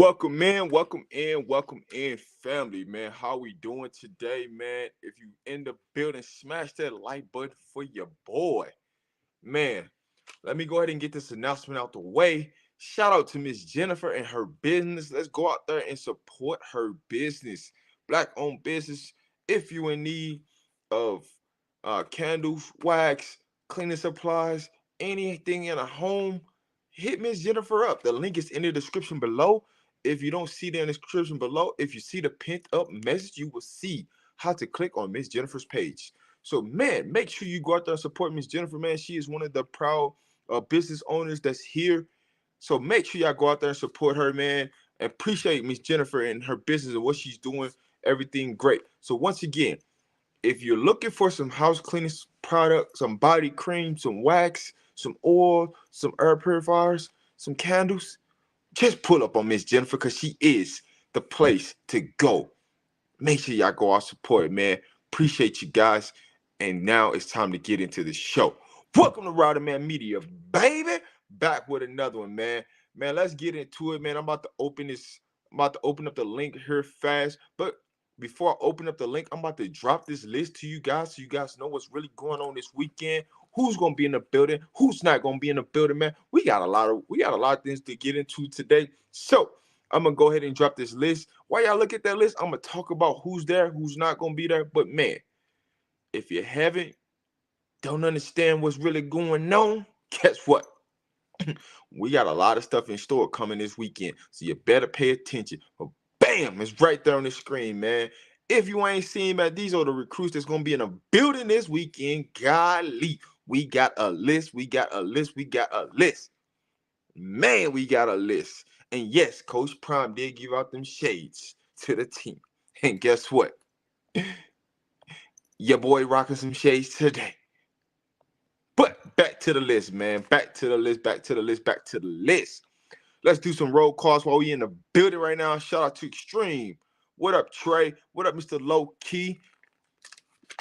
welcome in, family, man. How we doing today, man? If you in the building, smash that like button for your boy, man. Let me go ahead and get this announcement out the way. Shout out to Miss Jennifer and her business. Let's go out there and support her business, black-owned business. If you in need of candles, wax, cleaning supplies, anything in a home, hit Miss Jennifer up. The link is in the description below. If you don't see it in the description below, if you see the pent up message, you will see how to click on Miss Jennifer's page. So, man, make sure you go out there and support Miss Jennifer, man. She is one of the proud business owners that's here. So make sure y'all go out there and support her, man. And appreciate Miss Jennifer and her business and what she's doing. Everything great. So once again, if you're looking for some house cleaning product, some body cream, some wax, some oil, some air purifiers, some candles, just pull up on Miss Jennifer because she is the place to go. Make sure y'all go out support it, man. Appreciate you guys. And now it's time to get into the show. Welcome to RobDaManMedia, baby. Back with another one, man. Man, let's get into it, man. I'm about to open up the link here fast. But before I open up the link, I'm about to drop this list to you guys so you guys know what's really going on this weekend. Who's gonna be in the building? Who's not gonna be in the building, man? We got a lot of things to get into today. So I'm gonna go ahead and drop this list. While y'all look at that list, I'm gonna talk about who's there, who's not gonna be there. But man, if you don't understand what's really going on, guess what? We got a lot of stuff in store coming this weekend, so you better pay attention. But bam, it's right there on the screen, man. If you ain't seen, man, these are the recruits that's gonna be in the building this weekend. Golly, we got a list. We got a list. We got a list. Man, we got a list. And yes, Coach Prime did give out them shades to the team. And guess what? Your boy rocking some shades today. But back to the list, man. Back to the list, back to the list, back to the list. Let's do some roll calls while we in the building right now. Shout out to Extreme. What up, Trey? What up, Mr. Low Key?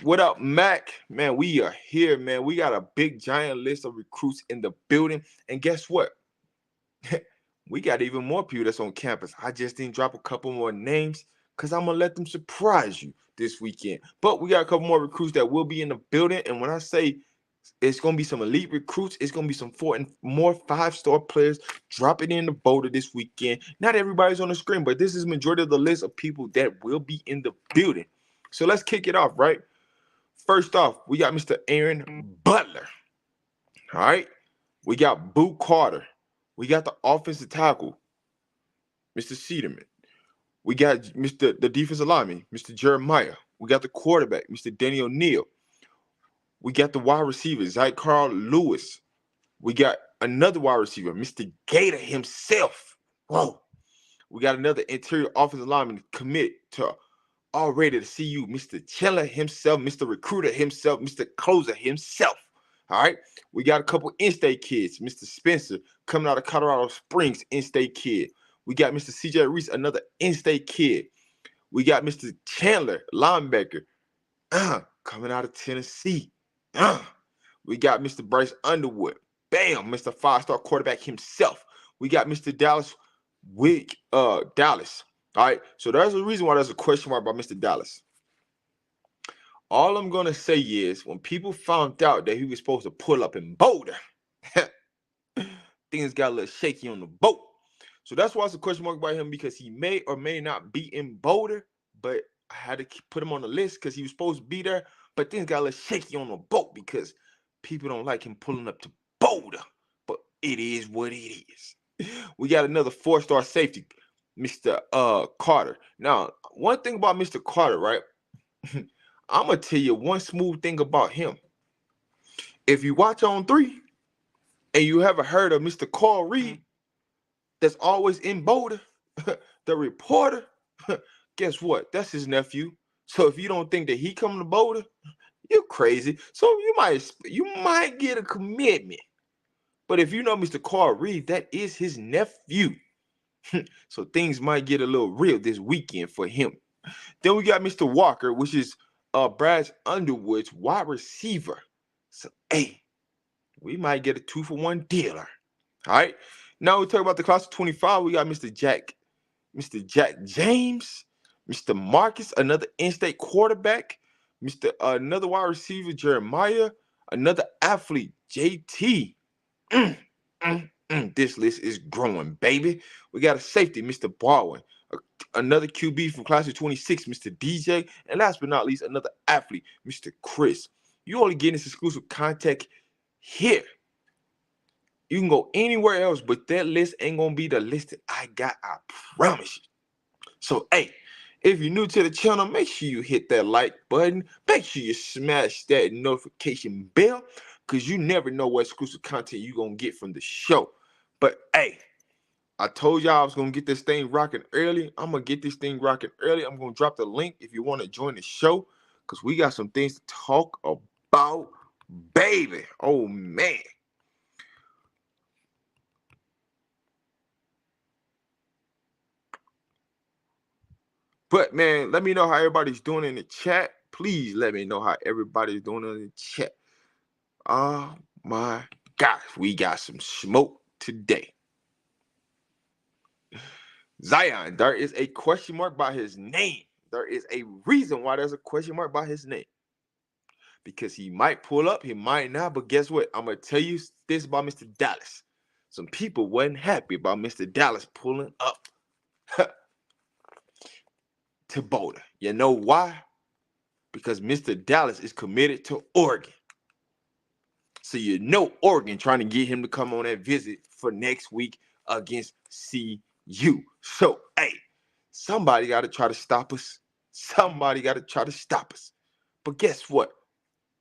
What up, Mac? Man, we are here, man. We got a big, giant list of recruits in the building. And guess what? We got even more people that's on campus. I just didn't drop a couple more names because I'm going to let them surprise you this weekend. But we got a couple more recruits that will be in the building. And when I say it's going to be some elite recruits, it's going to be some 4 and more 5-star players dropping in the Boulder this weekend. Not everybody's on the screen, but this is majority of the list of people that will be in the building. So let's kick it off, right? First off, we got Mr. Aaron Butler. All right. We got Boo Carter. We got the offensive tackle, Mr. Cedarman. We got the defensive lineman, Mr. Jeremiah. We got the quarterback, Mr. Danny O'Neal. We got the wide receiver, Zach Carl Lewis. We got another wide receiver, Mr. Gator himself. Whoa. We got another interior offensive lineman committed to already to see you, Mr. Chandler himself, Mr. Recruiter himself, Mr. Closer himself. All right. We got a couple in-state kids. Mr. Spencer coming out of Colorado Springs, in-state kid. We got Mr. CJ Reese, another in-state kid. We got Mr. Chandler, linebacker, coming out of Tennessee. We got Mr. Bryce Underwood. Bam, Mr. 5-star quarterback himself. We got Mr. Dallas Dallas. All right. So there's a reason why there's a question mark about Mr. Dallas. All I'm going to say is when people found out that he was supposed to pull up in Boulder, things got a little shaky on the boat. So that's why it's a question mark about him, because he may or may not be in Boulder, but I had to put him on the list because he was supposed to be there. But things got a little shaky on the boat because people don't like him pulling up to Boulder. But it is what it is. We got another 4-star safety, Mr. Carter. Now, one thing about Mr. Carter, right? I'm going to tell you one smooth thing about him. If you watch On 3 and you haven't heard of Mr. Carl Reed, that's always in Boulder, the reporter, guess what? That's his nephew. So if you don't think that he coming to Boulder, you're crazy. So you might get a commitment. But if you know Mr. Carl Reed, that is his nephew. So things might get a little real this weekend for him. Then we got Mr. Walker, which is Brad Underwood's wide receiver. So, hey, we might get a 2-for-1 dealer. All right. Now we talk about the class of 25. We got Mr. Jack Mr. Jack James, Mr. Marcus, another in-state quarterback, Mr. Another wide receiver, Jeremiah, another athlete, JT. Mm, This list is growing, baby. We got a safety, Mr. Baldwin. Another QB from class of 26, Mr. DJ. And last but not least, another athlete, Mr. Chris. You only get this exclusive contact here. You can go anywhere else, but that list ain't gonna be the list that I got, I promise you. So, hey, if you're new to the channel, make sure you hit that like button. Make sure you smash that notification bell, because you never know what exclusive content you're going to get from the show. But, hey, I told y'all I was going to get this thing rocking early. I'm going to get this thing rocking early. I'm going to drop the link if you want to join the show, because we got some things to talk about, baby. Oh, man. But, man, let me know how everybody's doing in the chat. Please let me know how everybody's doing in the chat. Oh, my gosh. We got some smoke today. Zion, there is a question mark by his name. There is a reason why there's a question mark by his name. Because he might pull up, he might not. But guess what? I'm going to tell you this about Mr. Dallas. Some people wasn't happy about Mr. Dallas pulling up to Boulder. You know why? Because Mr. Dallas is committed to Oregon. So you know Oregon trying to get him to come on that visit for next week against CU. So, hey, somebody got to try to stop us. Somebody got to try to stop us. But guess what?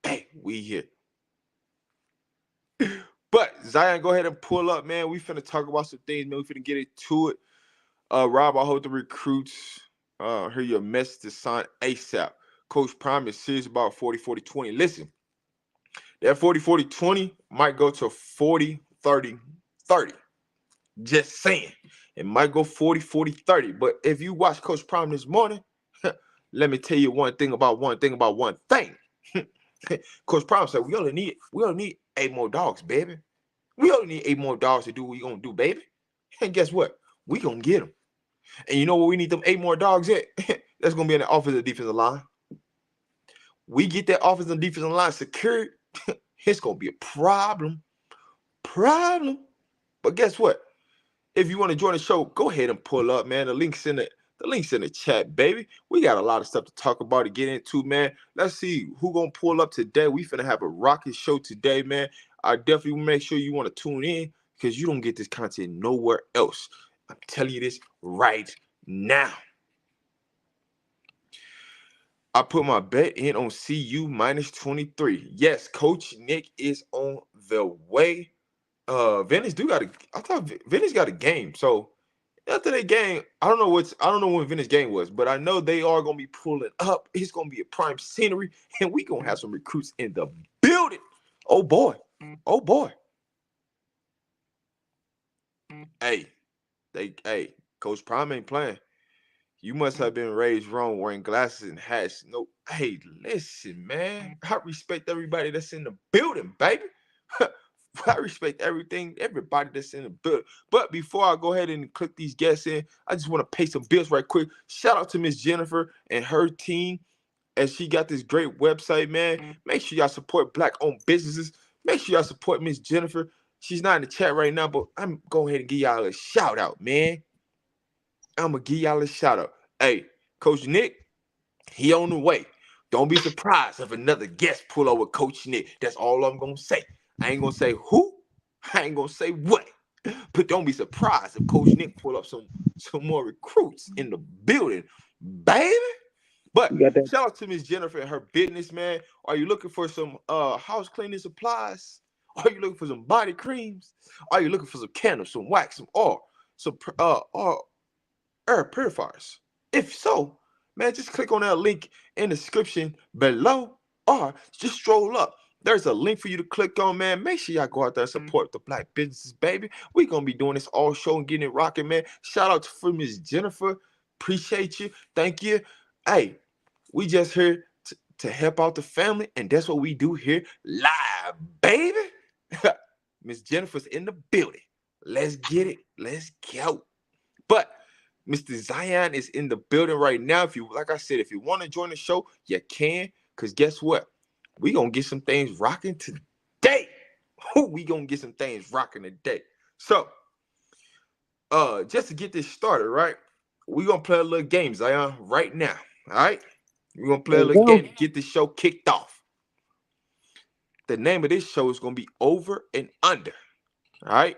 Hey, we here. But Zion, go ahead and pull up, man. We finna talk about some things, man. We finna get into it. Rob, I hope the recruits hear your message to sign ASAP. Coach Prime is serious about 40-40-20. Listen, that 40-40-20 might go to 40-30-30. Just saying. It might go 40-40-30. But if you watch Coach Prime this morning, let me tell you one thing about one thing. Coach Prime said we only need 8 more dogs, baby. We only need 8 more dogs to do what we gonna do, baby. And guess what? We gonna get them. And you know what we need them 8 more dogs at? That's gonna be in the offensive defensive line. We get that offensive defensive line secured, it's gonna be a problem. But guess what? If you want to join the show, go ahead and pull up, man. The link's in the chat, baby. We got a lot of stuff to talk about to get into, man. Let's see who gonna pull up today. We finna have a rocket show today, man. I definitely will make sure you want to tune in, because you don't get this content nowhere else. I'm telling you this right now. I put my bet in on CU -23. Yes, Coach Nick is on the way. Venice I thought Venice got a game. So after that game, I don't know when Venice game was, but I know they are gonna be pulling up. It's gonna be a prime scenery, and we gonna have some recruits in the building. Oh boy. Hey, Coach Prime ain't playing. You must have been raised wrong wearing glasses and hats. No, hey, listen, man. I respect everybody that's in the building, baby. I respect everybody that's in the building. But before I go ahead and click these guests in, I just want to pay some bills right quick. Shout out to Miss Jennifer and her team, as she got this great website, man. Make sure y'all support Black-owned businesses. Make sure y'all support Miss Jennifer. She's not in the chat right now, but I'm going ahead and give y'all a shout out, man. I'm going to give y'all a shout out. Hey, Coach Nick, he on the way. Don't be surprised if another guest pull over Coach Nick. That's all I'm going to say. I ain't going to say who. I ain't going to say what. But don't be surprised if Coach Nick pull up some more recruits in the building, baby. But shout out to Miss Jennifer and her business, man. Are you looking for some house cleaning supplies? Are you looking for some body creams? Are you looking for some candles, some wax, some oil, some air purifiers? If so, man, just click on that link in the description below, or just stroll up. There's a link for you to click on, man. Make sure y'all go out there and support the Black businesses, baby. We're going to be doing this all show and getting it rocking, man. Shout out to Miss Jennifer. Appreciate you. Thank you. Hey, we just here to help out the family, and that's what we do here live, baby. Miss Jennifer's in the building. Let's get it. Let's go. But Mr. Zion is in the building right now. If you, like I said, if you want to join the show, you can. Cause guess what? We gonna get some things rocking today. We gonna get some things rocking today. So, just to get this started, right? We gonna play a little game, Zion, right now. All right, we gonna play a Let's little go. game to get this show kicked off. The name of this show is gonna be Over and Under. All right,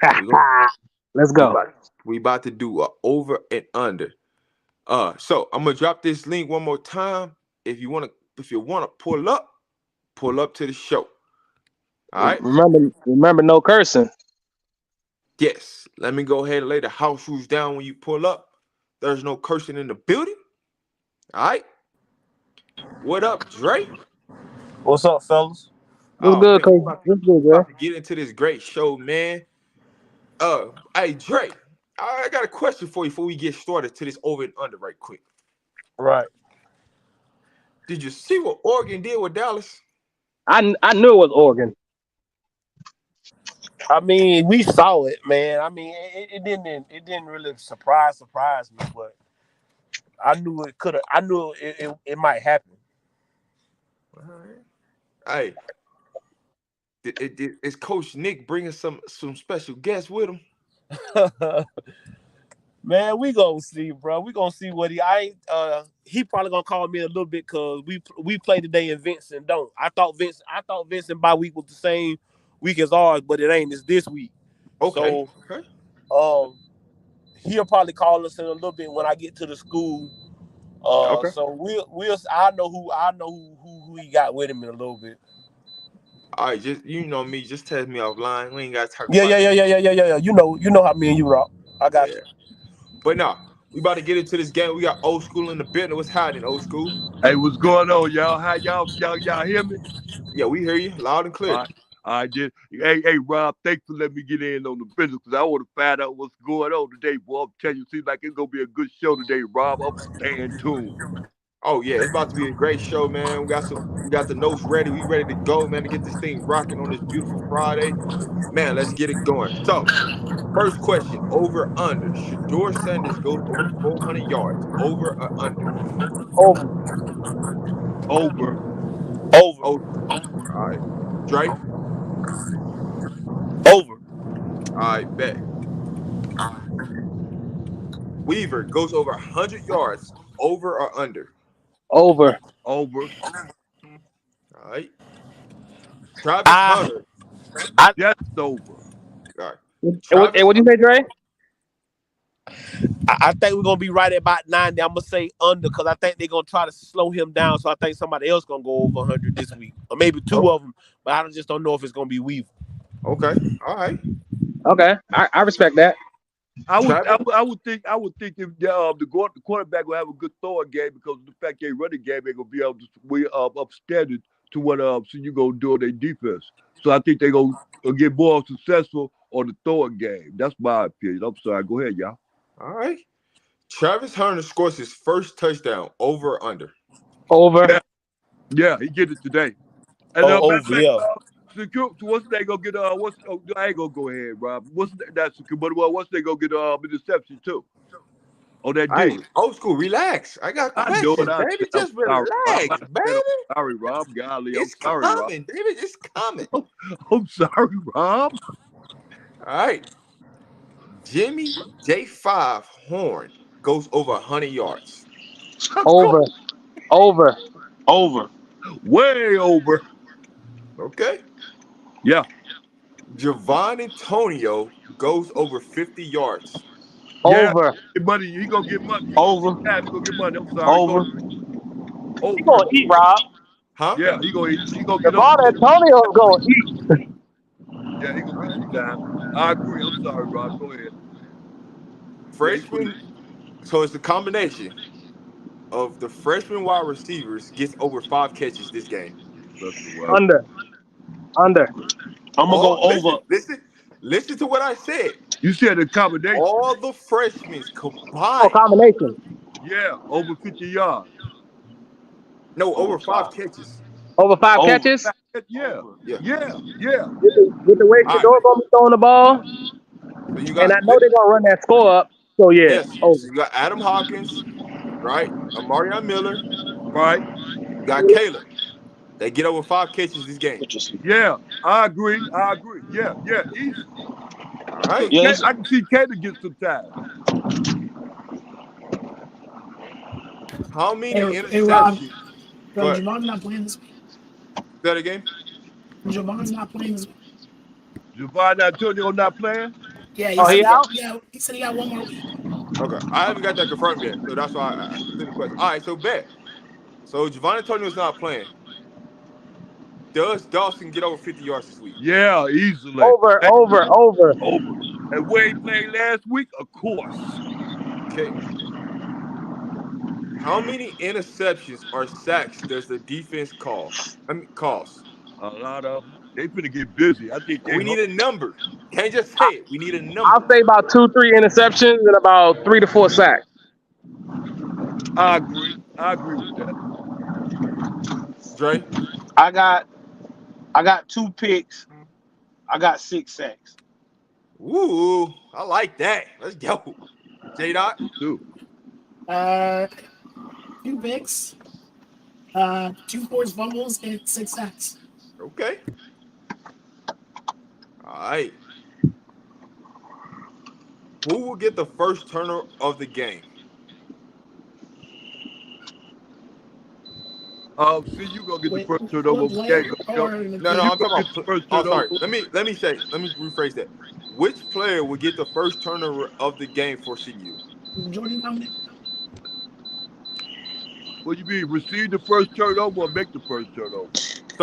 Let's we go. about we about to do a over and under. So I'm gonna drop this link one more time. If you wanna pull up to the show. All right. Remember, no cursing. Yes. Let me go ahead and lay the house rules down when you pull up. There's no cursing in the building. All right. What up, Dre? What's up, fellas? What's Oh good, man, Coach? What's good, bro? about to get into this great show, man. Hey Dre, I got a question for you before we get started to this over and under right quick. Right. Did you see what Oregon did with Dallas? I knew it was Oregon. I mean, we saw it, man. I mean, it didn't really surprise me, but I knew it could have. I knew it might happen. All right. Hey, is Coach Nick bringing some special guests with him? Man, we gonna see, bro. We gonna see what he. I ain't. He probably gonna call me a little bit because we play today and Vincent don't. I thought Vincent bye week was the same week as ours, but it ain't. It's this week. Okay. So Okay. um, he'll probably call us in a little bit when I get to the school. Okay. So we'll. I know who he got with him in a little bit. All right. Just you know me. Just test me offline. We ain't got to talk Yeah, about yeah, it. yeah, yeah, yeah, yeah, yeah. You know how me and you rock. I got Yeah. you. But nah, we about to get into this game. We got old school in the building. What's happening, old school? Hey, what's going on, y'all? How y'all hear me? Yeah, we hear you loud and All clear. right. I just hey Rob, thanks for letting me get in on the business because I want to find out what's going on today, boy. I'm telling you, seems like it's gonna be a good show today, Rob. I'm staying tuned. Oh yeah, it's about to be a great show, man. We got the notes ready. We ready to go, man, to get this thing rocking on this beautiful Friday. Man, let's get it going. So, first question, over under. Shador Sanders goes over 400 yards. Over or under? Over, Over, over, Over. All right. Dre? over, All right, bet. Weaver goes over 100 yards. Over or under? Over. over, All right. Travis I, Hunter. I, just over. All right. And Travis what you Hunter. say, Dre? I think we're gonna be right at about 90. I'm gonna say under because I think they're gonna try to slow him down. So I think somebody else gonna go over 100 this week, or maybe two Oh, of them. But I just don't know if it's gonna be Weaver. okay. All right. Okay, I respect that. I would, I Travis. would, I would think, I would think if the quarterback will have a good throwing game because of the fact their running game ain't gonna be able to we upstandard to what so you gonna do on their defense. So I think they gonna get more successful on the throwing game. That's my opinion. I'm sorry. Go ahead, y'all. All right. Travis Hunter scores his first touchdown. Over or under? Over. Yeah, yeah, he get it today. And Oh, matter of over, fact, yeah. what's they gonna get? What's I ain't gonna go ahead, Rob. That's but what's they gonna get? Interception too on that All D. right. Old school, relax. I got I know it. questions, I baby. said I'm Just sorry, Rob. I relax, said I'm baby. sorry, Rob. Golly, I'm It's sorry, Rob. coming, baby. It's coming. I'm sorry, Rob. All right. Jimmy J5 Horn goes over 100 yards. Go Over. Over. Over. way over. Okay. Yeah, Javon Antonio goes over 50 yards. yeah. Over. Get money. He gonna get money. He gonna get Over. cash. He gonna get money. I'm sorry. Go Over. ahead. He Over. gonna eat, Rob. Huh? Yeah, he gonna get up. Devon Antonio's gonna eat. Yeah, he gonna get some time. I agree. I'm sorry, Rob. Go ahead. Yeah, he gonna, Freshman. So it's the combination of the freshman wide receivers gets over 5 catches this game. that's the word. Under. Under. I'm gonna go All over. listen to what I said. You said a combination. All the freshmen Oh, combined. combination. Yeah, over 50 yards. No, Over over five five. catches. Over five Over. catches. Yeah, Over. Yeah. yeah, yeah. With the way All right. Shador gonna be throwing the ball, So you and got I know they're gonna run that score up. So yeah, Yes. So over. you got Adam Hawkins, right? Amarion Miller. Right? You got Caleb. They get over 5 catches this game. Yeah, I agree. I agree. Yeah, yeah, easily. All right. Yes. I can see Kato get some time. How many Hey Rob, interceptions? Go bro, ahead. Javon's not playing this week. Say that again. Javon's not playing this week. Javon Antonio not playing? Yeah, he Oh, said he out? he said he got one more week. Okay. I haven't got that confirmed yet. So that's why I sent the question. All right. So bet. So Javon Antonio's not playing. Does Dawson get over 50 yards this week? Yeah, easily. Over, Hey, over, over. over. And where he played last week? Of course. Okay. How many interceptions or sacks does the defense call? Calls. A lot of them. They finna get busy. I think they We need a number. Can't just say it. We need a I'll number. say about 2-3 interceptions and about 3 to 4 sacks. I agree. I agree with that. Dre? I got 2 picks. I got 6 sacks. Ooh, I like that. Let's go. J Dot? Too. 2 picks, 2 forced fumbles, and 6 sacks. Okay. All right. Who will get the first turner of the game? See, you gonna get the Wait, first turnover what of the game. player or No, You I'm talking gonna about. get the first Oh, turnover. sorry. Let me rephrase that. Which player will get the first turnover of the game for CU? Jordan Dominic? What you mean? Receive the first turnover or make the first turnover?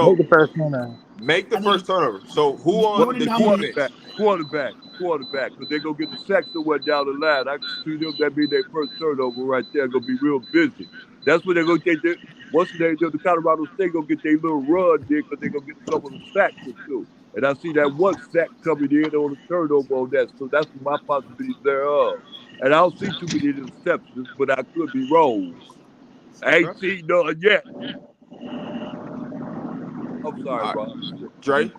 Make So the first one now. make the I first think turnover. So who on What Jordan the Dominic. defense? quarterback, because they're gonna get the sack somewhere down the line. I can see them. That mean their first turnover right there. Gonna be real busy. That's when they're gonna get their. Once they do, the Colorado State gonna get their little run there because they're gonna get some of the sacks too. And I see that one sack coming in on the turnover on that. So that's my possibilities thereof. And I don't see too many interceptions, but I could be wrong. I Okay. ain't seen none yet. I'm sorry, All right. Rob. Dre?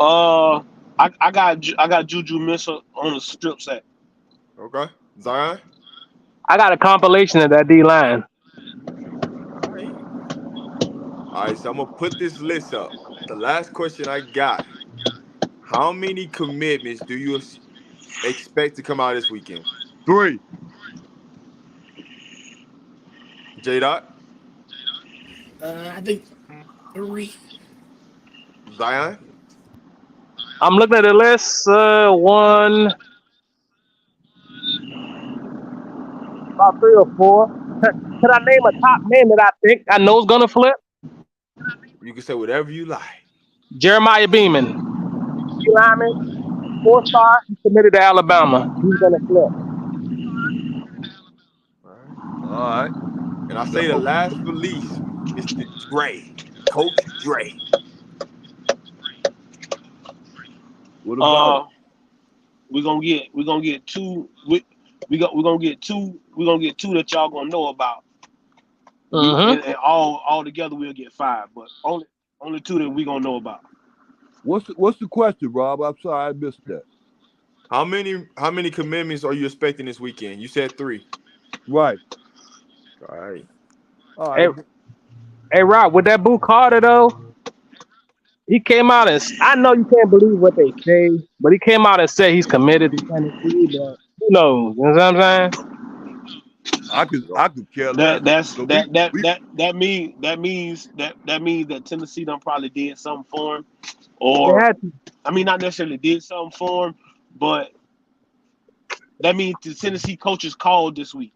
I got Juju Mitchell on the strip sack. Okay. Zion? I got a compilation of that D line. All right. All right, so I'm gonna put this list up. The last question I got: how many commitments do you expect to come out this weekend? 3. J Dot, I think 3. Zion. I'm looking at the list. One, about 3 or 4. Can I name a top name that I think I know is gonna flip? You can say whatever you like. Jeremiah Beeman, D lineman, 4-star. He committed to Alabama. He's gonna flip. All right. All right. And I say the So, last but least, Mr. Dre, Coach Dre. what about it? Uh, we're gonna get 2. We're gonna get 2. We're gonna get 2 that y'all gonna know about. Mm-hmm. And all together we'll get 5, but only 2 that we gonna know about. What's the question, Rob? I'm sorry I missed that. How many commitments are you expecting this weekend? You said 3. Right. All right. All Hey, right. hey, Rob, with that Boo Carter though, he came out and I know you can't believe what they say, but he came out and said he's committed to Tennessee. But who knows? You know what I'm saying? I could care less. That that's So that that we that that means that Tennessee done probably did something for him, They or had to. I mean not necessarily did something for him, but that means the Tennessee coaches called this week.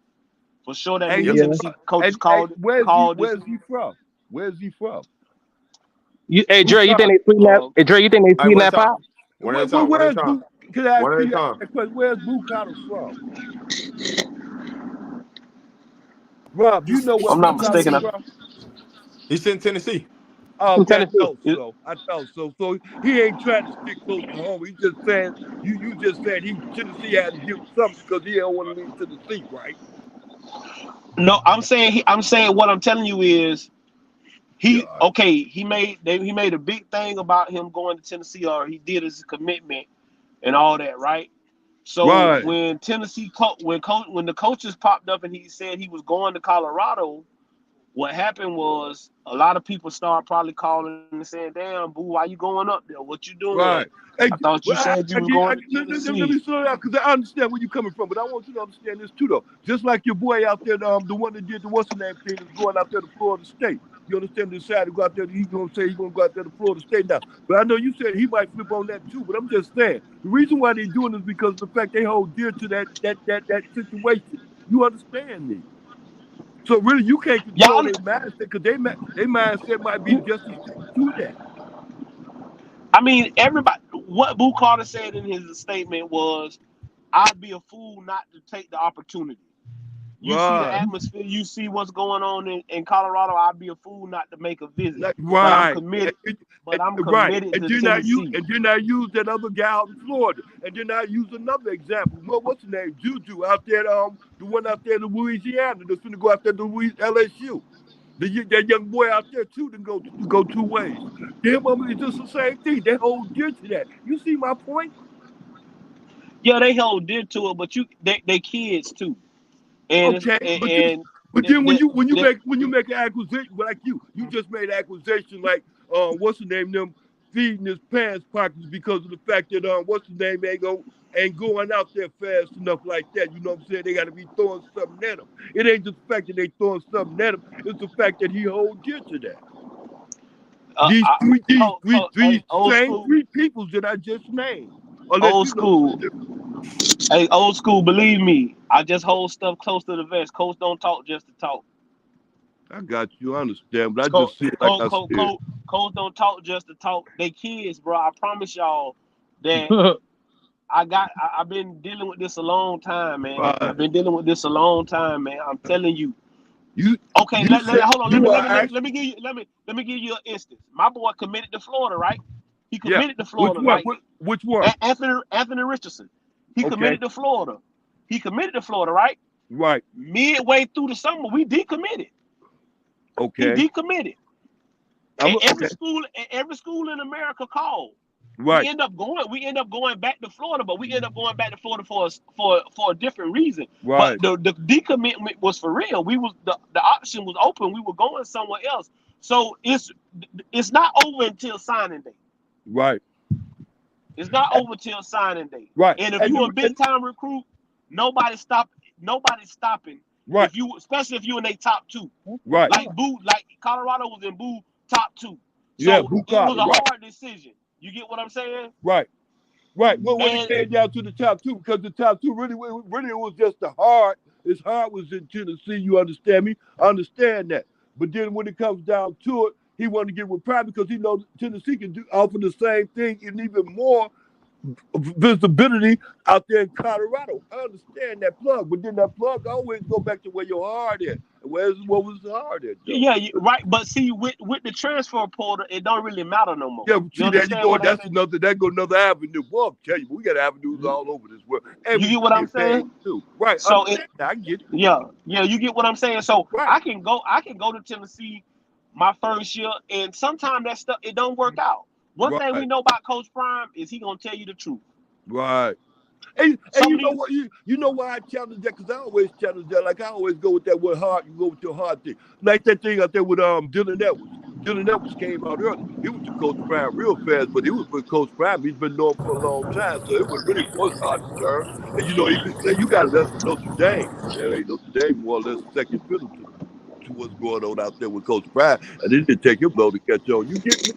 For sure, that hey means the yo, Yeah. Tennessee coaches hey, called this where's week. he from? Where's he from? Hey, Who Dre, you think got they tweeting that? Hey, Dre, you think they All right, tweeting one at that a time. pop? One at a time. One at a where's time. Boo? Can I One at a ask time. that question? Where's Boo Connor from? Rob, you know He's where I'm Boo not from Connor mistaken. Tennessee. from? He's in Tennessee. From Okay, I Tennessee. thought so. I thought so. So he ain't trying to stick close to home. He just saying you just said he Tennessee had to give him something because he don't want to leave Tennessee, right? No, I'm saying what I'm telling you is God. he made a big thing about him going to Tennessee, or he did his commitment and all that, right? So Right. when when the coaches popped up and he said he was going to Colorado, what happened was a lot of people started probably calling and saying, "Damn, boo, why you going up there? What you doing? Right. I Hey, thought you well, said you was going to let Tennessee." me slow down because I understand where you're coming from, but I want you to understand this too, though. Just like your boy out there, the one that did the what's the name thing, is going out there to Florida State. You understand? Decided to go out there. He's gonna say he's gonna go out there to Florida State now. But I know you said he might flip on that too. But I'm just saying the reason why they're doing it is because of the fact they hold dear to that situation. You understand me? So really, you can't control Y'all, their mindset because they mindset might be just as to that. I mean, everybody. What Boo Carter said in his statement was, "I'd be a fool not to take the opportunity." You see the Right. atmosphere, you see what's going on in Colorado. I'd be a fool not to make a visit, Like, but I'm right. committed. But I'm Right. committed to Tennessee. And then I use that other guy out in Florida. And then I use another example. What's his name? Juju out there, the one out there in Louisiana that's gonna go out there to LSU. That young boy out there too to go two ways. Them it's just the same thing. They hold dear to that. You see my point? Yeah, they hold dear to it, but they kids too, and it's Okay, and but then they, they, when you make an acquisition like you just made an acquisition like what's the name them feeding his pants pockets because of the fact that what's the name ain't going out there fast enough like that. You know what I'm saying? They got to be throwing something at him. It ain't just the fact that they throwing something at him. It's the fact that he holds dear to that. These three these three hey, these same three peoples that I just named. Unless old you know something school, different. hey, old school. Believe me, I just hold stuff close to the vest. Coach don't talk just to talk. I got you, I understand, but I Coach, just see it like coach, I coach, said. coach, coach don't talk just to talk. They kids, bro. I promise y'all that I've been dealing with this a long time, man. I've Right. been dealing with this a long time, man. I'm telling you. You Okay, you said hold on. you are actually Let me give you an instance. My boy committed to Florida, right? He yeah. committed to Which Florida, one? right? Which one? Anthony Richardson. He Okay. committed to Florida. He committed to Florida, right? Right. Midway through the summer, we decommitted. He Okay. decommitted. I'm And okay. every school in America called. Right. We end up going back to Florida, but we end up going back to Florida for a different reason. But Right. the decommitment was for real. We was the option was open. We were going somewhere else. So it's not over until signing day. Right. It's not over till signing day. Right. And if you a big time recruit, nobody stop nobody's stopping. Right. Especially if you in their top two. Right. Like Colorado was in Boo top two. Yeah. So Blue it was collar. a Right. hard decision. You get what I'm saying? Right. Right. Well, when it And came down to the top two, because the top two really it was just the heart. His heart was in Tennessee. You understand me? I understand that. But then when it comes down to it, he wanted to get with pride because he knows Tennessee can offer the same thing and even more visibility out there in Colorado. I understand that plug, but then that plug always go back to where your heart is. What was the heart at though? yeah, right. But see, with the transfer portal, it don't really matter no more. Yeah, You see that you understand go what I'm that's saying? another avenue. Boy, I'm telling you, we got avenues all over this world. And You we get what I'm get paid saying? too. Right, So understand that. I get it. yeah, you get what I'm saying. So Right, I can go to Tennessee my first year, and sometimes that stuff it don't work out. One thing we right, know about Coach Prime is he gonna tell you the truth. right. And Some you of know these, what? You know why I challenge that? Because I always challenge that. Like I always go with that word heart. You go with your heart thing. Like that thing out there with Dylan Edwards. Dylan Edwards came out early. He was to Coach Prime real fast, but he was with Coach Prime. He's been known for a long time, so it was really was hard to turn. And you know, even say you got less than Notre Dame. There ain't Notre Dame more or less second fiddle to what's going on out there with Coach Prime, and it didn't take him long to catch on. You get me?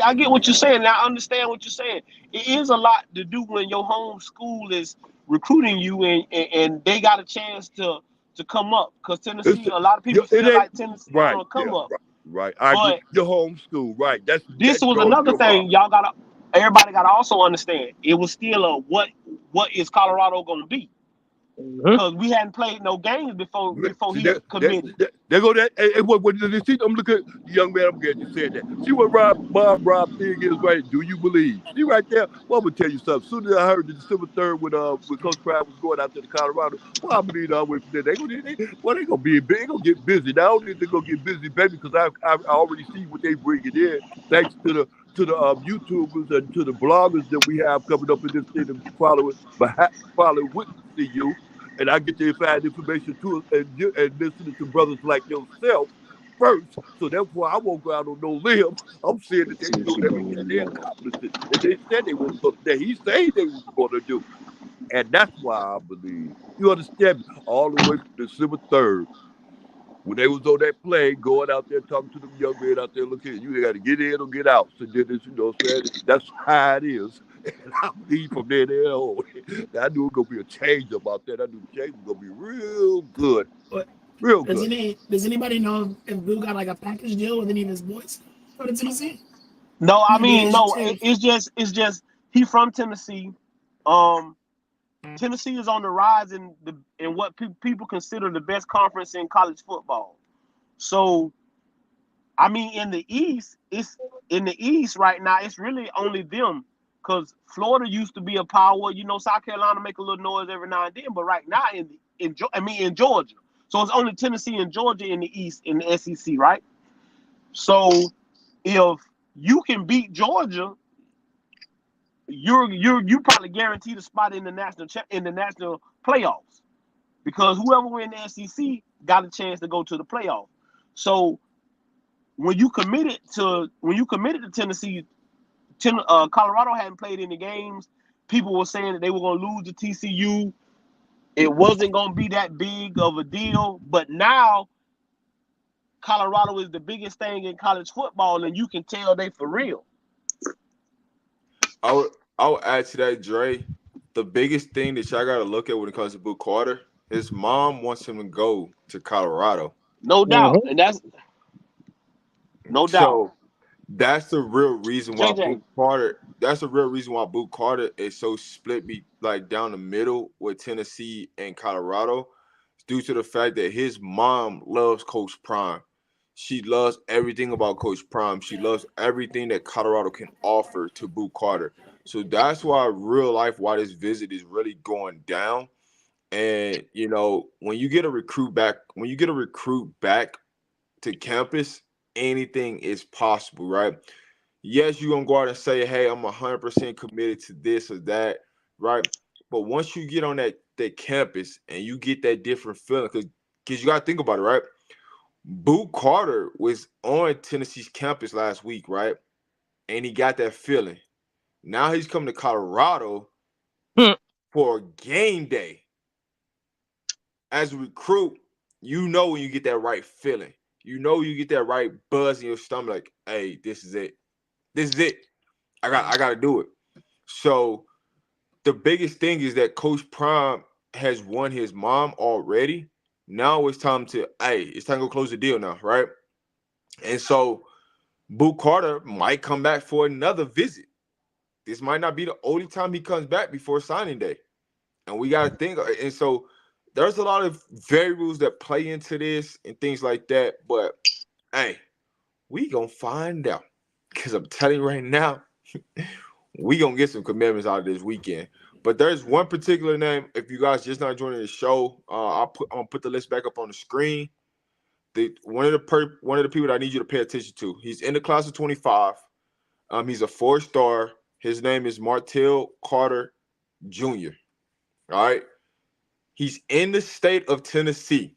I get what you're saying. And I understand what you're saying. It is a lot to do when your home school is recruiting you, and they got a chance to come up. Because It's, Tennessee, a lot of people it feel ain't like Tennessee ain't right. gonna Yeah, come up. right, right. I agree. But Your home school, right? this That was goes another your heart. thing everybody gotta also understand. It was still a what is Colorado gonna be? Mhm. Because we hadn't played no games before See he committed. there go that. And what did you see? I'm looking at the young man. I'm glad you said that. See what Rob thing is right. Do you believe? See right there. Well, I'm gonna tell you something. As soon as I heard the December 3rd when Coach Prime was going out to the Colorado, well, I believe I'll wait for that. They gonna be big. They gonna get busy. Now I don't think they're gonna get busy, baby, because I already see what they bringing in. Thanks to to the YouTubers and to the bloggers that we have coming up in this state and following with CU. And I get to find information too and listening to brothers like yourself first. So therefore, I won't go out on no limb. I'm saying that they doing everything they accomplished it that they said they was that he said they was going to do. And that's why I believe. You understand me? All the way from December 3rd, when they was on that plane, going out there talking to them young men out there, look here, you got to get in or get out. So then this, you know what I'm saying? That's how it is. And I believe from there on, I knew it was going to be a change about that. I knew the change was going to be real good. But Real good. does anybody know if Blue got like a package deal with any of his boys for the Tennessee? No, I Maybe mean they should no. say It's just he from Tennessee. Tennessee is on the rise in what people consider the best conference in college football. So I mean, in the East right now. It's really only them because Florida used to be a power. You know, South Carolina make a little noise every now and then, but right now in Georgia. So it's only Tennessee and Georgia in the East in the SEC, right? So if you can beat Georgia, you probably guaranteed a spot in the national playoffs because whoever win the SEC got a chance to go to the playoff. So when you committed to Tennessee, Colorado hadn't played any games. People were saying that they were going to lose to TCU. It wasn't going to be that big of a deal, but now Colorado is the biggest thing in college football, and you can tell they for real. I would add to that, Dre. The biggest thing that y'all gotta look at when it comes to Boot Carter, his mom wants him to go to Colorado. No doubt, Mm-hmm. and that's no doubt. So that's the real reason why JJ, Boot Carter is so split like down the middle with Tennessee and Colorado. It's due to the fact that his mom loves Coach Prime. She loves everything about Coach Prime. She loves everything that Colorado can offer to Boot Carter. So that's why why this visit is really going down. And when you get a recruit back to campus, anything is possible, right? Yes, you're gonna go out and say, "Hey, I'm 100% committed to this or that," right? But once you get on that campus and you get that different feeling, because you gotta think about it, right? Boot Carter was on Tennessee's campus last week, right? And he got that feeling. Now he's coming to Colorado for game day. As a recruit, you know when you get that right feeling. You know you get that right buzz in your stomach, like, hey, this is it. This is it. I gotta do it. So the biggest thing is that Coach Prime has won his mom already. Now it's time to go close the deal now, right? And so Boot Carter might come back for another visit. This might not be the only time he comes back before signing day. And we gotta think, and so there's a lot of variables that play into this and things like that. But hey, we gonna find out. Because I'm telling you right now, we gonna get some commitments out of this weekend. But there's one particular name. If you guys just not joining the show, I'm gonna put the list back up on the screen. One of the people that I need you to pay attention to. He's in the class of 25. He's a 4-star. His name is Martell Carter Jr. All right. He's in the state of Tennessee.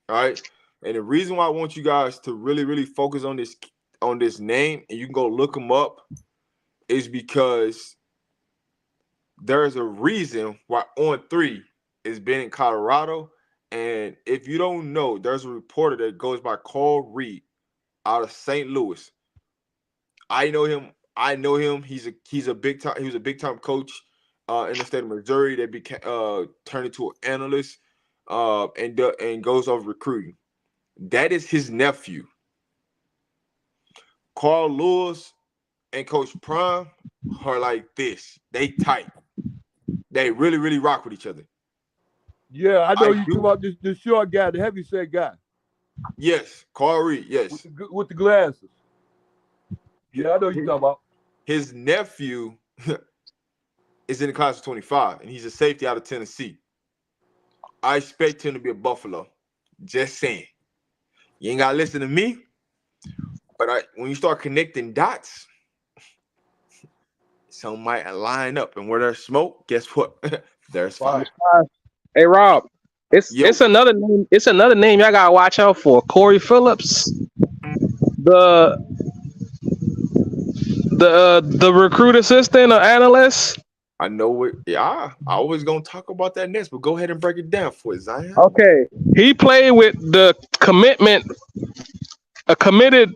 All right. And the reason why I want you guys to really, really focus on this name, and you can go look him up, is because there's a reason why On3 is been in Colorado. And if you don't know, there's a reporter that goes by Carl Reed out of St. Louis. I know him. He's a big time. He was a big time coach in the state of Missouri that became turned into an analyst and goes over recruiting. That is his nephew. Carl Lewis and Coach Prime are like this. They tight. They really, really rock with each other. Yeah, I know I you talking do. about this short guy, the heavyset guy Yes, Carl Reed. Yes. with the glasses. Yeah, I know you talking about. His nephew is in the class of 25, and he's a safety out of Tennessee. I expect him to be a Buffalo. Just saying. You ain't got to listen to me. But when you start connecting dots, some might line up, and where there's smoke, guess what? There's fire. Hey Rob, it's Yo, it's another name. It's another name y'all gotta watch out for. Corey Phillips, the the recruit assistant or analyst. I know it. Yeah, I always gonna talk about that next, but go ahead and break it down for us, Zion. Okay, he played with the a committed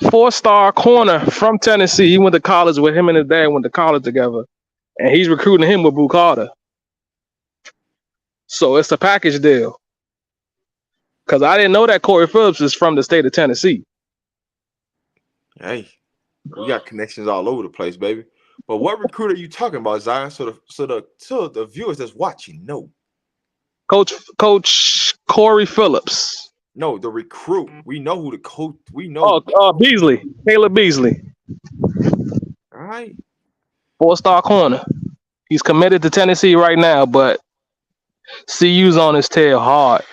4-star corner from Tennessee. He went to college with him and his dad went to college together, and he's recruiting him with Boo Carter. So it's a package deal. Cause I didn't know that Corey Phillips is from the state of Tennessee. Hey, we got connections all over the place, baby. But what recruit are you talking about, Zion? So the viewers that's watching know. Coach Corey Phillips. No, the recruit. We know who the coach. We know. Oh, Beasley, Caleb Beasley, All right. 4-star corner. He's committed to Tennessee right now, but CU's on his tail hard.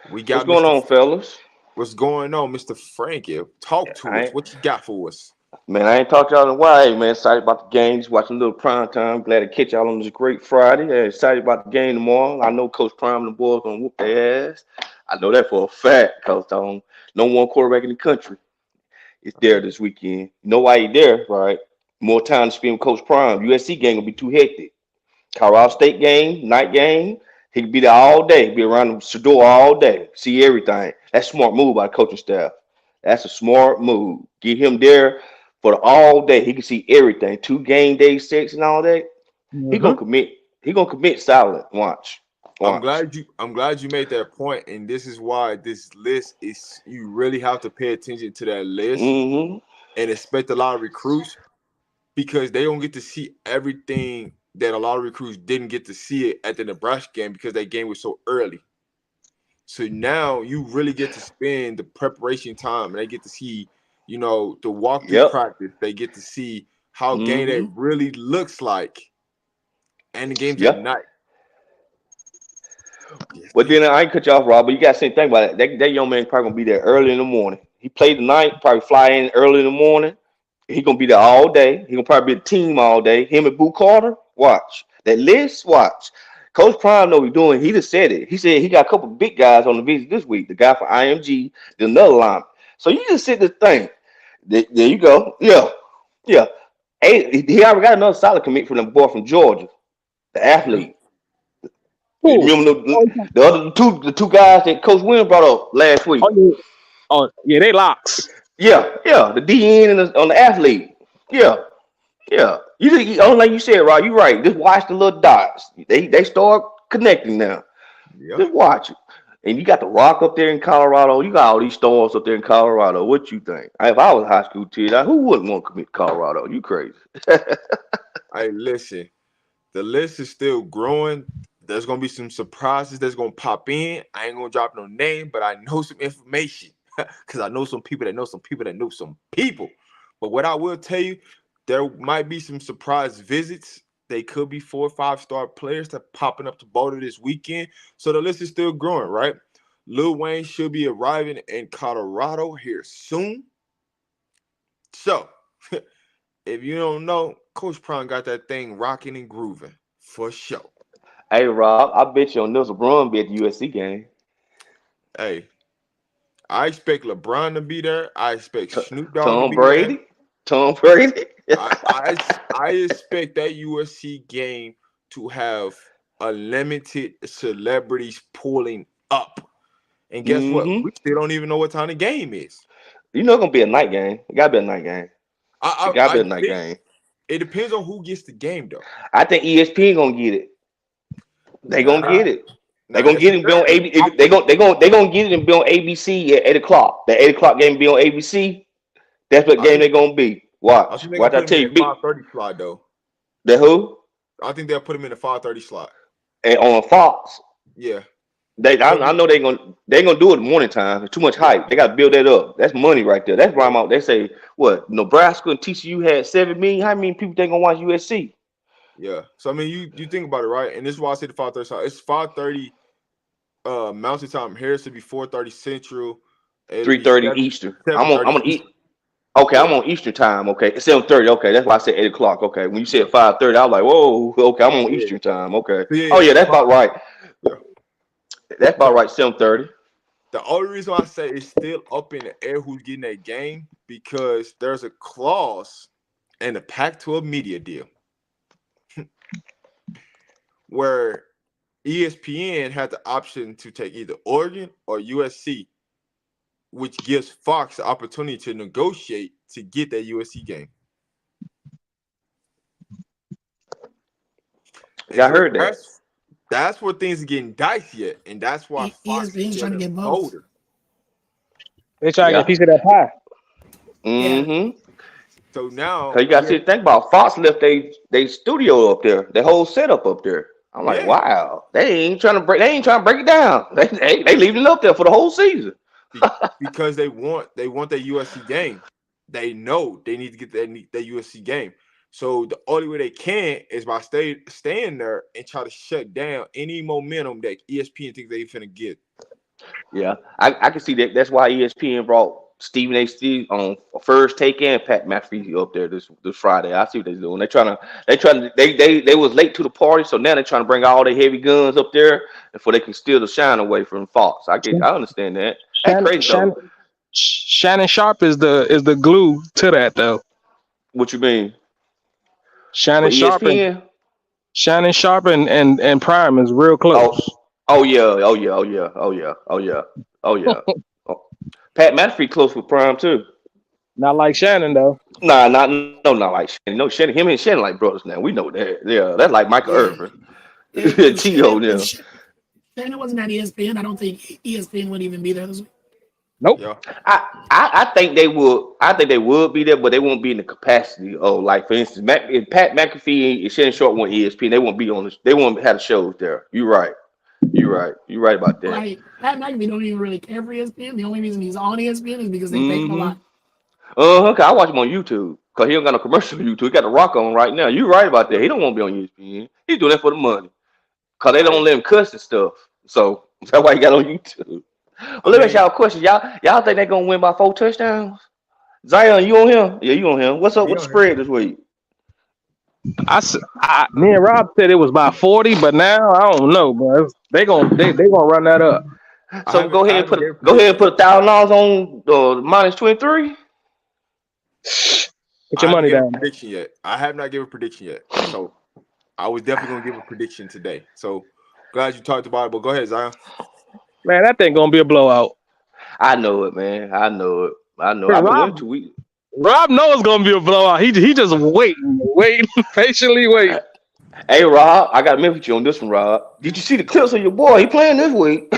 We got What's going Mr. on, fellas? What's going on, Mr. Frankie? Talk to I us. ain't, What you got for us? man, I ain't talked to y'all in a while. Hey, man, excited about the games. Watching a little prime time. Glad to catch y'all on this great Friday. Excited about the game tomorrow. I know Coach Prime and the boys gonna whoop their ass. I know that for a fact because no one quarterback in the country is there this weekend. You know why he there, right? More time to spend with Coach Prime. USC game gonna be too hectic. Colorado State game, night game. He could be there all day, be around the Shador all day, see everything. That's a smart move by the coaching staff. That's a smart move. Get him there for the all day. He can see everything. 2 game day sets and all that. He gonna Mm-hmm. commit. He gonna commit silent. Watch. Watch. I'm glad you made that point, and this is why this list is. You really have to pay attention to that list Mm-hmm. and expect a lot of recruits because they don't get to see everything that a lot of recruits didn't get to see it at the Nebraska game because that game was so early. So now you really get to spend the preparation time, and they get to see, the walkthrough Yep. practice. They get to see how game day Mm-hmm. really looks like, and the games at Yep. night. Yes, But they then do. I ain't cut you off, Rob. But you got to think about it. That young man probably gonna be there early in the morning. He played tonight, probably fly in early in the morning. He gonna be there all day. He gonna probably be a team all day. Him and Boo Carter, watch that list. Watch. Coach Prime know what he's doing. He just said it. He said he got a couple big guys on the visit this week. The guy for IMG, the another line. So you just sit this thing. There you go. Yeah, yeah. Hey, he already got another solid commit from the boy from Georgia, the Yeah. athlete. Cool. Remember Oh, the two guys that Coach Williams brought up last week. yeah. Oh, yeah, they locks. Yeah, yeah. The DN and on the athlete. Yeah. Yeah, only like you said, Rod. You right. Just watch the little dots. They start connecting now. Yep. Just watch it. And you got the Rock up there in Colorado. You got all these stores up there in Colorado. What you think? If I was a high school kid, who wouldn't want to commit to Colorado? You crazy? Hey, listen, the list is still growing. There's gonna be some surprises that's gonna pop in. I ain't gonna drop no name, but I know some information because I know some people that know some people that know some people. But what I will tell you, there might be some surprise visits. They could be 4 or 5 star players that popping up to Boulder this weekend. So the list is still growing, right? Lil Wayne should be arriving in Colorado here soon. So if you don't know, Coach Prime got that thing rocking and grooving for sure. Hey, Rob, I bet you on this LeBron be at the USC game. Hey, I expect LeBron to be there. I expect T- Snoop Dogg to Tom be there. Brady, Tom Brady. I expect that USC game to have unlimited celebrities pulling up. And guess what? Mm-hmm. We still don't even know what time the game is. You know it's gonna be a night game. It gotta be a night game. It I gotta I, be I a night think game. it depends on who gets the game though. I think ESPN gonna get it. They gonna Nah, get it. They not gonna get it and be on necessarily. AB. They gonna get it and be on ABC at 8 o'clock. The 8 o'clock game be on ABC. That's what I game think they gonna be. I Watch, think they're gonna watch. I put him tell in you, the big 5:30 slot though. the who I think they'll put him in the 5:30 slot. and on Fox. Yeah. I, So I know they gonna do it in the morning time. It's too much yeah, hype. They gotta build that up. That's money right there. That's why yeah, I'm out. They say what Nebraska and TCU had 7 million. How many people they gonna watch USC? yeah. So I mean you think about it, right? And this is why I said the 5:30 slot. It's 5:30 Mountain Time here, so it'd be 4:30 Central. It'll Three be thirty Eastern. seven I'm thirty on Eastern. eat. Okay, I'm Yeah, on Eastern time. Okay, it's 7:30. Okay, that's why I said 8 o'clock. Okay, when you said 5:30, I was like, whoa. Okay, I'm on yeah, Eastern time. Okay. Oh yeah. yeah, that's about right. Yeah. That's about So right. 7:30. the only reason why I say it's still up in the air who's getting that game because there's a clause in the Pac-12 media deal where ESPN had the option to take either Oregon or USC, which gives Fox the opportunity to negotiate to get that USC game. And Yeah, I so heard that. that's where things are getting dicey at, and that's why Fox is ESPN's trying to feeling get both. bolder. They try to get a Yeah. piece of that pie. Yeah, Mm-hmm. So Cause now, you got to see think about Fox left they studio up there, their whole setup up there. I'm like, yeah, wow, they ain't trying to break it down. They leaving it up there for the whole season. because they want that USC game. They know they need to get that USC game. So the only way they can is by staying there and try to shut down any momentum that ESPN thinks they finna get. Yeah, I can see that. That's why ESPN brought Stephen A. Steve on First Take and Pat McAfee up there this Friday. I see what they're doing. They was late to the party, so now they're trying to bring all their heavy guns up there before they can steal the shine away from Fox. I understand that. That's Shannon, crazy Shannon, though. Shannon Sharp is the glue to that though. What you mean Shannon for Sharp and ESPN? Shannon Sharp and Prime is real Oh, close. oh yeah, oh yeah, oh yeah, oh yeah, oh yeah, oh yeah. Oh. Pat McAfee close with Prime too. Not like Shannon though. Nah, not like Shannon. No, Shannon, him and Shannon like brothers now. We know that. Yeah, that's like Michael yeah. Irvin. If T.O. Shannon, if them. Shannon wasn't at ESPN, I don't think ESPN would even be there this week. Nope. Yeah, I think they would. I think they would be there, but they won't be in the capacity of, like, for instance, if Pat McAfee and Shannon Sharp went ESPN, they won't be on this. They won't have the shows there. You're right. You're right. You're right about that. Like Pat McAfee don't even really care for ESPN. The only reason he's on ESPN is because they pay him a Mm-hmm. lot. Okay, I watch him on YouTube because he don't got no commercial on YouTube. He got the Rock on right now. You're right about that. He don't want to be on ESPN. He's doing that for the money because they I don't let him cuss and stuff. So that's why he got on YouTube. I Well, let me ask mean y'all a question. Y'all think they're gonna win by 4 touchdowns? Zion, you on him? Yeah, you on him. What's up he with the on here. spread this week? Me and Rob said it was by 40, but now I don't know, bro. They gonna run that up. So I haven't gave a go ahead prediction and yet. put $1,000 on minus 23. Put I your haven't money given a down. prediction yet. I have not given a prediction yet. So I was definitely gonna give a prediction today. So glad you talked about it. But go ahead, Zion. Man, that thing gonna be a blowout. I know it, man. I know it. I know. I've been winning Rob 2 weeks. Rob knows it's gonna be a blowout. He just waiting, patiently waiting. Hey, Rob, I got to with you on this one, Rob. Did you see the clips of your boy? He playing this week.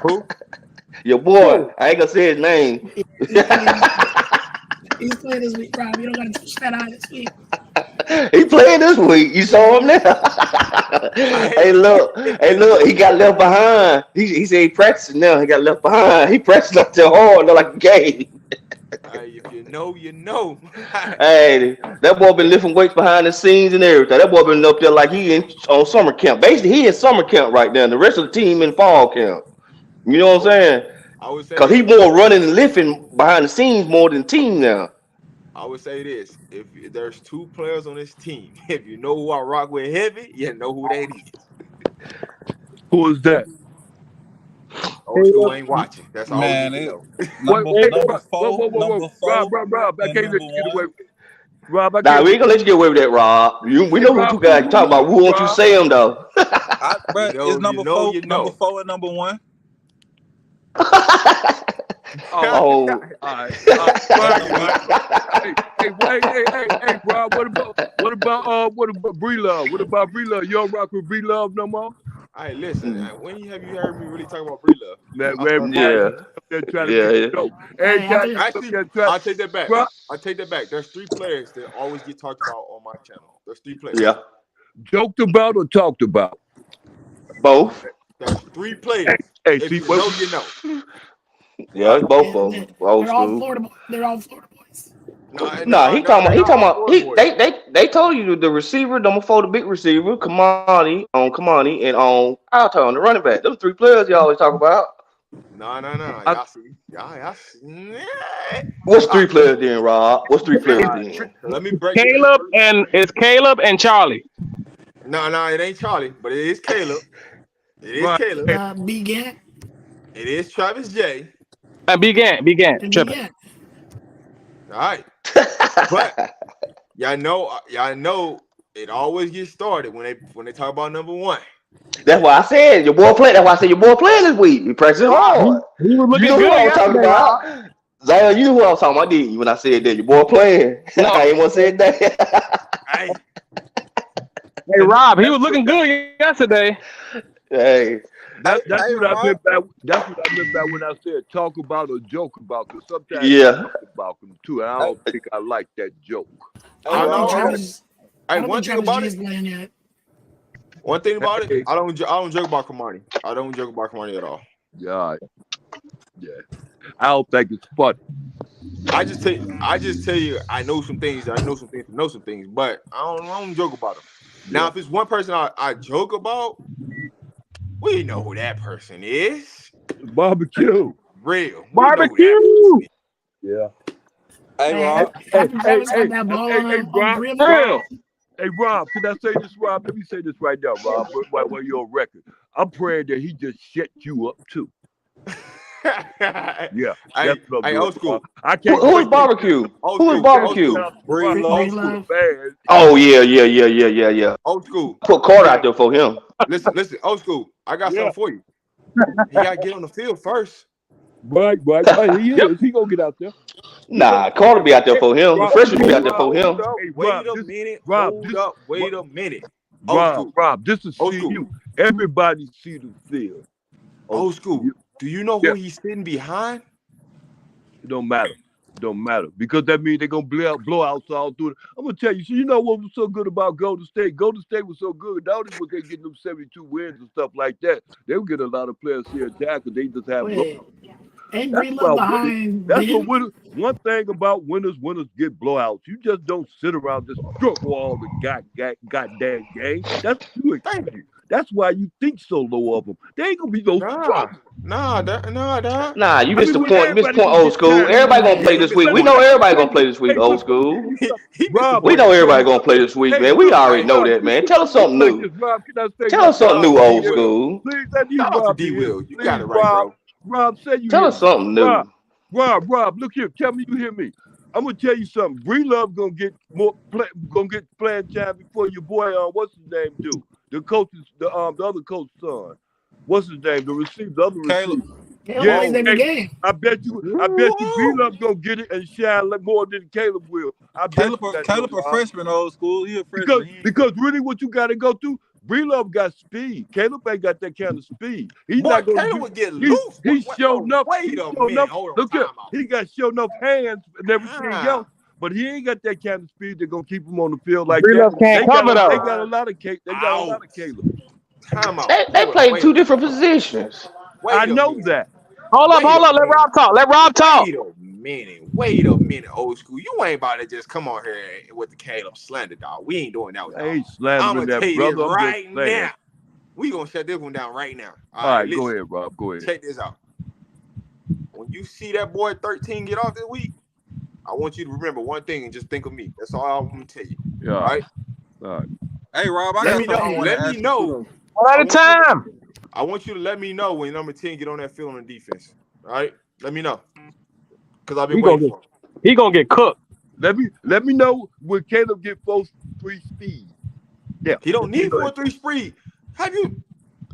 Who? Your boy. Oh, I ain't gonna say his name. He's playing this week. He's playing this week, Rob. You don't got to touch that eye this week. He playing this week. You saw him now. I Hey, look. He got left behind. He said he practicing now. He got left behind. He practicing up too hard, not like a game. if you know, you know. Hey, that boy been lifting weights behind the scenes and everything. That boy been up there like he on summer camp. Basically, he in summer camp right now. The rest of the team in fall camp. You know what I'm saying? I would say Cause he this. more running and lifting behind the scenes more than team now. I would say this. If there's two players on this team, if you know who I rock with heavy, you know who that is. Who is that? Old school ain't watching. That's all we need Man, to it know. Wait, number hey, number Rob, whoa, four, whoa, whoa, number whoa. Rob, four, Rob, Rob. I and can't let number you get away. one. Rob, I Nah, can't we let ain't gonna let you get away with that, Rob. We Hey, know who Rob, two guys you talking about. We want you to Rob. say them though. It's You number know. four and number one. Oh, Oh. all right. That's Rob, number Rob, what about Bree Love? What about Bree Love? You don't rock with Bree Love no more? Hey, listen. Mm, When have you heard me really talk about Bree Love? Man, I'm every time yeah, you up there trying to yeah, make yeah. a joke. Every Hey, time after you up Actually, there trying I'll take that back. Rob, I'll take that back. There's three players that always get talked about on my channel. There's three Yeah. players. joked about or talked about. Both. There's three players. Hey, If see you what know, you know. Yeah, Right? it's both yeah, of them. Old they're all school. Florida. They're all Florida boys. Nah, They're he not talking all about Florida boys. they told you the receiver, number four, the big receiver, Kamani, and on Alton, the running back. Those three players you always talk about. No. Y'all see. Y'all see. What's three players then, Rob? What's three players All right. then? So let me break it. It's Caleb and Charlie. No, it ain't Charlie, but it is Caleb. It is Right. Caleb. Began It is Travis J. And began. and Tripping. began. All right. But y'all know it always gets started when they talk about number one. That's why I said your boy playing. That's why I said your boy playing this week. We practicing hard. He was You looking know who good I was talking yesterday, about. Rob. Zion, you know who I was talking about, didn't you? When I said that, your boy playing. No. I ain't want to say that. Hey, Hey, Rob, he was looking good yesterday. Hey, That's Hey, what I Rob. meant by when I said talk about or joke about. Because sometimes you yeah. talk about them too, and I don't think I like that joke. Hey, I don't think know. Rob. Travis. I Hey, don't one think thing Travis about G it. is playing yet. One thing about it. Hey, I don't joke about Kamani. I don't joke about Kamani at all. yeah, yeah. I don't think it's funny. I just tell you. I know some things. I know some things. But I don't joke about them. Now, Yeah. if it's one person I joke about, we know who that person is. Barbecue. Real. We know who that person Barbecue. is. Yeah. Hey, Man, Rob. after Travis got that ball on Rob. Grill, Real. Hey, Rob, can I say this, Rob? Let me say this right now, Rob, while you're on record. I'm praying that he just shut you up, too. Yeah, that's what I'm hey, doing, old school. Rob. I can't Who is wait. barbecue? Old Who is school. barbecue? Bree Bree Love. Love. Man, Oh yeah. Old school. Put Carter out there for him. Listen. Old school. I got yeah, something for you. He got to get on the field first. right. He Yep. is. He gonna get out there. Nah, Carter be out there for him. The Rob, freshman be out there Rob, for him. hey, Wait a minute. Rob, Hold up. Wait a minute. Old school. Rob, this is Old see school. you. Everybody see the field. Old school. You, Do you know yeah, who he's sitting behind? it don't matter. It don't matter because that means they're gonna blow outs all through it. I'm gonna tell you. So you know what was so good about Golden State? Golden State was so good. Not only was they getting them 72 wins and stuff like that, they would get a lot of players here and there because they just have Wait, ain't That's Bree Love about winners. behind That's what Ben? winners. One thing about winners get blowouts. You just don't sit around just struggle all the goddamn game. That's what you Thank expect. you. That's why you think so low of them. They ain't gonna be no struggle. Nah. Nah, you I missed mean, the when point. You missed the everybody point, gonna old get school. tired. Everybody gonna He play ain't this missed week. the We Let know me, point. let me everybody tell gonna you. play this week, Hey, old look, let me tell school. you something. He missed the Rob, We point. let know me tell everybody you gonna something. play this week, Hey, man. We look, already know Rob, that, you man. see, Tell let us me something like new. this, Rob. Can I say Tell this, us something Rob? new, Shout out to old D Please, Will. school. please, I need Shout out to Rob to D hear me. Will. You got Please, it right, Rob. bro. Rob, say you Tell hear us me. something Rob, new. Look here. Tell me you hear me. I'm gonna tell you something. Bree Love gonna get playing time before your boy. What's his name? Do the coach's the other coach's son? What's his name? The other Caleb. receiver. Caleb Yeah, plays Whoa. every hey, game. I bet you. Bree Whoa. Love gonna get it and shine more than Caleb will. I bet Caleb, you that though, Caleb a Rob. freshman, old school. He a Because freshman. He ain't... because really what you got to go through. Bree Love got speed. Caleb ain't got that kind of speed. He's Boy, not gonna Caleb do. would get He loose. he Hold showed on. up. Wait He a showed minute. up. Hold on. Look here. Time out. He got shown enough hands and everything else. Ah. But he ain't got that kind of speed that's gonna keep him on the field like Bree that. Love can't cover They though. got a lot of cake. They got a Out. lot of Caleb. Time out. They Hold on. play two different positions. I Wait a know minute. that. Hold up. Wait a Let minute. Rob talk. Let Rob talk. Wait a minute, old school. You ain't about to just come on here with the Caleb slander, dog. We ain't doing that with I dog. ain't I'm slandering gonna tell that, you this brother. I'm just right saying. now. We gonna shut this one down right now. All All right, right, go listen. ahead, Rob. Go ahead. Check this out. When you see that boy 13 get off this week, I want you to remember one thing and just think of me. That's all I'm gonna tell you. Yeah. All right. All right. Hey, Rob, I Let got me know. something I want to Let me ask you too, know. though. One I at a want you. time. I want you to let me know when number 10 get on that field on defense. All right. Let me know. Cause I've been waiting for him. He gonna get cooked. Let me know when Caleb get 4-3 speed. Yeah. He don't Let me need know that. 4-3 speed. Have you?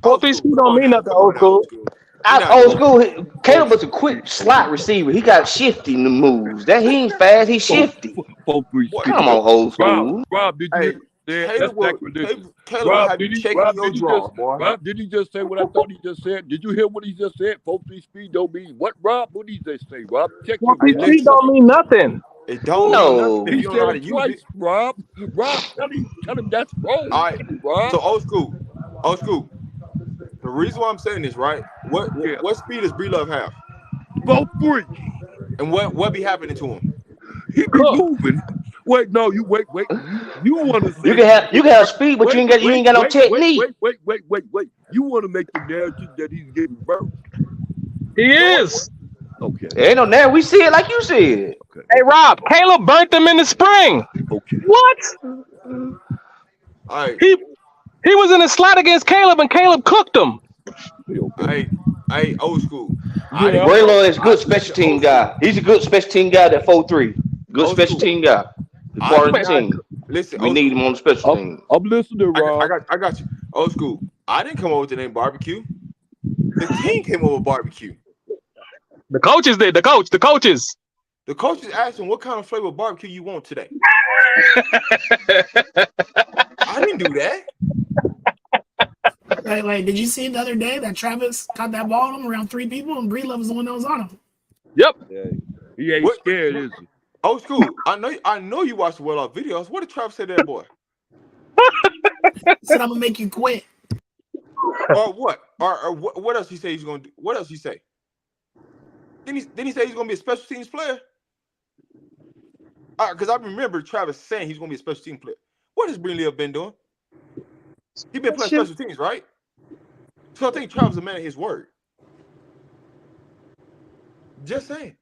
Four Old three school. speed Come don't on mean now. nothing. Come Old on now, old school. school. We're not Old doing that. school. Caleb was a quick slot receiver. He got shifty in the moves. That he ain't fast. He's Four, shifty. 4-3 Boy, speed. Come on, old Rob, school. did you hear hey, me? There, that's sacrilegious. Caleb will have you checking your draw, boy. Rob, did he just say what I thought he just said? Did you hear what he just said? 4-3 speed don't mean what, Rob? What did he just say, Rob? Check Four your three Hey, speed listen. phone. don't mean nothing. It don't mean nothing if No. He you don't know said how to it use it. twice, Rob. Rob, tell him that's All wrong, right. Rob. So old school. Old school. The reason why I'm saying this, right? What Yeah. what speed does Bree Love have? 4-3. And what be happening to him? He be Cook. moving. Wait, no, you wait. You want to You say can have he's you getting can have burnt. speed, but you ain't got no technique. Wait. You want to make the narrative that he's getting burnt. He is. Okay. Ain't no now. We see it like you said. Okay. Hey Rob, Caleb burnt them in the spring. Okay. What? All right, He was in a slot against Caleb and Caleb cooked him. Okay. old school. I Yeah. didn't come Braylon over. is a good special Listen, team old school. guy. He's a good special team guy. That 4-3. Good Old special school. team guy. As I part did of the Man, not team, listen. we Old need school. him on the special team. I'm listening, Rob. I got you. Old school. I didn't come over with the name barbecue. The team came over with barbecue. the coaches did. The coaches. The coaches asked him what kind of flavor barbecue you want today. I didn't do that. Wait, did you see the other day that Travis caught that ball on him around 3 people and Breedlove was the one that was on him? Yep. Yeah. He ain't What? scared, is he? Old school. I know you watched the well off videos. What did Travis say to that boy? He said, I'm gonna make you quit. Or what? Or what else he say he's gonna do? What else he say? Didn't he say he's gonna be a special teams player? Because I remember Travis saying he's gonna be a special team player. What has Breedlove been doing? He been playing special teams, right? So I think Travis is a man of his word. Just saying.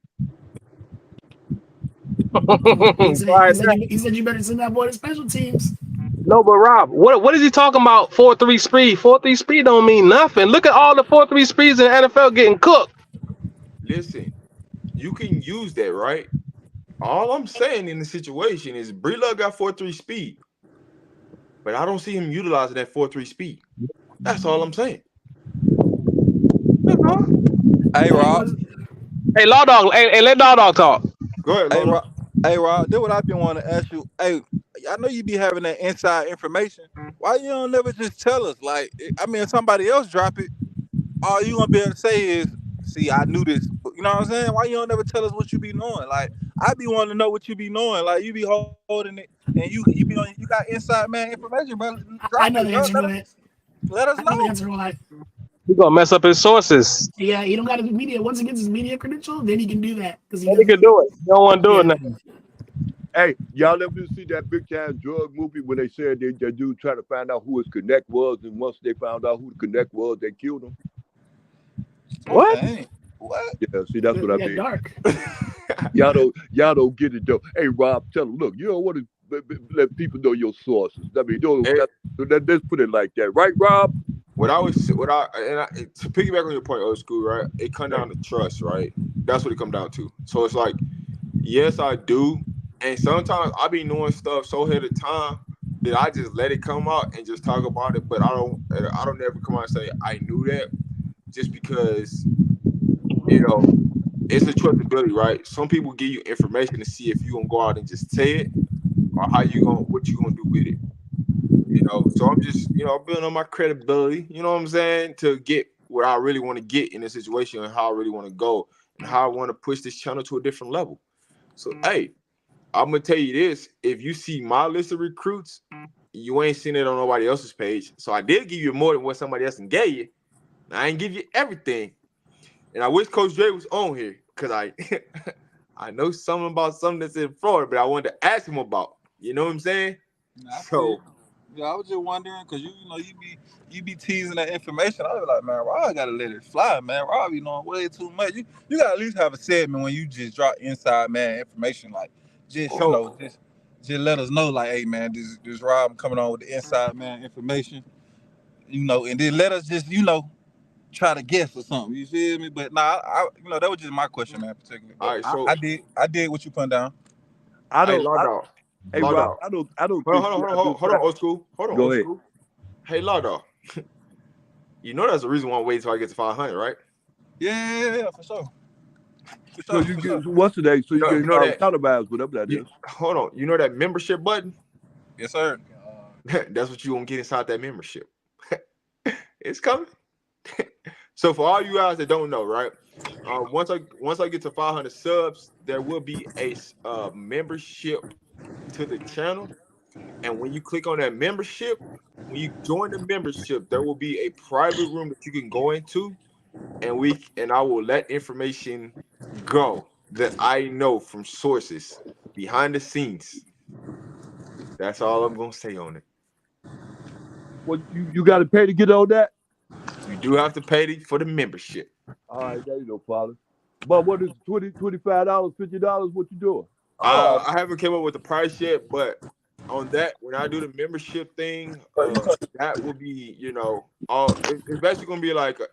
He said you better send that boy to special teams. No, but Rob, what is he talking about? 4-3 speed. 4-3 speed don't mean nothing. Look at all the 4-3 speeds in the NFL getting cooked. Listen, you can use that, right? All I'm saying in the situation is Breedlove got 4-3 speed, but I don't see him utilizing that 4-3 speed. That's all I'm saying. That's all. Hey, Rob. Hey, Law Dog. Hey, let Law Dog talk. Go ahead, Hey, Lola. Rob. Hey, Rob. That's what I've been wanting to ask you. Hey, I know you be having that inside information. Why you don't never just tell us? Like, I mean, if somebody else drop it, all you gonna be able to say is, "See, I knew this." You know what I'm saying? Why you don't never tell us what you be knowing? Like, I be wanting to know what you be knowing. Like, you be holding it, and you be on. You got inside man information, bro. I Drop know it, the bro. answer to that. Let us I know the know. answer why. He gonna mess up his sources. Yeah, he don't got his media. Once he gets his media credential, then he can do that. Because He can do it. He don't want to do it now. Hey, y'all ever see that big time drug movie when they said they dude trying to find out who his connect was, and once they found out who the connect was, they killed him? What? Dang. What? Yeah, see, that's what I mean. Dark. Y'all don't get it though. Hey, Rob, tell them, look, you don't want to let people know your sources. I mean, let's put it like that, right, Rob? To piggyback on your point, old school, right? It come down to trust, right? That's what it come down to. So it's like, yes, I do, and sometimes I be knowing stuff so ahead of time that I just let it come out and just talk about it. But I don't ever come out and say I knew that, just because it's a trustability, right? Some people give you information to see if you gonna go out and just say it, or what you gonna do with it. So I'm just, building on my credibility, you know what I'm saying, to get where I really want to get in this situation and how I really want to go and how I want to push this channel to a different level. So, hey, I'm going to tell you this. If you see my list of recruits, you ain't seen it on nobody else's page. So I did give you more than what somebody else gave you. I ain't give you everything. And I wish Coach Dre was on here because I know something about something that's in Florida, but I wanted to ask him about. You know what I'm saying? So... Yeah, I was just wondering because you be teasing that information. I was like, man, Rob gotta let it fly, man. Rob be knowing way too much. You gotta at least have a segment when you just drop inside man information, like just let us know, like, hey man, this Rob coming on with the inside man information, and then let us just try to guess or something. You feel me? But I that was just my question, man, particularly. But all right, so I did what you put down. Hey, Law Dog. Hey, Law Rob, Dog. I don't Hold think on, old school. Go ahead. School. Hey, Law Dog. You know that's the reason why I'm waiting until I get to 500, right? Yeah, for sure. So you get what's today? So you get counterbalance, whatever that is. Hold on. You know that membership button? Yes, sir. That's what you gonna get inside that membership. It's coming. So for all you guys that don't know, right? Once I get to 500 subs, there will be a membership to the channel, and when you click on that membership, when you join the membership, there will be a private room that you can go into, and I will let information go that I know from sources behind the scenes. That's all I'm gonna say on it. Well, you got to pay to get on that. You do have to pay for the membership. All right, there you go, father. But what is $25, $50? What you doing? Oh, I haven't came up with the price yet, but on that, when I do the membership thing, bro, you come, that will be, all it's basically gonna be like an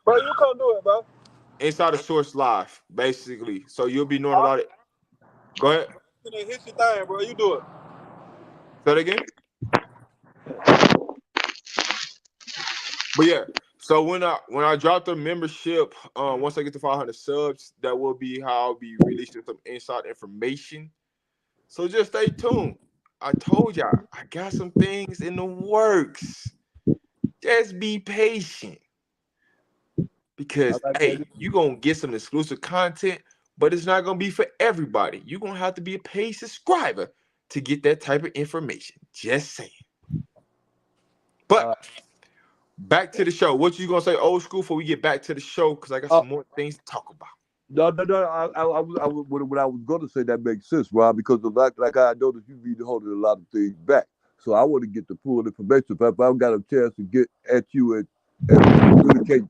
bro, you come do it, bro. inside the source live, basically. So you'll be knowing All about it. Go ahead. hit your thing, bro. You do it. Say that again. But yeah, so when I drop the membership, once I get to 500 subs, that will be how I'll be releasing some inside information. So just stay tuned. I told y'all I got some things in the works. Just be patient I because like that. hey, you gonna get some exclusive content, but it's not gonna be for everybody. You're gonna have to be a paid subscriber to get that type of information. Just saying. But Uh, back to the show. What you gonna say, old school, before we get back to the show? Because I got uh, some more things to talk about. no. What I was going to say that makes sense, Rob, because like I noticed you be holding a lot of things back. So I want to get the full information. If I've got a chance to get at you and communicate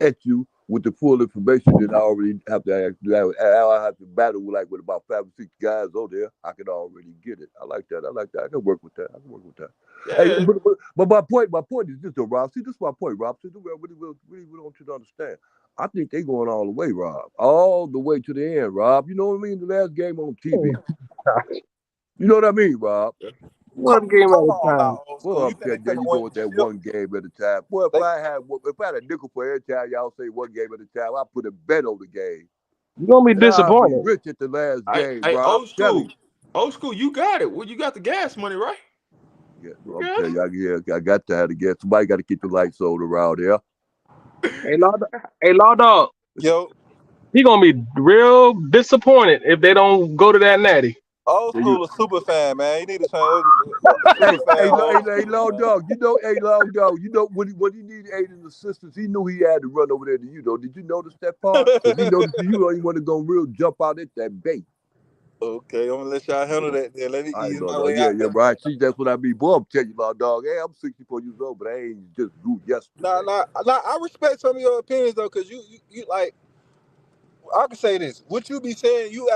at you with the full information, then I already have to ask. I have to battle with about 5 or 6 guys on there. I can already get it. I like that. I like that. I can work with that. I can work with that. Hey, Yeah. but my point is this, though, Rob. See, this is my point, Rob. See, I really want you to understand. I think they going all the way, Rob. All the way to the end, Rob. You know what I mean? The last game on TV. You know what I mean, Rob? One game at Come a on time. now, old Well, school. You I'm think telling you, they there you finna go win with the that ship? one game at a time. Boy, They, if I had a nickel for every time y'all say one game at a time, I put a bet on the game. You're gonna be And I'll be disappointed. rich at the last I, game, hey, bro. I'm old telling school. Old school, you got it. Well, you got the gas money, right? you. Yeah, You I'm got telling you, I got to have the gas. Somebody got to keep the lights on around here. Hey, Law, hey, Law Dog. yo, He gonna be real disappointed if they don't go to that natty. old There you, school a super fan, man. You need to change super fan, old school, long man. dog. Long dog. You know when he needed aid and assistance, he knew he had to run over there to you. Though, did you notice that part? Because he noticed you don't even want to go real jump out at that bait. Okay, I'm gonna let y'all handle that then. Let me I ease know, my no, way yeah, out yeah, there. right. See, that's what I mean. Boy, I'm telling you, long dog. Hey, I'm 64 years old, but I ain't just grew Nah, yesterday. nah, nah. I respect some of your opinions though, cause you like. I can say this. What you be saying, you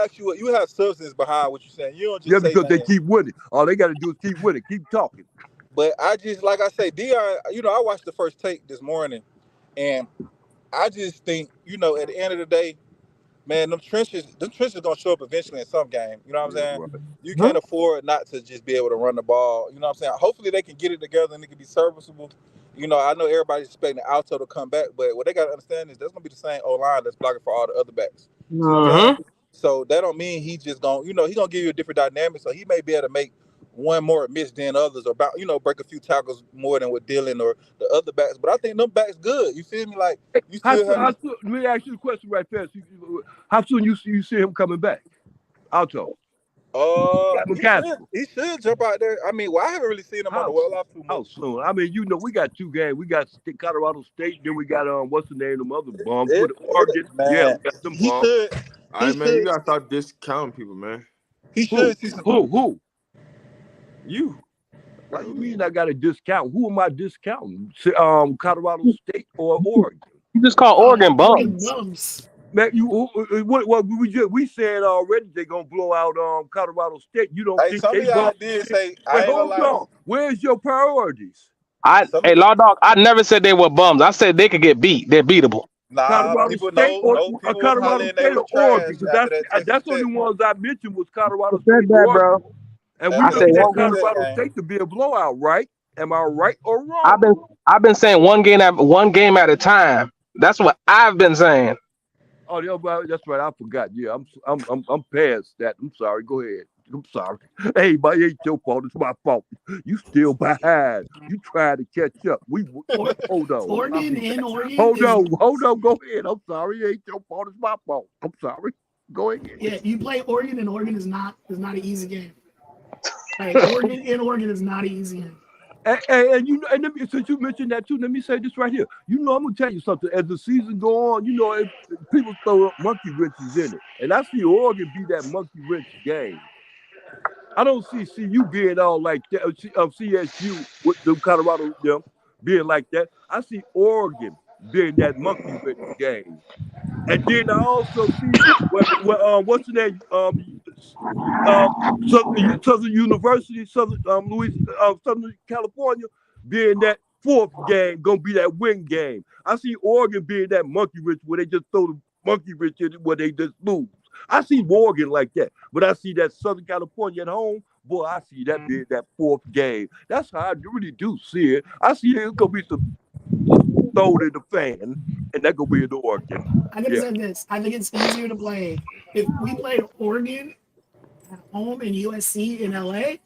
have substance behind what you saying. You don't Yeah, just say because they nothing. keep winning. All they got to do is keep winning, keep talking. But I just like I say, Dion. I watched the first take this morning, and I just think at the end of the day, man, them trenches gonna show up eventually in some game. You know what I'm Yeah, saying? right. You Huh? can't afford not to just be able to run the ball. You know what I'm saying? Hopefully they can get it together and it can be serviceable. I know everybody's expecting Alto to come back, but what they gotta understand is that's gonna be the same O line that's blocking for all the other backs. See what I'm saying? Mm-hmm. So that don't mean he just gonna, he gonna give you a different dynamic. So he may be able to make one more miss than others, or about break a few tackles more than with Dylan or the other backs. But I think them backs good. You feel me? Like you still have. Let me ask you a question right fast. How soon you see him coming back? Alto. Got He should mechanical. he should jump out there. I mean, well, I haven't really seen him on the How well off too how much. soon? I mean, we got 2 games. We got Colorado State, then we got what's the name? Them other bums with Oregon. Yeah, we Man, got them he bums. should All he right, man. You should gotta stop discounting people, man. he Who? should see some. Who? You. Why you mean I got a discount? Who am I discounting? Colorado State or Oregon? You just call Oregon Oregon bums. bums. Man, what we said already? They gonna blow out Colorado State. You don't Hey, think some they of y'all bump? did say Wait, I ain't gonna hold lie. on. Where's your priorities? Some Hey, Law Dog, I never said they were bums. I said they could get beat. They're beatable. nah Colorado people State know or no people was Colorado hollering they State were or trash Oregon? Because after that Texas that's the Tech only ones I mentioned was I Colorado State said and that, Oregon. bro. And we I after said that looking at one Texas game. Tech Colorado game. State to be a blowout, right? Am I right or I've wrong? been I've been saying one game at a time. That's what I've been saying. Oh, yeah, well, that's right. I forgot. Yeah, I'm past that. I'm sorry. Go ahead. I'm sorry. Hey, but it ain't your fault. It's my fault. You still behind. You trying to catch up. Or, Hold on. I'll Oregon be back. in Oregon Hold is on. Hold on. Go ahead. I'm sorry. It ain't your fault. It's my fault. I'm sorry. Go ahead. yeah. You play Oregon and Oregon is not an easy game. Like Oregon in Oregon is not an easy game. And since you mentioned that too, let me say this right here. I'm gonna tell you something. As the season go on, if people throw up monkey wrenches in it, and I see Oregon be that monkey wrench game. I don't see you being all like that. CSU with the Colorado them being like that. I see Oregon. being that monkey wrench game. And then I also see what's the name? Uh, Southern University, Southern California, being that fourth game, gonna be that win game. I see Oregon being that monkey wrench where they just throw the monkey wrench in it where they just lose. I see Oregon like that, but I see that Southern California at home. Boy, I see that being that fourth game. That's how I really do see it. I see it's gonna be some thrown in the fan, and that gonna be in Oregon. I could have Yeah. said this. I think it's easier to play if we played Oregon at home and USC in LA.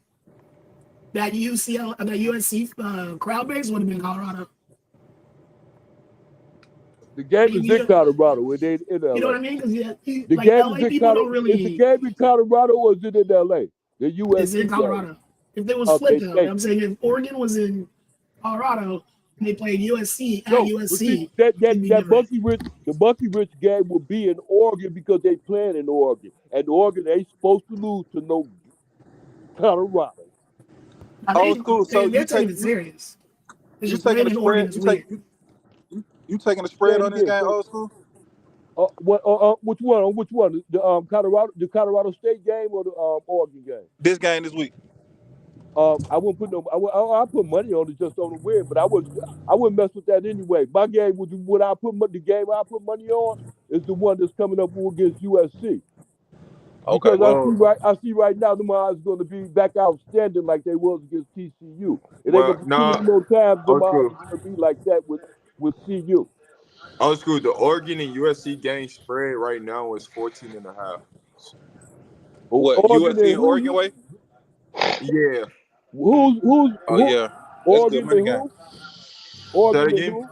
That USC crowd base would have been Colorado. The game is in Colorado. It ain't in LA. You know what I mean? Because The like game LA is in people don't Colorado. really. Is the game in Colorado or is it in LA? The USC It's in Colorado. game. If it was Okay, flipped, though, I'm saying if Oregon was in Colorado and they played USC at No, but USC, see, that it'd be different. the Bucky Rich game will be in Oregon because they playing in Oregon, and Oregon ain't supposed to lose to no Colorado. Old school. So They're you taking take it serious. It's you just taking playing the in Oregon spread? is weird. You taking the Say spread it on this again. game, old school? Which one? On which one? The Colorado State game or the Oregon game? This game this week. I wouldn't put no. I put money on it just on the win, but I wouldn't mess with that anyway. My game would what I put the game I put money on is the one that's coming up against USC. Okay. Because Well, I see right now the odds going to be back outstanding like they was against TCU. It ain't well, gonna be too nah, many more times the old odds school. are going to be like that with CU. Old school. The Oregon and USC game spread right now is 14.5. What Oregon USC and and Oregon who? way? Yeah. Oh Who? yeah, that's good Oregon money and game. who? Say Oregon that and again. who?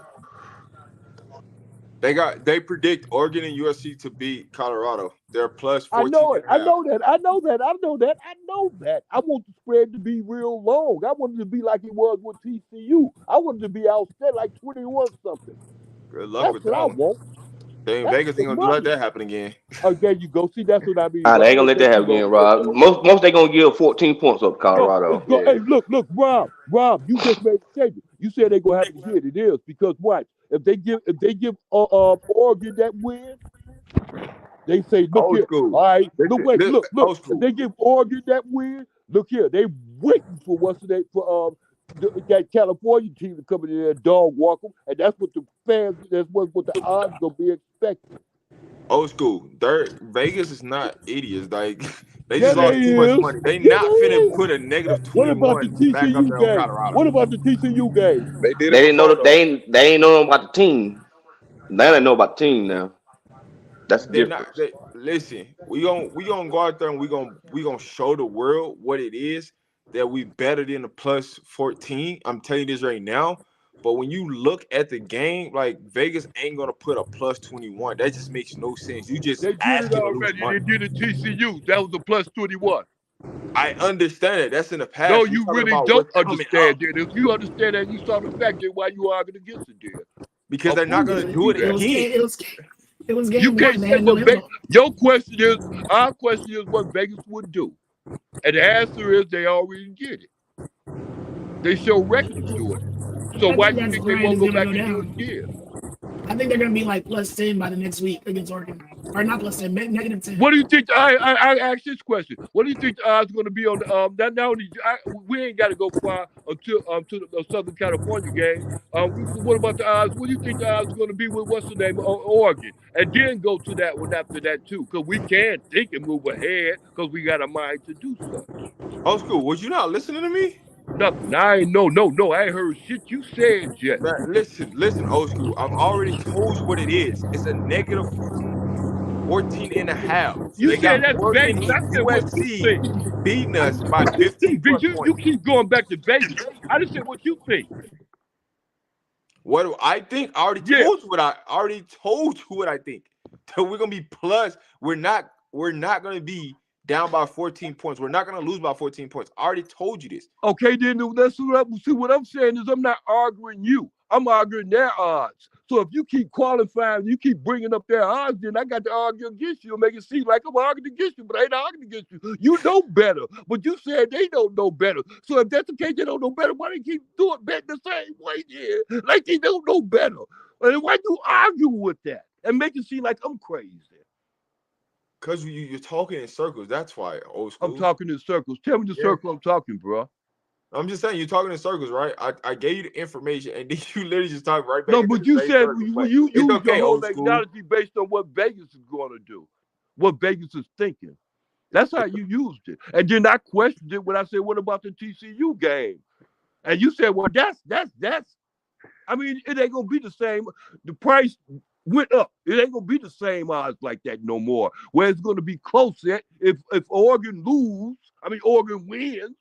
They predict Oregon and USC to beat Colorado. They're plus I 14 know it. and a half. I know that. I want the spread to be real long. I want it to be like it was with TCU. I want it to be outstanding, like 21 something. Good luck That's with what that I one. want. Dang, That's Vegas the ain't gonna let money. that happen again. Oh, there you go. See, that's what I mean, They Rob. ain't gonna let that happen again, Rob. Most they gonna give 14 points up No, it's Colorado. go. Yeah. Hey, look, Rob. You just made a statement. You said they're gonna have to get it is because watch if they give Oregon that win, they say, look Old here. school. All right, Listen, look. old If school. they give Oregon that win, look here. They waiting for what's the name for that California team to come in there and dog walk them, and that's what the fans. That's what the odds gonna be expecting. Old school. Vegas is not idiots. Like they Yeah, just they lost too much is. money. They Yeah, they not finna is. put a negative What about the 21 back up TCU there on game? Colorado. What about the TCU game? They did They it didn't know before that though. they ain't know about the team. Now they know about the team now. That's the They're not. difference. They listen. We gonna go out there and we gonna show the world what it is that we better than a plus 14. I'm telling you this right now. But when you look at the game, like Vegas ain't gonna put a plus 21. That just makes no sense. You just They did it asking to lose already. They money. did it TCU. That was a plus 21. I understand it. That's in the No, past. We you talking really about don't what's coming understand up that. If you understand that, you saw the fact that why you arguing against it there. because Or they're not proving gonna to do you it It that. was again. You game one. can't They say had no what Vegas. info. Your question is, our question is what Vegas would do. And the answer is they already did it. They show record of doing it. So I why think you that think they spread won't is go gonna back go and do it down. again? I think they're gonna be like plus 10 by the next week against Oregon, or not plus 10, negative 10. What do you think? I asked this question. What do you think the odds are going to be on the that now? We ain't got to go far until to the Southern California game. What about the odds? What do you think the odds are going to be with what's the name Oregon, and then go to that one after that too? Because we can think and move ahead because we got a mind to do such. Old school. Was you not listening to me? Nothing. I ain't no. I ain't heard shit you said yet. Man, listen, old school. I've already told you what it is. It's a negative 14 and a half. You They got said that's Oregon Vegas. I and said what you USC think. beating us by You 15 think plus you points. keep going back to Vegas. I just said what you think. What do I think? I already Yeah. told you what I already told you what I think. So we're gonna be plus. We're not gonna be down by 14 points. We're not gonna lose by 14 points. I already told you this. Okay, then let's see what I'm saying is I'm not arguing you. I'm arguing their odds. So if you keep qualifying, you keep bringing up their odds, then I got to argue against you and make it seem like I'm arguing against you, but I ain't arguing against you. You know better, but you said they don't know better. So if that's the case, they don't know better. Why they keep doing betting the same way? Yeah, like they don't know better. And why you argue with that and make it seem like I'm crazy? Cause you're talking in circles. That's why, old I'm school. talking in circles. Tell me the Yeah. circle I'm talking, bro. I'm just saying you're talking in circles, right? I gave you the information, and then you literally just talk right back No, into but the you same said circle. when But you it's use your okay, whole old school. analogy based on what Vegas is going to do, what Vegas is thinking. That's how you used it. And then I questioned it when I said, "What about the TCU game?" And you said, "Well, that's. I mean, it ain't gonna be the same. The price went up. It ain't gonna be the same odds like that no more. Where it's gonna be close. If Oregon lose, I mean Oregon wins,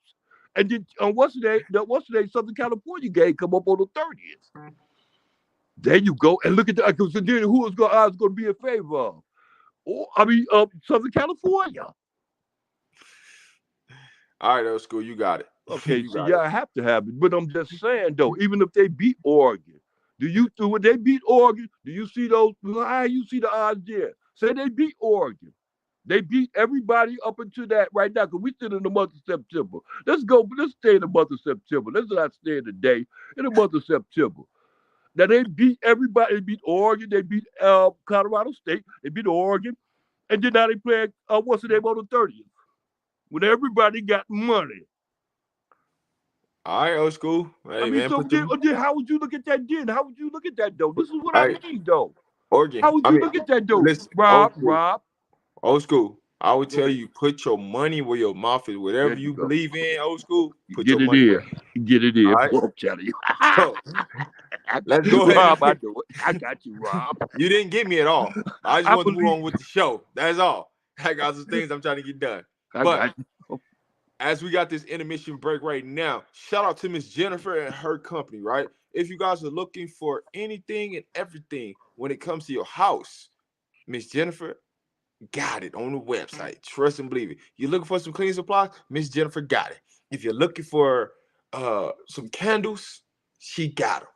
and then on what's today Southern California game come up on the 30th. There you go. And look at that. Because then who is odds going to be in favor of? Southern California. All right, old school, you got it. Okay, You see, got it. yeah, I have to have it. But I'm just saying though, even if they beat Oregon, when they beat Oregon, do you see those? How you see the odds there? Say they beat Oregon. They beat everybody up until that right now, because we still in the month of September. Let's stay in the month of September. Let's not stay in the day in the month of September. Now they beat everybody. They beat Oregon. They beat Colorado State. They beat Oregon, and then now they play what's the name on the 30th when everybody got money. All right, old school. I Hey mean, man, so put them. then how would you look at that then? How would you look at that though? This is what I Hey, mean though. Oregon. How would I you mean, look at that though, listen, Rob? Rob, old school. I would go tell ahead. you, put your money where your mouth is. There Whatever you you go. believe in, old school, put Get your it money in. where. Get it All in. right. Boy, I'm telling you. So let's go Rob, I ahead. know it. I got you, Rob. You didn't get me at all. I just I wanted to move believe. on with the show. That's all. I got some things I'm trying to get done. I But got you. as we got this intermission break right now, shout out to Miss Jennifer and her company, right? If you guys are looking for anything and everything when it comes to your house, Miss Jennifer got it on the website. Trust and believe it. You're looking for some cleaning supplies, Miss Jennifer got it. If you're looking for some candles, she got them.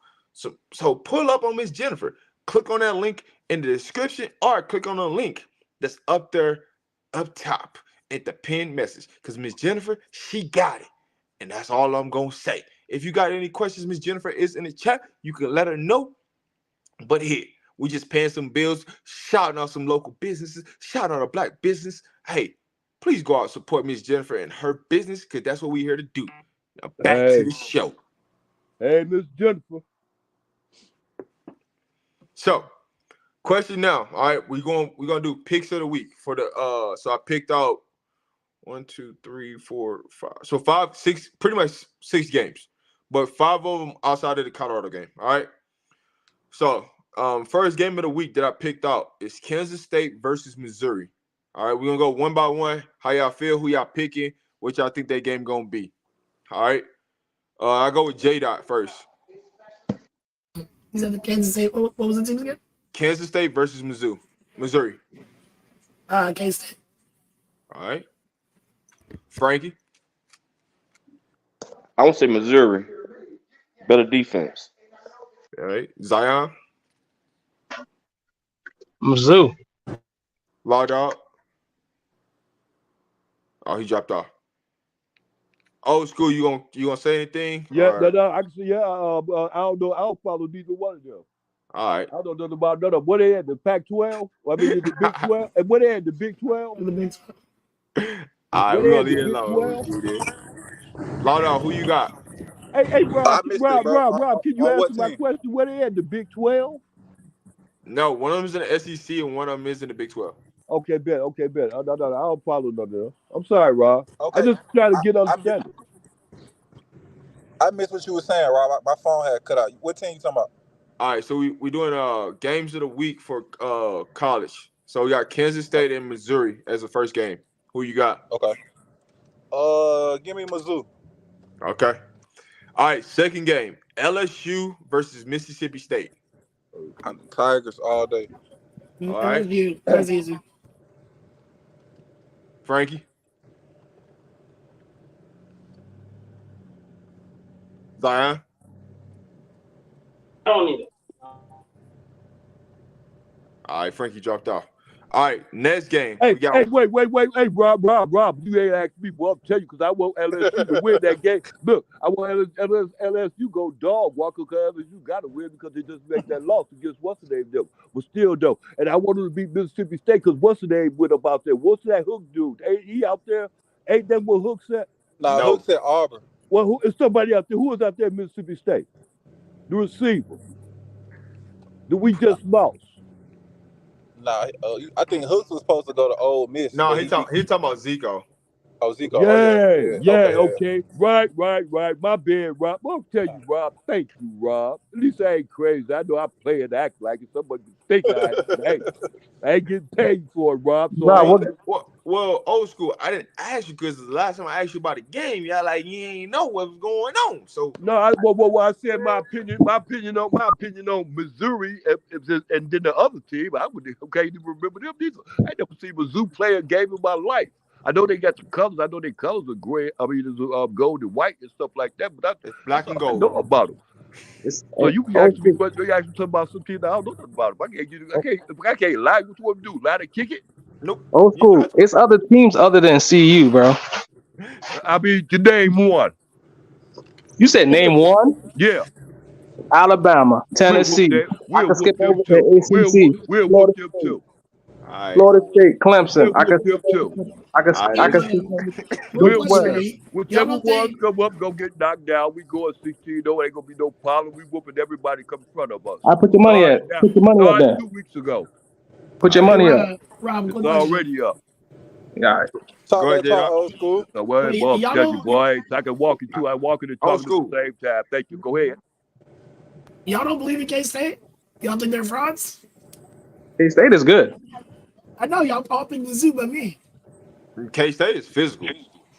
So pull up on Miss Jennifer. Click on that link in the description or click on the link that's up there up top at the pinned message. Because Miss Jennifer, she got it. And that's all I'm gonna say. If you got any questions, Miss Jennifer is in the chat. You can let her know. But here, we just paying some bills, shouting out some local businesses, shouting out a black business. Hey, please go out and support Miss Jennifer and her business, because that's what we're here to do. Now back to Hey, the show. hey, Miss Jennifer. So, question now. All right, we're gonna do picks of the week for the so I picked out 1, 2, 3, 4, 5. So 5, 6, pretty much 6 games. But 5 of them outside of the Colorado game. All right. So, first game of the week that I picked out is Kansas State versus Missouri. All right, we're gonna go one by one. How y'all feel? Who y'all picking? What y'all think that game gonna be? All right. I go with J Dot first. Is that the Kansas State? What was the team again? Kansas State versus Mizzou. Missouri. Kansas State. All right. Frankie. I want to say Missouri. Better defense. All right. Zion. Mizzou. Law Dog. Oh, he dropped off. Old school. You gonna say anything? Yeah, Or I can see. Yeah, I don't know. I don't follow neither one of them. all right. I don't know about none of them. What they had the Pac-12? I mean, the Big 12. And what they had the Big 12? The Big 12. All right, What we're they gonna had the leave it Big alone. 12? Old school then. Law Dog, who you got? Hey, I Rob, missed it, bro. can you On answer what my team? question? What they had the Big 12? No, one of them is in the SEC and one of them is in the Big 12. Okay, bet. Okay, bet. No, I don't follow none of them. I'm sorry, Rob. I Okay. just trying to I, get I, mi- understanding. I missed what you were saying, Rob. My phone had cut out. What team you talking about? All right, so we doing games of the week for college. So we got Kansas State and Missouri as the first game. Who you got? Okay. Give me Mizzou. Okay. All right, second game. LSU versus Mississippi State. I'm the Tigers all day. All right. LSU. That's easy. Frankie. Zion. I don't need it. All right, Frankie dropped off. All right, next game. Hey, We got hey, wait. Hey, Rob. You ain't asked me, boy. I'll tell you because I want LSU to win that game. Look, I want LSU go dog walker because LSU got to win because they just make that loss against what's the name though. But still though, and I want them to beat Mississippi State because what's the name went up out there? What's that Hook dude? Ain't he out there? Ain't that what Hook said? Nah, no. Hook said Auburn. Well, who is somebody out there? Who was out there at Mississippi State? The receiver. That we just lost. Nah, I think Hooks was supposed to go to Ole Miss, No, but he talking about Zico. oh, Zico. Oh yeah, Yeah, yeah. yeah, Okay, yeah. okay. Right. My bad, Rob. I'll tell you, Rob. Thank you, Rob. At least I ain't crazy. I know I play and act like it. Somebody can think I am. But hey, I ain't getting paid for it, Rob. So Bro, I ain't. Well, old school. I didn't ask you because the last time I asked you about the game, y'all like you ain't know what was going on. So No, I said my opinion on Missouri, and then the other team. I would okay even remember them. I never seen Mizzou play a game in my life. I know they got some colors. I know their colors are gray. I mean, it's gold and white and stuff like that. But it's that's black and all I know gold. about them. it's So you be old asking me school. questions. You ask me something about some team that I don't know nothing about them. I can't lie. What you want me to do? Lie to kick it? Nope. Old You school. got It's other teams other than CU, bro. I mean, to name one. You said name one. Yeah, Alabama, we'll whoop Tennessee. that. I We'll could whoop skip them over too. to ACC. We'll whoop Florida them State. too. all right. Florida State, Clemson. We'll I whoop could skip them over too. to, All right. I Hey, could skip over to real Big question West. for you. Y'all Whichever don't ones think come up, gonna get knocked down. We go at 16. No, ain't gonna be no problem. We whooping everybody come in front of us. I put your money at. Put your money up Started there. 2 weeks ago. Put All your right. hey money up. Rob, It's quick question. already up. All right. Talk Go ahead, that talk, J. old school. So well, But boy, I'm y'all telling you, don't boy, I can walk you too. I walking and Old talking at the school. same time. Thank you. Go ahead. y'all don't believe in K State? Y'all think they're frauds? K State is good. I know y'all all think the zoo but me. K State is physical.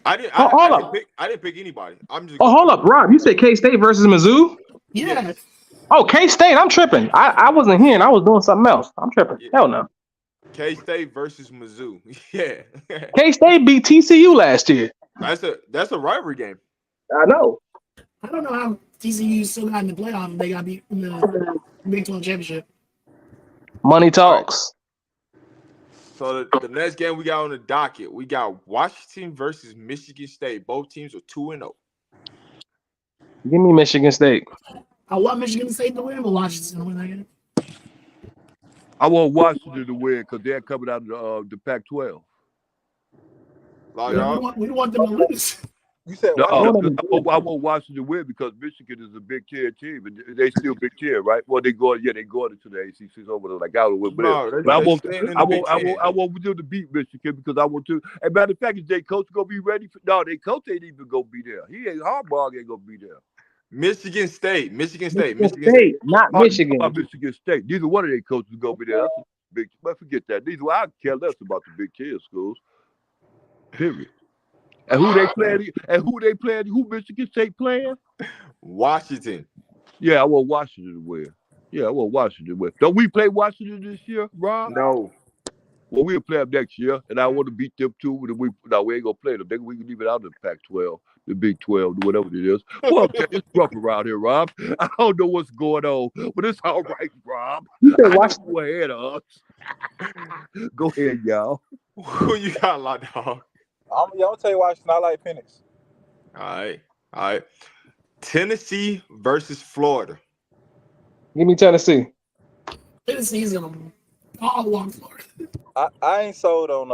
Oh, hold up. I didn't pick anybody. I'm just Oh, gonna hold keep up, Rob. You said K State versus Mizzou? Yeah. yes. Oh, K State. I'm tripping. I wasn't hearing. I was doing something else. I'm tripping. Yeah. Hell no. K State versus Mizzou. Yeah. K State beat TCU last year. That's a rivalry game. I know. I don't know how TCU still got in the playoff and they got beat in the Big 12 championship. Money All right. talks. So the next game we got on the docket, we got Washington versus Michigan State. Both teams are 2-0. Give me Michigan State. I want Michigan State to win, but Washington to win that game. I want Washington to win because they're coming out of the Pac-12. Law Yeah, Yeah. dog. we don't want them to lose. You said No, I Washington. want them to I want Washington to win because Michigan is a Big Ten team, and they still Big Ten, right? Well, they going into the ACC over there, like I don't know, No, but I they want, staying in the Big Ten. I want them to beat Michigan because I want to. And matter of fact, is their coach gonna be ready for? No, their coach ain't even gonna be there. He ain't Harbaugh ain't gonna be there. Michigan State. Michigan State. Michigan Michigan State. State, not Oh, Michigan. Michigan State. Neither one of their coaches gonna be there. That's a big. But forget that. Neither I care less about the Big Ten schools. Period. And who they playing? Who Michigan State playing? Washington. Yeah, I want Washington to win. Yeah, I want Washington to win. Don't we play Washington this year, Rob? No. Well, we'll play them next year, and I want to beat them too. We ain't gonna play them. We can leave it out of the Pac-12, the Big 12, whatever it is. Well, it's rough around here, Rob. I don't know what's going on, but it's all right, Rob. You said I know Washington. who ahead of us. Go ahead, y'all. Who you got, Law dog? I'm gonna tell you Washington. I like Penix. All right. All right. Tennessee versus Florida. Give me Tennessee. Tennessee's going to all along Florida. I ain't sold on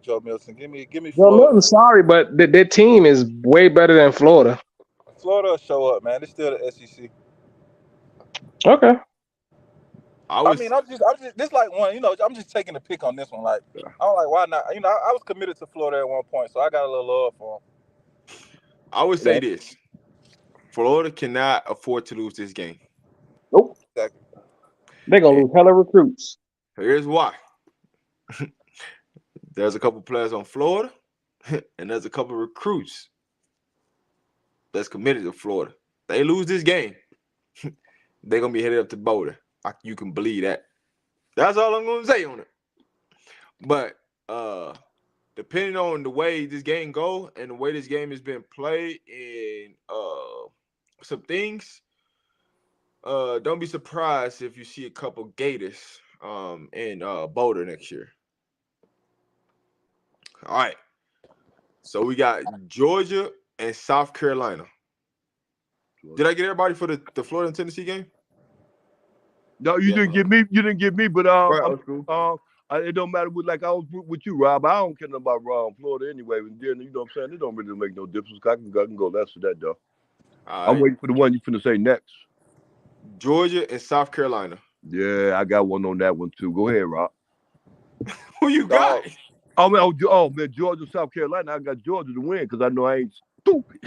Joe Milton. Give me Well, Florida. Milton, sorry, but their team is way better than Florida. Florida will show up, man. It's still the SEC. Okay. I mean, I'm just this like one. I'm just taking a pick on this one. Like, I'm like, why not? I was committed to Florida at one point, so I got a little love for them. I would say this. Florida cannot afford to lose this game. Nope. Exactly. They're gonna lose hella recruits. Here's why. There's a couple players on Florida, and there's a couple recruits that's committed to Florida. They lose this game, they're gonna be headed up to Boulder. You can believe that. That's all I'm gonna say on it. But depending on the way this game go and the way this game has been played in some things, don't be surprised if you see a couple Gators in Boulder next year. All right. So we got Georgia and South Carolina. Did I get everybody for the Florida and Tennessee game? No, you Yeah. didn't get me. You didn't get me. But Right, old school. it don't matter with like I was with you, Rob. I don't care nothing about Florida anyway. And then you know what I'm saying. It don't really make no difference. I can go less to that though. All I'm right. waiting for the one you finna say next. Georgia and South Carolina. Yeah, I got one on that one too. Go ahead, Rob. Who you got? Man, Georgia, South Carolina. I got Georgia to win because I know I ain't stupid.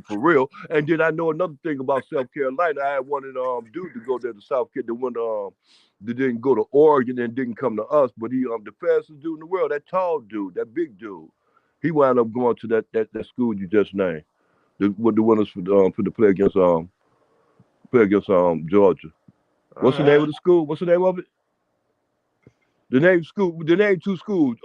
For real. And then I know another thing about South Carolina. I had one of dude to go there to South Carolina. The one that didn't go to Oregon and didn't come to us, but he the fastest dude in the world. That tall dude, that big dude. He wound up going to that school you just named. The winners for the play against Georgia. What's the name of the school? What's the name of it? The name two schools.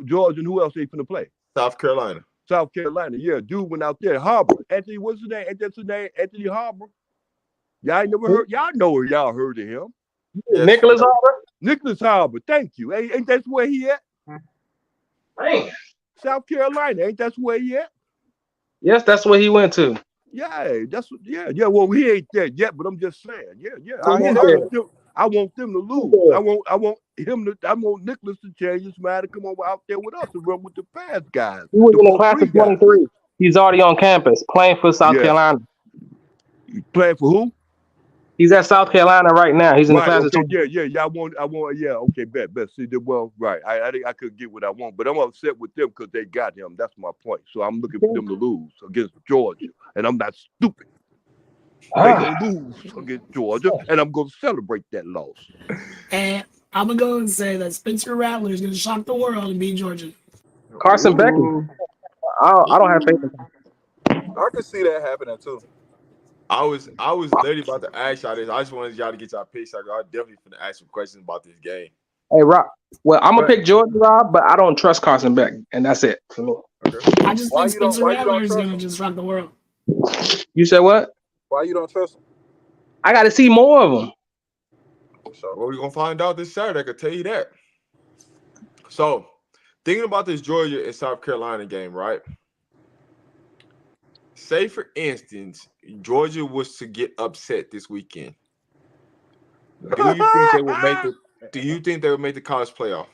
Georgia and who else they finna play? South Carolina. South Carolina. Yeah, dude went out there. Harbor. Anthony, what's his name? Ain't that his name? Anthony Harbor. Y'all ain't never heard. Y'all know y'all heard of him. Yes, Nicholas Harbor. Nicholas Harbor. Thank you. Ain't that where he at? Man. South Carolina. Ain't that where he at? Yes, that's where he went to. Yeah, yeah. Well, he ain't there yet, but I'm just saying. Yeah. Who you there? I want them to lose. I want Nicholas to change his mind to come over out there with us and run with the fast guys, He was the in the class 4-3 of guys. 23. He's already on campus playing for South Yeah. Carolina. Playing for who? He's at South Carolina right now. He's in the Right. class of Okay. 23. Yeah. I want. Yeah. Okay. Bet. See, well, right. I think I could get what I want, but I'm upset with them because they got him. That's my point. So I'm looking for them to lose against Georgia, and I'm not stupid. They gonna lose against Georgia, and I'm gonna celebrate that loss. And I'm gonna go and say that Spencer Rattler is gonna shock the world and beat Georgia. Carson Beckman. Ooh. I don't have faith in him. I can see that happening too. I was literally about to ask y'all this. I just wanted y'all to get y'all picks. I definitely finna ask some questions about this game. Hey, Rob. Well, I'm gonna pick Georgia, Rob, but I don't trust Carson Beckman, and that's it for me. Okay. I just Why think you don't? Spencer Why you Rattler don't is trust gonna him? just shock the world. You said what? Why you don't trust him? I got to see more of them. So, Well, we're gonna find out this Saturday. I can tell you that. So, thinking about this Georgia and South Carolina game, right? Say for instance, Georgia was to get upset this weekend. Do you think they will make the? Do you think they will make the college playoff?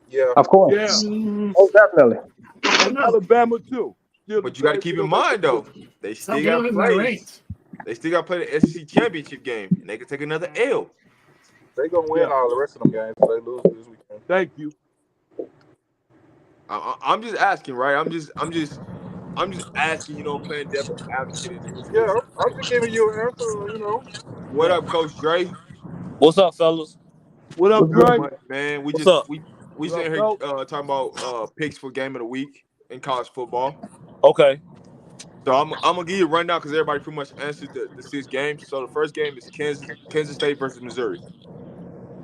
yeah. Of course. Yeah, Oh, definitely. I don't and know. Alabama too. Still the But you got to same keep thing in on that mind though, division. they South still got Carolina's not plays. ranked. They still got to play the SEC championship game, and they can take another L. They gonna win Yeah, all the rest of them games if they lose this weekend. thank you. I'm just asking, right? I'm just asking. You know, playing devil advocate in this Yeah, situation. I'm just giving you an answer. You know. What Yeah. up, Coach Dre? What's up, fellas? What up, What's good? Not Dre? much, man. What's up? We What up, sitting here Phelps? talking about picks for game of the week in college football. Okay. So I'm gonna give you a rundown because everybody pretty much answered the 6 games. So the first game is Kansas State versus Missouri.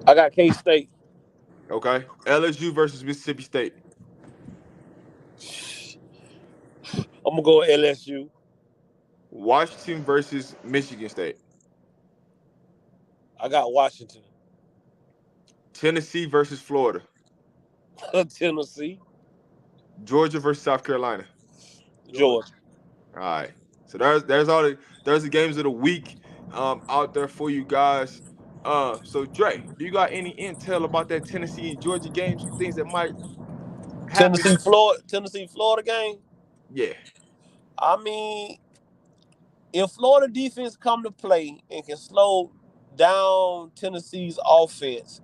I got K State. Okay, LSU versus Mississippi State. I'm gonna go with LSU. Washington versus Michigan State. I got Washington. Tennessee versus Florida. Tennessee. Georgia versus South Carolina. Georgia. Georgia. All right. So there's the games of the week out there for you guys. So Dre, do you got any intel about that Tennessee and Georgia game? Some things that might happen? Tennessee, Florida game. Yeah. I mean, if Florida defense come to play and can slow down Tennessee's offense,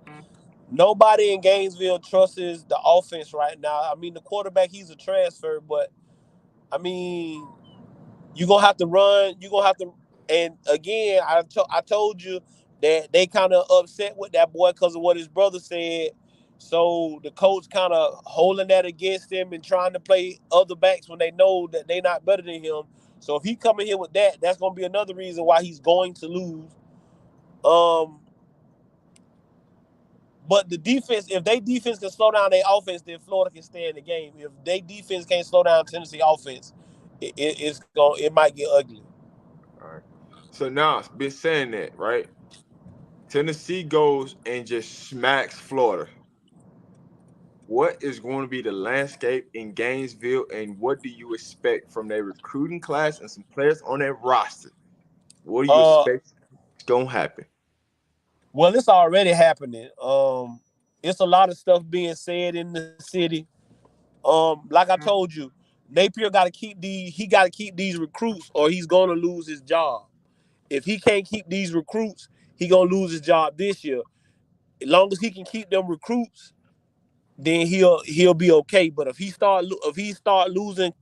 nobody in Gainesville trusts the offense right now. I mean, the quarterback, he's a transfer, but I mean, you're gonna have to run. You're gonna have to. And again, I told you that they kind of upset with that boy because of what his brother said. So the coach kind of holding that against him and trying to play other backs when they know that they're not better than him. So if he come in here with that, that's gonna be another reason why he's going to lose. Um, but the defense, if they defense can slow down their offense, then Florida can stay in the game. If they defense can't slow down Tennessee offense, it might get ugly. All right. So now, been saying that, right? Tennessee goes and just smacks Florida. What is going to be the landscape in Gainesville, and what do you expect from their recruiting class and some players on their roster? What do you Uh, expect is going to happen? well, it's already happening. It's a lot of stuff being said in the city. Like I told you, Napier got to keep these recruits, or he's gonna lose his job. If he can't keep these recruits, he gonna lose his job this year. As long as he can keep them recruits, then he'll be okay. But if he start losing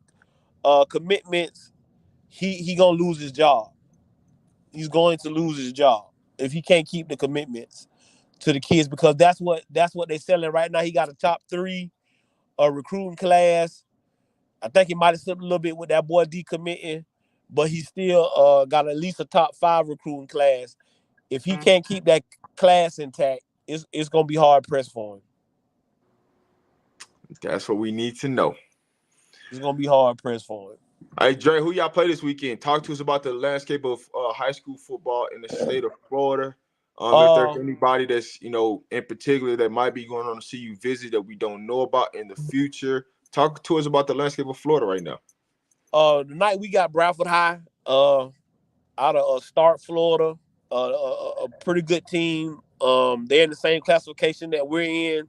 commitments, he gonna lose his job. He's going to lose his job if he can't keep the commitments to the kids, because that's what they're selling right now. He got a top three recruiting class. I think he might have slipped a little bit with that boy decommitting, but he still got at least a top five recruiting class. If he can't keep that class intact, it's gonna be hard pressed for him. That's what we need to know. It's gonna be hard pressed for him. All right, Dre, who y'all play this weekend? Talk to us about the landscape of high school football in the state of Florida. If there's Uh, anybody that's in particular that might be going on to see you visit that we don't know about in the future, talk to us about the landscape of Florida right now. Tonight we got Bradford High, out of Start, Florida. A pretty good team. They're in the same classification that we're in.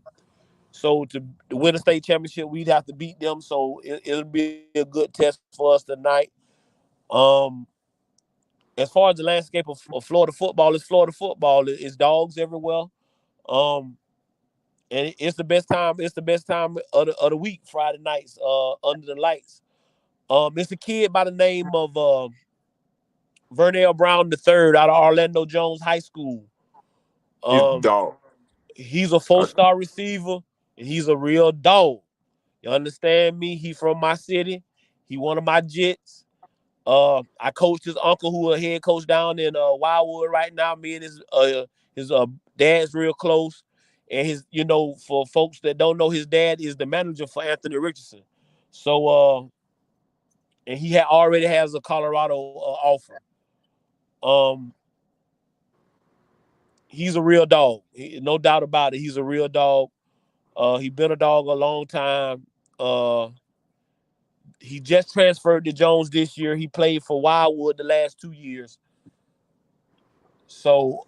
So to win a state championship, we'd have to beat them. So it'll be a good test for us tonight. Um, as far as the landscape of Florida football, it's Florida football. It's dogs everywhere. Um, and it's the best time. It's the best time of the week. Friday nights, under the lights. It's a kid by the name of Vernell Brown III out of Orlando Jones High School. He's the Um, dog. he's a Uh, four-star receiver, and he's a real dog. You understand me? He from my city. He one of my Jets. I coached his uncle, who a head coach down in Wildwood right now. Me and his dad's real close, and his for folks that don't know, his dad is the manager for Anthony Richardson. So and he already has a Colorado offer. Um, he's a real dog, no doubt about it. He's a real dog. He been a dog a long time. He just transferred to Jones this year. He played for Wildwood the last 2 years. So,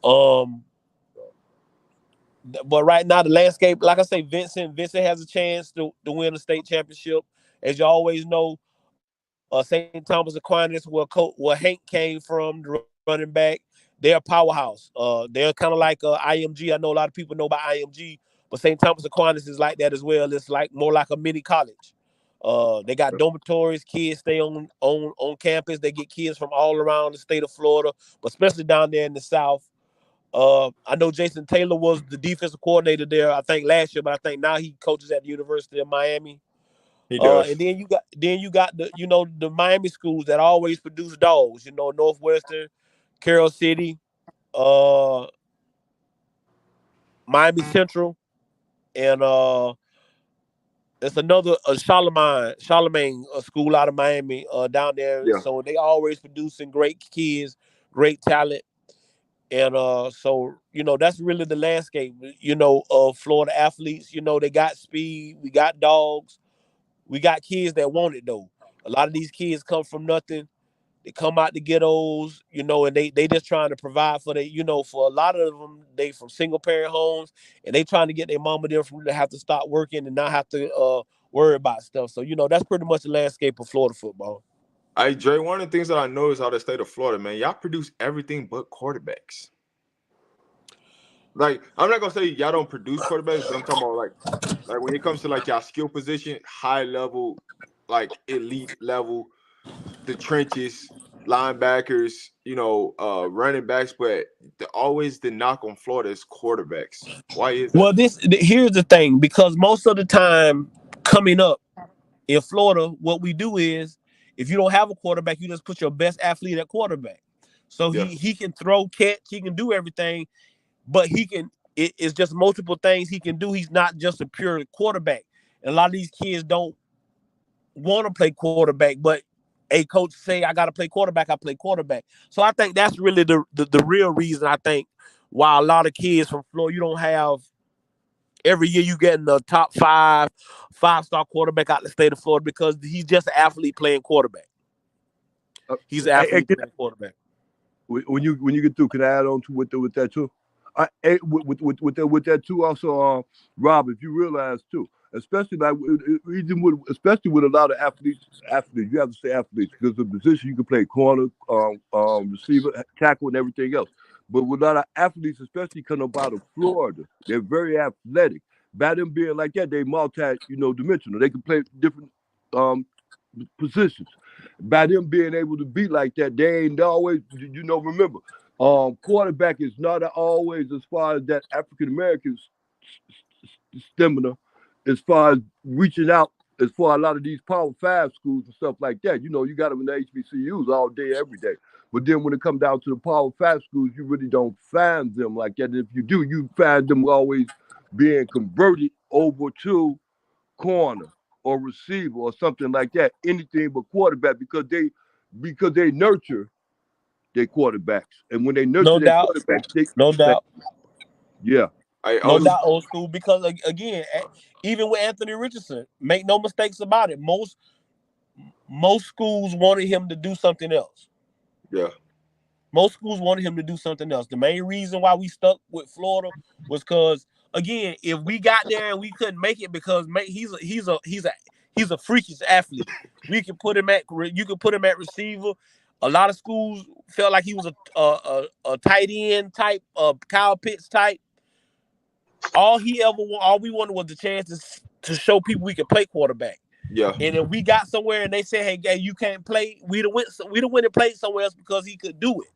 but right now the landscape, like I say, Vincent has a chance to win a state championship. As you always know, St. Thomas Aquinas, where Hank came from, the running back, they're a powerhouse. They're kind of like IMG. I know a lot of people know about IMG, but St. Thomas Aquinas is like that as well. It's like more like a mini college. They got dormitories. Kids stay on campus. They get kids from all around the state of Florida, but especially down there in the South. I know Jason Taylor was the defensive coordinator there, I think last year, but I think now he coaches at the University of Miami. he And does. then you got the Miami schools that always produce dogs. Northwestern, Carroll City, uh, Miami Central, and it's another Charlemagne a school out of Miami down there. Yeah. So they always producing great kids, great talent. And so that's really the landscape, of Florida athletes. They got speed, we got dogs, we got kids that want it though. A lot of these kids come from nothing. They come out the ghettos, and they just trying to provide for for a lot of them. They from single parent homes, and they trying to get their mama there from to have to stop working and not have to worry about stuff. So that's pretty much the landscape of Florida football. Hey, Dre, one of the things that I noticed out of the state of Florida, man, y'all produce everything but quarterbacks. Like, I'm not gonna say y'all don't produce quarterbacks, but I'm talking about like when it comes to like y'all skill position, high level, like elite level, the trenches, linebackers, running backs, but always the knock on Florida is quarterbacks. Why is that? Well, here's the thing, because most of the time coming up in Florida, what we do is if you don't have a quarterback, you just put your best athlete at quarterback. So Yeah. he can throw, catch, he can do everything, but it's just multiple things he can do. He's not just a pure quarterback. And a lot of these kids don't want to play quarterback, but a coach say I got to play quarterback, I play quarterback. So I think that's really the real reason, I think, while a lot of kids from Florida, you don't have every year you getting the top five-star quarterback out the state of Florida because he's just an athlete playing quarterback. Uh, He's an hey, athlete playing quarterback. when you get through, can I add on to with that too? With that too. Also, Rob, if you realize too, especially like even with especially with a lot of athletes, you have to say athletes because the position you can play corner, receiver, tackle, and everything else. But with a lot of athletes, especially coming up out of Florida, they're very athletic. By them being like that, they dimensional. They can play different um, positions. By them being able to be like that, they ain't always, remember, quarterback is not always as far as that African American stamina, as far as reaching out, as far as a lot of these Power Five schools and stuff like that. You got them in the HBCUs all day, every day. But then when it comes down to the Power Five schools, you really don't find them like that. If you do, you find them always being converted over to corner or receiver or something like that. Anything but quarterback because they nurture their quarterbacks. And when they nurture No their doubt. quarterbacks, No doubt. yeah, Hey, No old doubt, old school. Because again, even with Anthony Richardson, make no mistakes about it. Most schools wanted him to do something else. yeah, Most schools wanted him to do something else. The main reason why we stuck with Florida was because, again, if we got there and we couldn't make it because he's a freakish athlete. You could put him at receiver. A lot of schools felt like he was a tight end type, Kyle Pitts type. All we wanted was the chance to show people we could play quarterback. yeah, And if we got somewhere and they said, "Hey, guy, you can't play," we'd have went and played somewhere else because he could do it.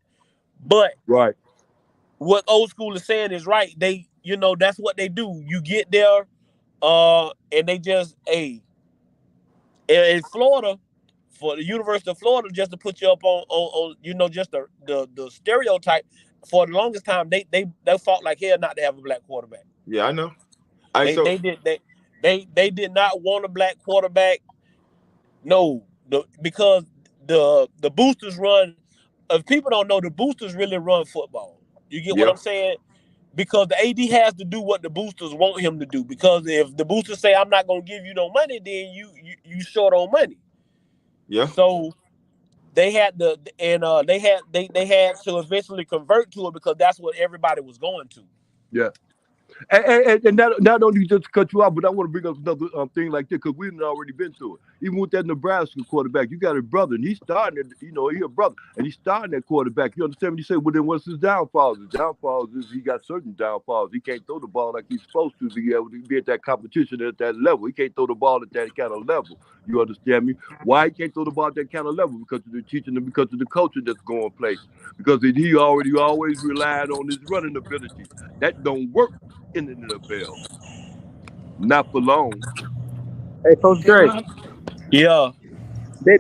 But right. what old school is saying is right. That's what they do. You get there, and they just, in Florida, for the University of Florida, just to put you up on just the stereotype. For the longest time, they fought like hell not to have a black quarterback. yeah. I know. I They so they did they did not want a black quarterback. No, because the boosters run. If people don't know, the boosters really run football. You get what yeah, I'm saying? Because the AD has to do what the boosters want him to do. Because if the boosters say I'm not gonna give you no money, then you short on money. yeah, So they had to and they had to eventually convert to it because that's what everybody was going to. Yeah. And not only just to cut you off, but I want to bring up another thing like this because we've already been through it. Even with that Nebraska quarterback, you got a brother, and he's starting at, he a brother, and he's starting at quarterback. You understand what you say? Well, then what's his downfalls? His downfalls is he got certain downfalls. He can't throw the ball like he's supposed to be able to be at that competition at that level. He can't throw the ball at that kind of level. You understand me? Why he can't throw the ball at that kind of level? Because of the teaching and because of the coaching that's going place. Because he always relied on his running abilities. That don't work in the NFL. Not for long. Hey, Coach Hey, Drake. Rob. Yeah. They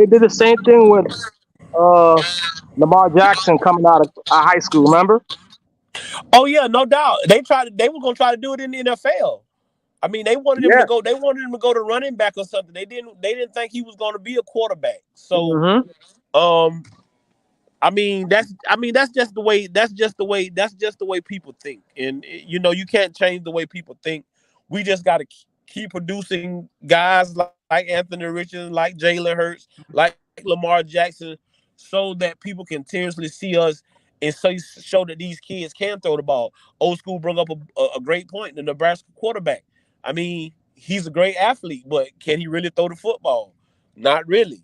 did the same thing with uh Lamar Jackson coming out of high school. Remember? Oh yeah, no doubt. They were gonna try to do it in the NFL. I mean, they wanted him to Yeah. go. They wanted him to go to running back or something. They didn't think he was going to be a quarterback. So, Mm-hmm. um, that's just the way. That's just the way people think. And you can't change the way people think. We just got to keep producing guys like Anthony Richardson, like Jalen Hurts, like Lamar Jackson, so that people continuously see us and show that these kids can throw the ball. Old school brought up a great point. The Nebraska quarterback. I mean, he's a great athlete, but can he really throw the football? Not really.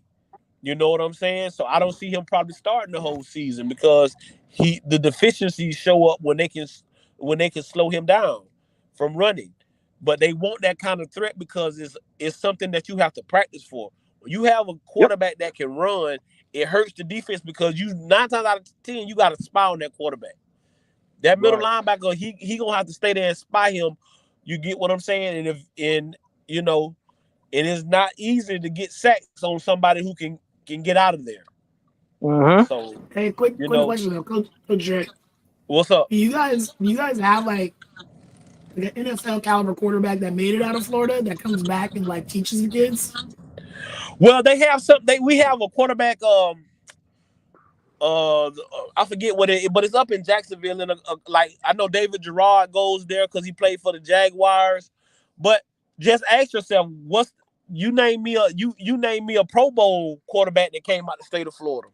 You know what I'm saying? So I don't see him probably starting the whole season because the deficiencies show up when they can slow him down from running. But they want that kind of threat because it's something that you have to practice for. When you have a Yep. quarterback that can run, it hurts the defense because you 9 times out of 10 you got to spy on that quarterback. That middle Right. linebacker, he gonna have to stay there and spy him. You get what I'm saying? You know, and it's not easy to get sacks on somebody who can get out of there. Mm-hmm. So, Hey, quick you question though, Coach Drake. what's up? Do you guys have like an NFL caliber quarterback that made it out of Florida that comes back and like teaches the kids? Well, they have some. We have a quarterback. I forget what it, but it's up in Jacksonville. And like I know David Gerard goes there because he played for the Jaguars. But just ask yourself, what's you name me a Pro Bowl quarterback that came out the state of Florida.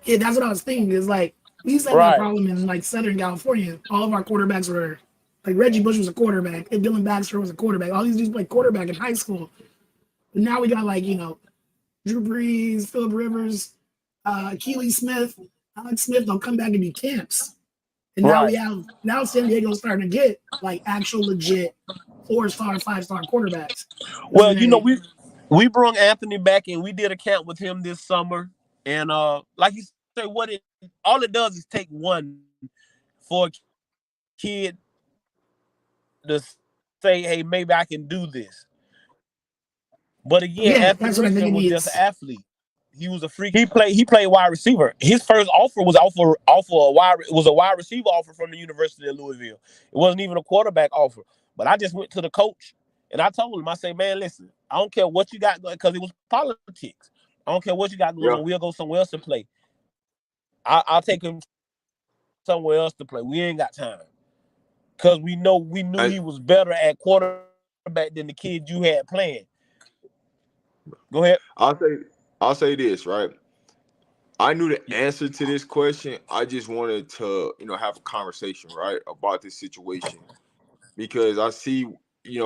Yeah, that's what I was thinking. Is like we used to have that Right, problem in like Southern California. All of our quarterbacks were like Reggie Bush was a quarterback, and Dylan Baxter was a quarterback. All these dudes played quarterback in high school. But now we got like Drew Brees, Philip Rivers, Keely Smith, Alex Smith. They'll come back and do camps, and right. now San Diego's starting to get like actual legit 4-star, 5-star quarterbacks. Well, They we brought Anthony back and we did a camp with him this summer. And like you say, all it does is take one for a kid to say, hey, maybe I can do this. But again, yeah, Anthony that's what I think it Richardson was just an needs. athlete. He was a freak. He played wide receiver. His first offer was a wide receiver offer from the University of Louisville. It wasn't even a quarterback offer. But I just went to the coach and I told him, I say, man, listen, I don't care what you got going because it was politics. I don't care what you got going on. Yeah. We'll go somewhere else to play. I'll take him somewhere else to play. We ain't got time because we knew he And was better at quarterback than the kid you had playing. Go ahead. I'll say this, right? I knew the answer to this question. I just wanted to, have a conversation, right, about this situation because I see,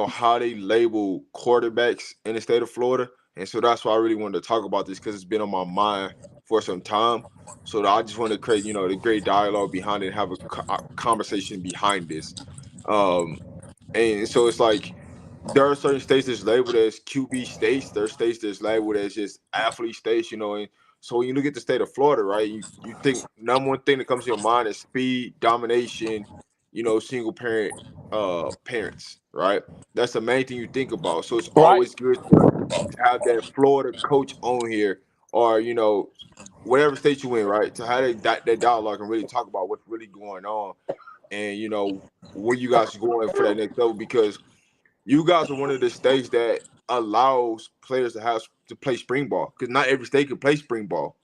how they label quarterbacks in the state of Florida, and so that's why I really wanted to talk about this because it's been on my mind for some time. So I just want to create, the great dialogue behind it, and have a conversation behind this. Um, and so it's like there are certain states that's labeled as QB states. There are states that's labeled as just athlete states, and so when you look at the state of Florida, right, you think number one thing that comes to your mind is speed, domination, single parents, right? That's the main thing you think about. So it's Right. always good to have that Florida coach on here, or whatever state you in, right, to have that dialogue and really talk about what's really going on, and where you guys are going for that next level because you guys are one of the states that allows players to play spring ball because not every state can play spring ball,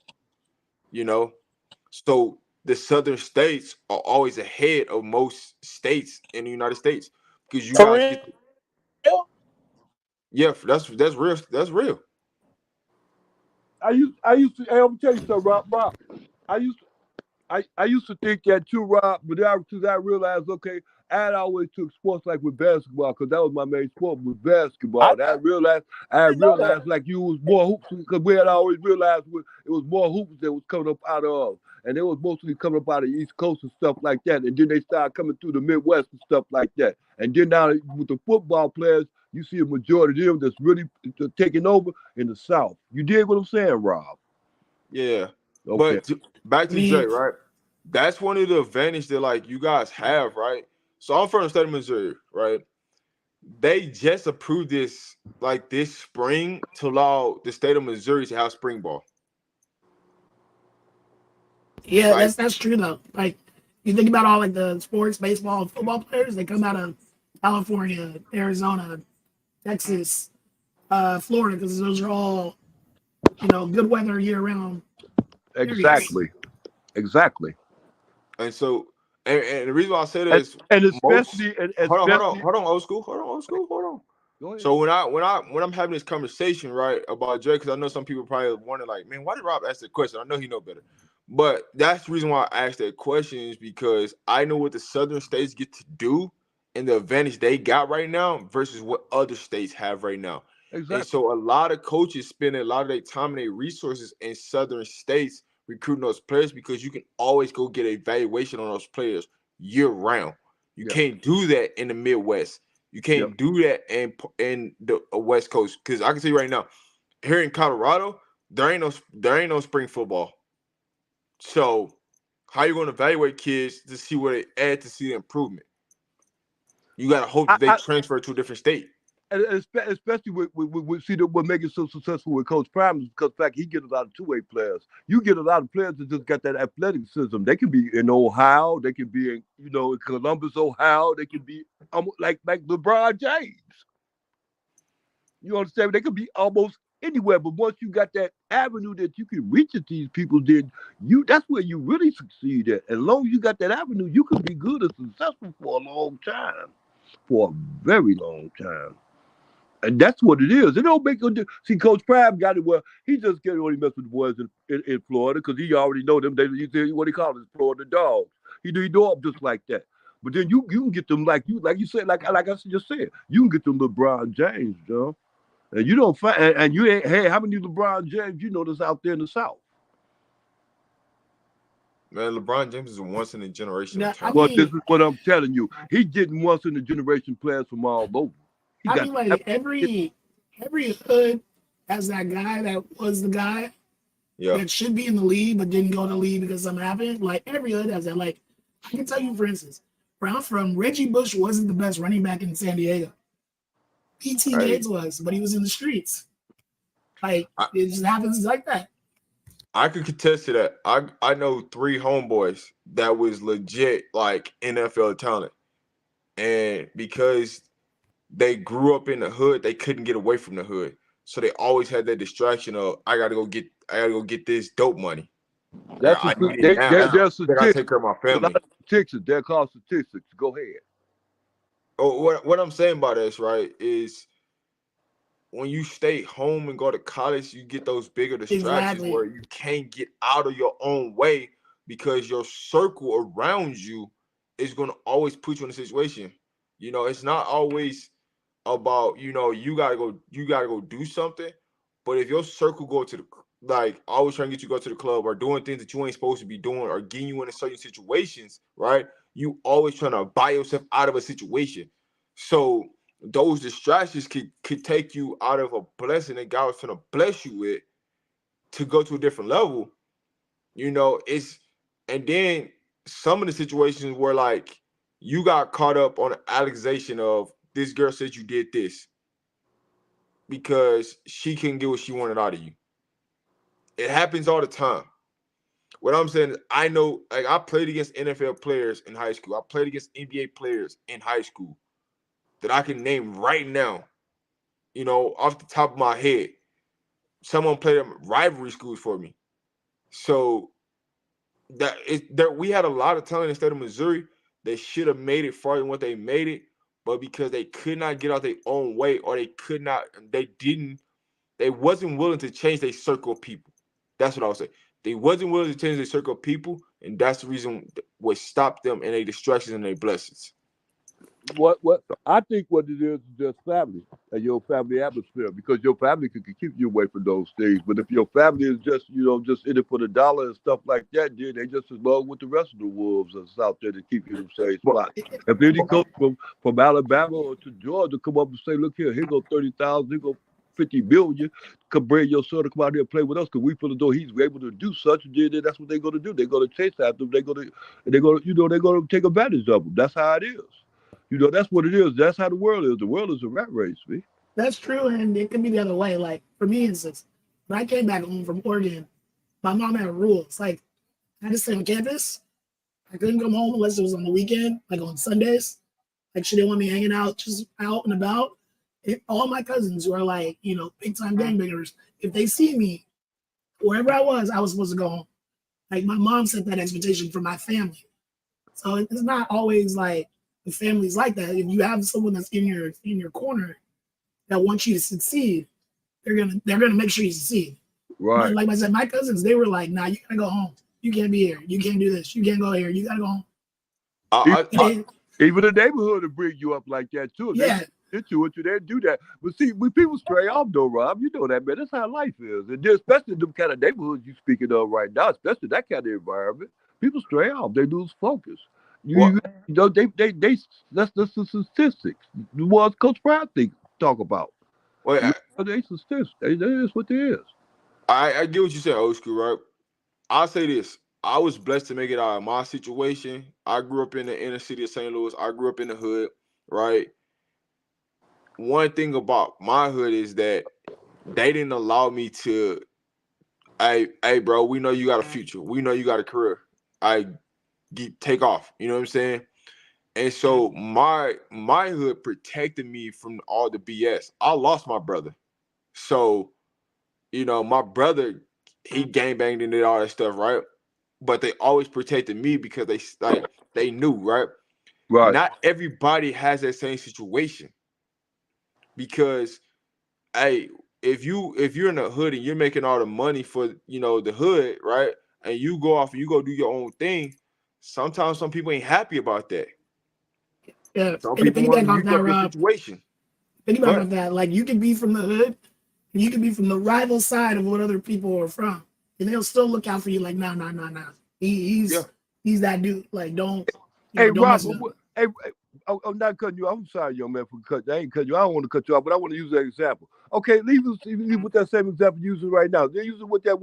you know. So the southern states are always ahead of most states in the United States because you For guys real? get to, yeah, that's real. That's real. I used to. Hey, I'm gonna tell you something, Rob. I used I used to think that too, Rob, but since I realized, okay, I always took sports like with basketball because that was my main sport was basketball. I And I didn't know that. realized like you was more hoops because we had always realized it was more hoops that was coming up out of, and they was mostly coming up out of the East Coast and stuff like that. And then they started coming through the Midwest and stuff like that. And then now with the football players, you see a majority of them that's really taking over in the South. You dig what I'm saying, Rob? Yeah, Okay. but back I to Jay, mean, right? That's one of the advantages that like you guys have, right? So I'm from the state of Missouri, right? They just approved this like this spring to allow the state of Missouri to have spring ball. yeah, Like, that's true though. Like you think about all like the sports, baseball, and football players, they come out of California, Arizona, Texas, Florida, because those are all good weather year round areas. Exactly. Exactly. and so, and the reason why I say that And, is and most. especially and Hold on, especially old school, hold on. go ahead. So when I'm having this conversation right about Drake, because I know some people probably wonder like, man, why did Rob ask that question? I know he know better, but that's the reason why I asked that question is because I know what the southern states get to do and the advantage they got right now versus what other states have right now. And Exactly. so a lot of coaches spend a lot of their time and their resources in southern states recruiting those players because you can always go get an evaluation on those players year round. You Yeah. can't do that in the Midwest. You Yep. can't do that in the West Coast because I can tell you right now, here in Colorado, there ain't no spring football. So how you going to evaluate kids to see where they add to see the improvement? You got to hope I, that they I transfer to a different state. and especially with see what makes it so successful with Coach Prime is because the fact he get a lot of two-way players. You get a lot of players that just got that athleticism. They can be in Ohio, they can be in in Columbus, Ohio, they can be like LeBron James. You understand? They could be almost anywhere. But once you got that avenue that you can reach at these people, then that's where you really succeed at. As long as you got that avenue, you can be good and successful for a long time, for a very long time. And that's what it is. It don't make no difference. See, Coach Prime got it where he just can't only mess with the boys in Florida because he already know them. He what he call it, Florida dogs. He know them just like that. But then you can get them like you said, like I just said, you can get them LeBron James, John. And you don't find and you ain't hey, how many LeBron James you know that's out there in the South? Man, LeBron James is a once in a generational I talent. But this mean, is what I'm telling you. He getting once in a generation players from all over. He got like every hood has that guy that was the guy Yeah. that should be in the league but didn't go to the league because something happened. Like every hood has that. Like I can tell you, for instance, where I'm from, Reggie Bush wasn't the best running back in San Diego. P.T. Hey, Gates was, but he was in the streets. Like I, it just happens like that. I could contest to that. I know 3 homeboys that was legit like NFL talent. And because they grew up in the hood, they couldn't get away from the hood. So they always had that distraction of I gotta go get this dope money. that's I need it now. they're I gotta statistics. take care of my A lot family. of statistics. They're called statistics. Go ahead. Oh, what I'm saying by this, right, is when you stay home and go to college, you get those bigger distractions Exactly. where you can't get out of your own way because your circle around you is going to always put you in a situation. You know, it's not always about, you gotta go do something. But if your circle go to the like always trying to get you to go to the club or doing things that you ain't supposed to be doing or getting you into certain situations, right? You always trying to buy yourself out of a situation. So those distractions could take you out of a blessing that God was trying to bless you with to go to a different level. It's and then some of the situations where like you got caught up on an accusation of this girl said you did this because she couldn't get what she wanted out of you. It happens all the time. What I'm saying is I know like I played against NFL players in high school. I played against NBA players in high school that I can name right now, off the top of my head. Someone played them rivalry schools for me. So we had a lot of talent in the state of Missouri. They should have made it farther than what they made it, but because they could not get out their own way, or they wasn't willing to change their circle of people. That's what I would say. They wasn't willing to change their circle of people, and that's the reason what stopped them in their distractions and their blessings. What I think what it is just family and your family atmosphere because your family can keep you away from those things. But if your family is just just in it for the dollar and stuff like that, then they just as long with the rest of the wolves that's out there to keep you in the same spot. If any coach from Alabama or to Georgia come up and say, look here go 30,000, here go 50 million, come bring your son to come out here and play with us because we feel as though he's able to do such, then that's what they're going to do. They're going to chase after him. They're going to take advantage of him. That's how it is. That's what it is. That's how the world is. The world is a rat race, man. That's true, and it can be the other way. Like for me, instance, when I came back home from Oregon, my mom had rules. Like I had to stay on campus. I couldn't come home unless it was on the weekend, like on Sundays. Like she didn't want me hanging out, just out and about. All my cousins who are like, big time gangbangers, if they see me wherever I was supposed to go home. Like my mom set that expectation for my family. So it's not always like the family's like that. If you have someone that's in your corner that wants you to succeed, they're gonna make sure you succeed. Right. Like I said, my cousins, they were like, nah, you gotta go home. You can't be here. You can't do this. You can't go here. You gotta go home. Even the neighborhood will bring you up like that too. Yeah. They do that. But see, when people stray off though, Rob, you know that, man. That's how life is. And especially them kind of neighborhoods you speaking of right now, especially that kind of environment, people stray off. They lose focus. That's the statistics. The ones Coach Brown talk about. They statistics. That is what it is. I get what you said, old school, right? I'll say this. I was blessed to make it out of my situation. I grew up in the inner city of St. Louis. I grew up in the hood, right? One thing about my hood is that they didn't allow me to, hey, bro, we know you got a future. We know you got a career. Take off. You know what I'm saying? And so my hood protected me from all the BS. I lost my brother. So You know, my brother, he gangbanged and did all that stuff, right? But they always protected me because they knew, right? Right. Not everybody has that same situation because, hey, if you're in the hood and you're making all the money for the hood, right? And you go off and you go do your own thing, sometimes some people ain't happy about that. Yeah, Some and to people want piggyback to off use that, up your Rob, situation. Go piggyback ahead. off that, like you can be from the hood, and you can be from the rival side of what other people are from, and they'll still look out for you. Like, nah, nah, nah, nah. Yeah. He's that dude. Like, don't Hey, don't Rob, mess with him. hey, I'm not cutting you. I'm sorry, young man, for cutting. I ain't cutting you. I don't want to cut you off, but I want to use that example. Okay, leave with that same example you're using right now. They're using with that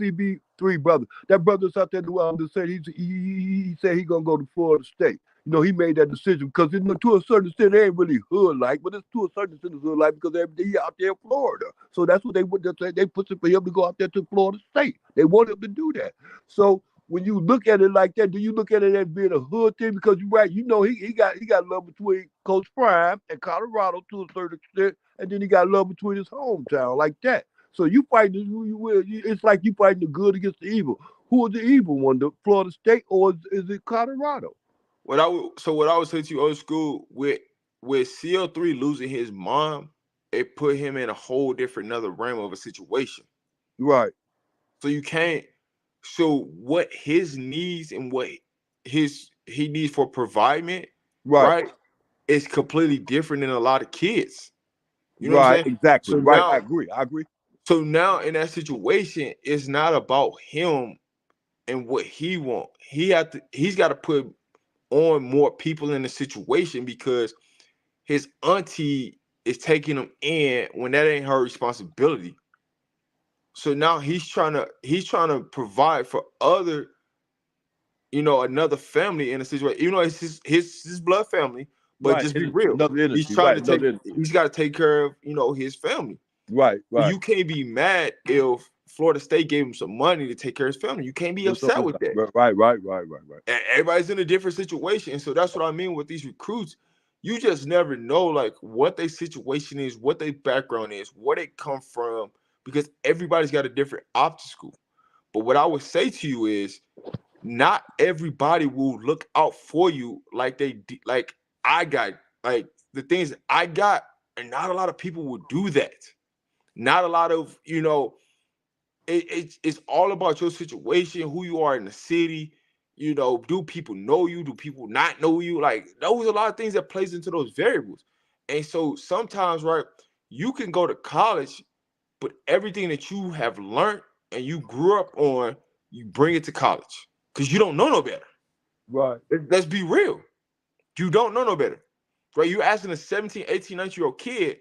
CB3 brother. That brother's out there that said he said he gonna go to Florida State. You know, he made that decision because to a certain extent, they ain't really hood like, but it's to a certain extent it's hood like because they out there in Florida. So that's what they put it for him to go out there to Florida State. They want him to do that. So when you look at it like that, do you look at it as being a hood thing? Because you're right, he got love between Coach Prime and Colorado to a certain extent, and then he got love between his hometown like that. So you fighting, it's like you fighting the good against the evil. Who is the evil one, the Florida State or is it Colorado? What I would say to you, old school, with CO3 losing his mom, it put him in a whole different another realm of a situation. Right, So you can't. So what his needs and what he needs for providement, right, right, is completely different than a lot of kids. You know what I'm right, saying? exactly. So Right, I now, agree. I agree. so now in that situation, it's not about him and what he want. He's got to put on more people in the situation because his auntie is taking him in when that ain't her responsibility. So now he's trying to provide for other, another family in a situation. It's his blood family, but Right, just be real. another He's entity. trying Right, to take another entity. he's got to take care of, his family. Right, So right. you can't be mad if Florida State gave him some money to take care of his family. You can't be That's what upset with that. right. And everybody's in a different situation. And so that's what I mean with these recruits. You just never know like what their situation is, what their background is, where they come from, because everybody's got a different obstacle. But what I would say to you is not everybody will look out for you like like I got, like the things I got, and not a lot of people will do that. Not a lot of, it's all about your situation, who you are in the city. Do people know you? Do people not know you? Like those are a lot of things that plays into those variables. And so sometimes, right, you can go to college, but everything that you have learned and you grew up on, you bring it to college because you don't know no better. Right, Let's be real. You don't know no better, right? You're asking a 17, 18, 19-year-old kid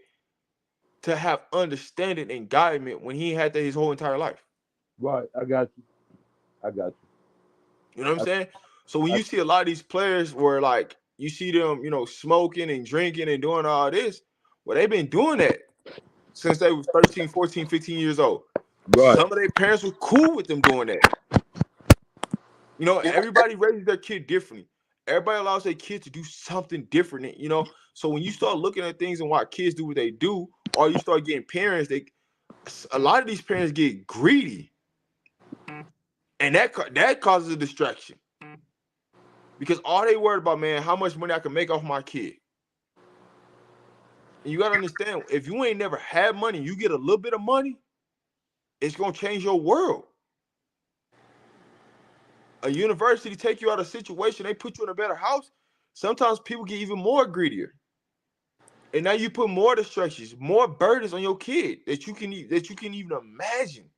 to have understanding and guidance when he had that his whole entire life. right. I got you. I got You know what I'm you. saying? So when I, you see a lot of these players where like you see them, smoking and drinking and doing all this, well, they've been doing that since they were 13, 14, 15 years old. right, Some of their parents were cool with them doing that. Everybody raises their kid differently. Everybody allows their kid to do something different, So when you start looking at things and why kids do what they do, or you start getting parents, a lot of these parents get greedy, and that causes a distraction because all they worried about, man, how much money I can make off my kid. And you gotta understand, if you ain't never had money, you get a little bit of money, it's gonna change your world. A university take you out of a situation, they put you in a better house. Sometimes people get even more greedier. And now you put more distractions, more burdens on your kid that you can even imagine.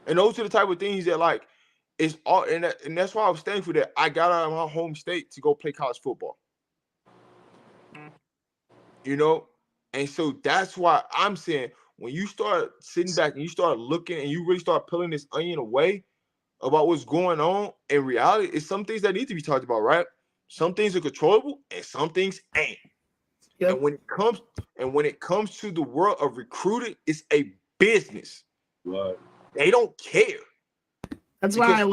And those are the type of things that like it's all, and that's why I was thankful that I got out of my home state to go play college football. You know, and so that's why I'm saying when you start sitting back and you start looking and you really start peeling this onion away about what's going on in reality, it's some things that need to be talked about, right? Some things are controllable and some things ain't. Yep. And when it comes to the world of recruiting, it's a business. right. They don't care That's because why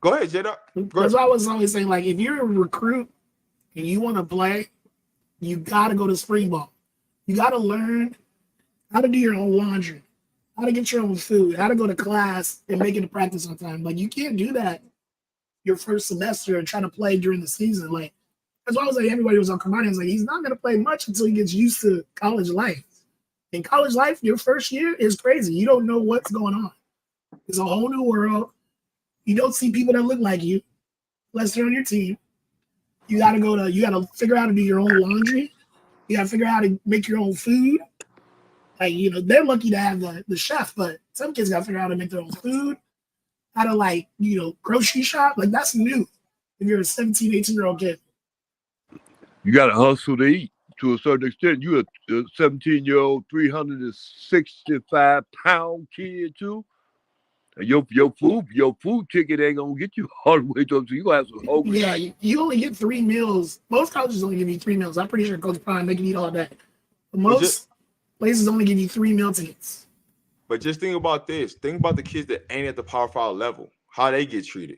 go ahead, Jada. Go that's ahead. why I was always saying, like, if you're a recruit and you want to play, you gotta go to spring ball. You gotta learn how to do your own laundry, how to get your own food, how to go to class and make it to practice on time. Like you can't do that your first semester and try to play during the season. Like that's why I was like everybody was on Kamani. I was like, he's not gonna play much until he gets used to college life. In college life, your first year is crazy. You don't know what's going on. It's a whole new world. You don't see people that look like you unless they're on your team. You gotta figure out how to do your own laundry. You gotta figure out how to make your own food. Like, they're lucky to have the chef, but some kids gotta figure out how to make their own food, how to grocery shop. Like that's new if you're a 17, 18-year-old kid. You got to hustle to eat to a certain extent. You're a 17-year-old, 365-pound kid too. And your food ticket ain't gonna get you all the way to. So you gonna have some hungry. Yeah, you only get 3 meals. Most colleges only give you 3 meals. I'm pretty sure Coach Prime they can eat all day. But most places only give you 3 meal tickets. But just think about this. Think about the kids that ain't at the Power 5 level. How they get treated.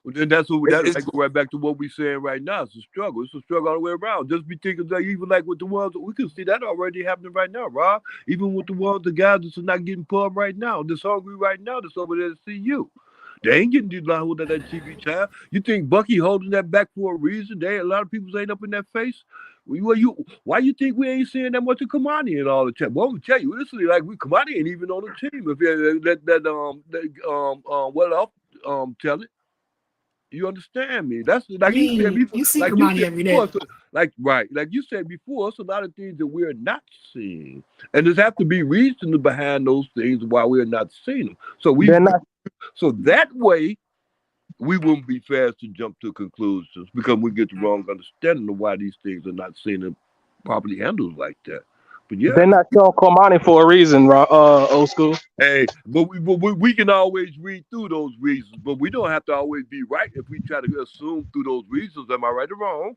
Well, then that's what I go right back to what we saying right now. It's a struggle. It's a struggle all the way around. Just be thinking that even like with the ones we can see that already happening right now, Rob. Even with the guys that's not getting pumped right now, that's hungry right now, that's over there to see you. They ain't getting these line with that TV time. You think Bucky holding that back for a reason? A lot of people ain't up in that face. Why you think we ain't seeing that much of Kamani and all the time? Well, I'm gonna tell you, this is like Kamani ain't even on the team. If tell it. You understand me? That's like you said before. You see Kamani every day. Like you said before, it's a lot of things that we're not seeing, and there's have to be reason behind those things why we're not seeing them. So so that way we wouldn't be fast to jump to conclusions because we get the wrong understanding of why these things are not seen and properly handled like that. But yeah, They're not showing Komani for a reason, old school. hey, but we can always read through those reasons, but we don't have to always be right if we try to assume through those reasons. Am I right or wrong?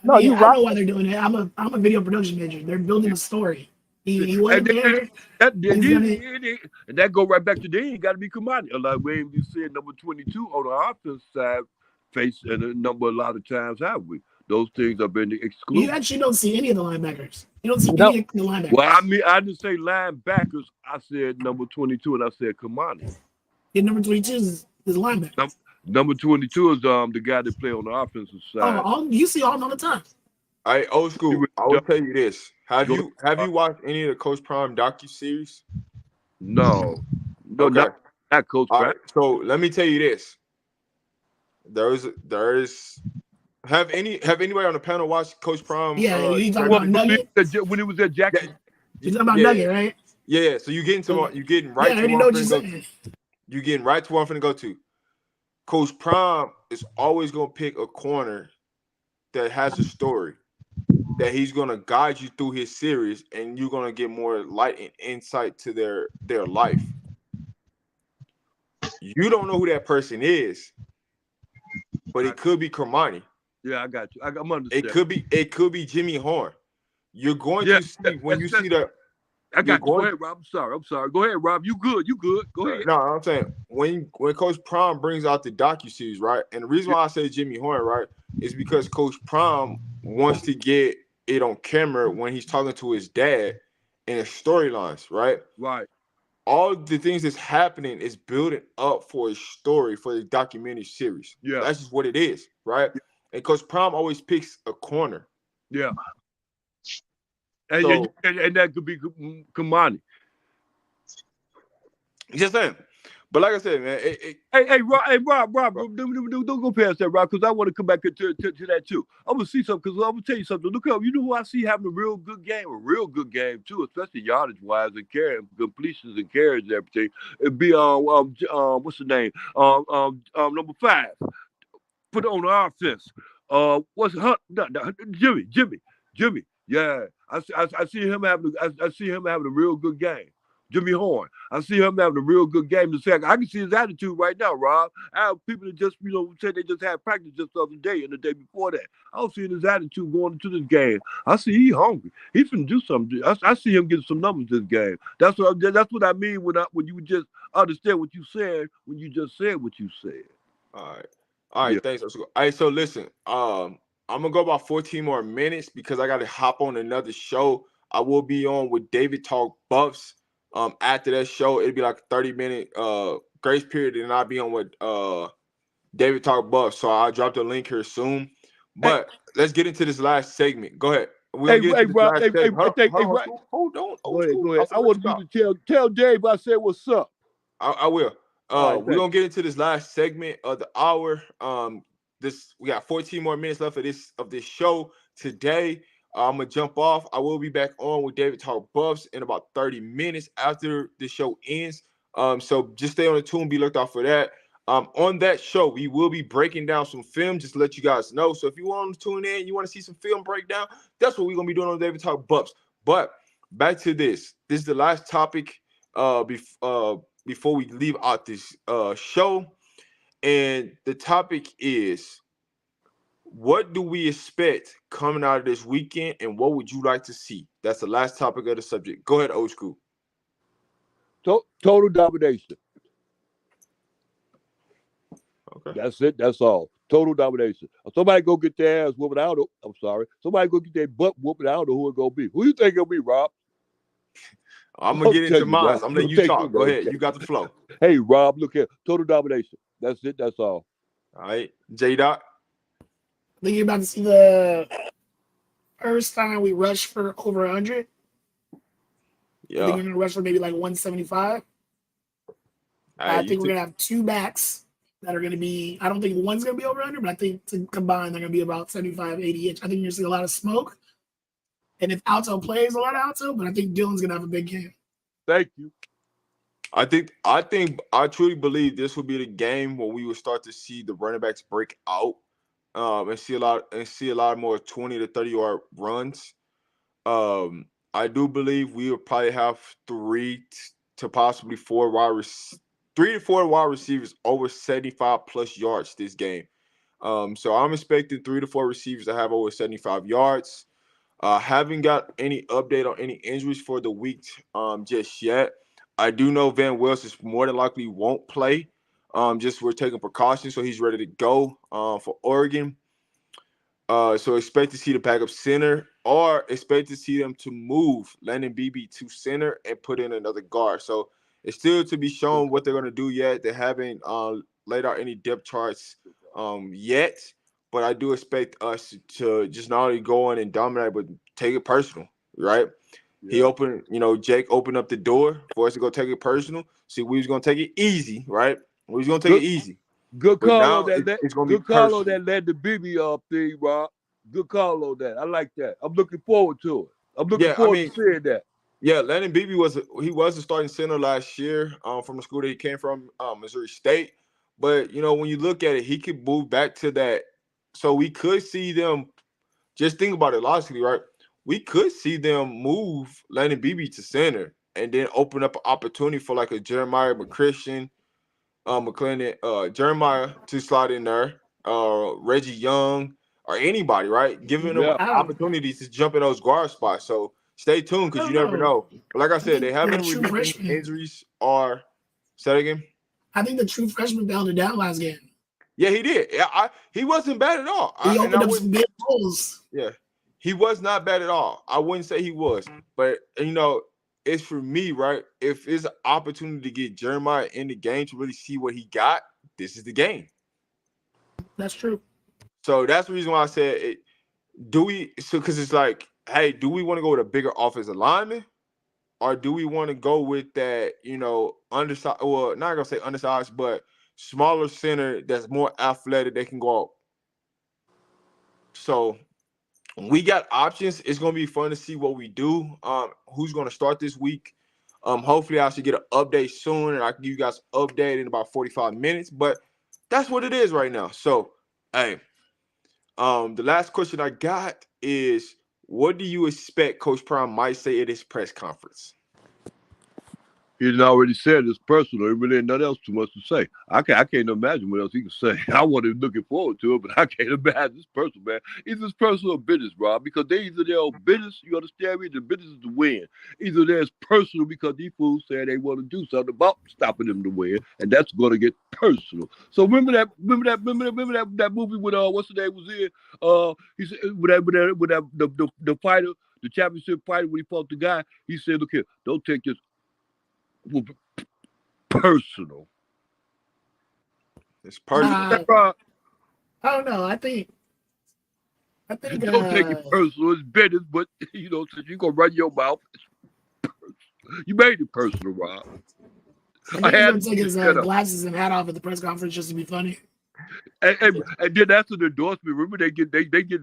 No, you I right. know why they're doing it. I'm a video production major. They're building a story. He wasn't there. And that go right back to they ain't got to be Kamani. Like we said, number 22 on the offense side, face and a lot of times have we. Those things have been excluded. You actually don't see any of the linebackers. You don't see any of the linebackers. Well, I didn't say linebackers. I said number 22, and I said Kamani. Yeah, number 22 is linebacker. Number 22 is the guy that play on the offensive side. You see all the time. All right, old school. I will tell you this. Have you watched any of the Coach Prime docu-series? No, okay. not Coach Prime. Right, so let me tell you this. Have anybody on the panel watched Coach Prime? Yeah, you talking about Nugget? When it was at Jackson. You talking about Nugget, right? Yeah, so you're getting right to what you're saying. You're getting right to where I'm finna go to. Coach Prime is always gonna pick a corner that has a story that he's gonna guide you through his series, and you're gonna get more light and insight to their life. You don't know who that person is, but it could be Kermani. Yeah, I got you. I'm understanding. It could be Jimmy Horn. You're going to see when you see that. I got you. Go ahead, Rob. I'm sorry. Go ahead, Rob. You good. Go ahead. No, I'm saying when Coach Prime brings out the docu-series, right? And the reason why I say Jimmy Horn, right, is because Coach Prime wants to get it on camera when he's talking to his dad in his storylines, right? Right. All the things that's happening is building up for a story for the documentary series. Yeah. That's just what it is, right? Yeah. And Coach Prime always picks a corner. Yeah. And that could be Kamani. Just saying. But like I said, man. Hey, Rob, don't go past that, Rob, because I want to come back to that too. I'm going to see something, because I'm going to tell you something. Look up, you know who I see having a real good game too, especially yardage-wise and completions and carries and everything. It'd be, what's the name? Number 5. Put it on the offense. What's Jimmy. Yeah, I see him having a real good game. Jimmy Horn. I see him having a real good game. I can see his attitude right now, Rob. I have people that just, say they just had practice just the other day and the day before that. I don't see his attitude going into this game. I see he's hungry. He's finna do something. I see him getting some numbers this game. That's what I mean when you just understand what you said when you just said what you said. All right, yeah. Thanks. All right, so listen, I'm gonna go about 14 more minutes because I gotta hop on another show. I will be on with David Talk Buffs. After that show, it'll be like a 30-minute grace period, and I'll be on with David Talk Buffs. So I'll drop the link here soon. Hey, But let's get into this last segment. Go ahead. We're hey, gonna get hey, into this Rob. last Hey, hey, segment. I think, hey, Hold Rob. on, hold on, Go old ahead, school. go I ahead. I forgot want you. you to tell Dave I said what's up. I will. All right, We're thanks. gonna get into this last segment of the hour. This we got 14 more minutes left of this show today. I'm gonna jump off. I will be back on with David Talk Buffs in about 30 minutes after the show ends. So just stay on the tune, be looked out for that. On that show, we will be breaking down some film, just to let you guys know. So if you want to tune in, you want to see some film breakdown, that's what we're gonna be doing on David Talk Buffs. But back to this. This is the last topic before we leave out this show. And the topic is, what do we expect coming out of this weekend, and what would you like to see? That's the last topic of the subject. Go ahead, old school. Total domination. Okay. That's it. That's all. Total domination. Somebody go get their ass whooping out. I'm sorry. Somebody go get their butt whooping out. Who it gonna be? Who you think it'll be, Rob? I'm gonna I'll get tell into you mine. now. I'm letting Don't you take talk. your Go name. ahead. You got the flow. Hey, Rob, look here. Total domination. That's it. That's all. All right. J Dot. I think you're about to see the first time we rush for over 100. I think Yeah. we're gonna rush for maybe like 175. Hey, I think we're gonna have two backs that are gonna be. I don't think one's gonna be over 100, but I think to combine they're gonna be about 75, 80 inch. I think you're gonna see a lot of smoke. And if Alto plays a lot of Alto, but I think Dylan's gonna have a big game. Thank you. I truly believe this will be the game where we will start to see the running backs break out, and see a lot more 20 to 30-yard runs. I do believe we will probably have to possibly three to four wide receivers over 75 plus yards this game. So I'm expecting 3 to 4 receivers to have over 75 yards. Haven't got any update on any injuries for the week just yet. I do know Van Wells is more than likely won't play. Just we're taking precautions, so he's ready to go for Oregon. So expect to see the backup center, or expect to see them to move Landon Beebe to center and put in another guard. So it's still to be shown what they're going to do yet. They haven't laid out any depth charts yet, but I do expect us to just not only go in and dominate, but take it personal, right? Yeah. Jake opened up the door for us to go take it personal. See, we was going to take it easy, right? We was going to take Good it easy. good But call on now that. it's going to be Good call on personal. that Landon Beebe thing, Rob. Good call on that. I like that. I'm looking forward to it. I'm looking Yeah, I forward mean, to seeing that. yeah, Landon Beebe was the starting center last year from the school that he came from, Missouri State. But when you look at it, he could move back to that. So we could see them. Just think about it logically, right? We could see them move Landon Beebe to center and then open up an opportunity for like a Jeremiah McChristian, McClendon, Jeremiah to slide in there, Reggie Young, or anybody, right? Giving them Yeah. opportunities to jump in those guard spots. So stay tuned I because you don't never know. know. But like I I said, they think haven't that true released any freshman. injuries or say that again. I think the true freshman held it down last game. Yeah, he did. He wasn't bad at all. He And I opened up wouldn't. some big holes. Yeah, he was not bad at all. I wouldn't say he was, but it's for me, right? If it's an opportunity to get Jeremiah in the game to really see what he got, this is the game. That's true. So that's the reason why I said it. Because it's like, hey, do we want to go with a bigger offensive lineman, or do we want to go with that, undersized? Well, not gonna say undersized, but smaller center that's more athletic. They can go out. So we got options. It's gonna be fun to see what we do. Who's gonna start this week? Hopefully I should get an update soon, and I can give you guys an update in about 45 minutes. But that's what it is right now. So, hey, the last question I got is, what do you expect Coach Prime might say at his press conference? He done already said it's personal. There really ain't nothing else too much to say. I can't imagine what else he can say. I wasn't looking forward to it, but I can't imagine. It's personal, man. It's just personal business, Rob, because they either they're on business, you understand me? The business is to win. Either there's personal because these fools say they want to do something about stopping them to win, and that's going to get personal. So remember that movie with what's the name was in? He said with that the fighter. the championship fight when he fought the guy. He said, "Look here, don't take this personal." It's You remember personal. that, Rob? I don't know. I think Don't take it personal. It's business, but since you're gonna run your mouth, you made it personal, Rob. I I think he's had gonna to take his set up. glasses and hat off at the press conference just to be funny. And then after the endorsement, remember they get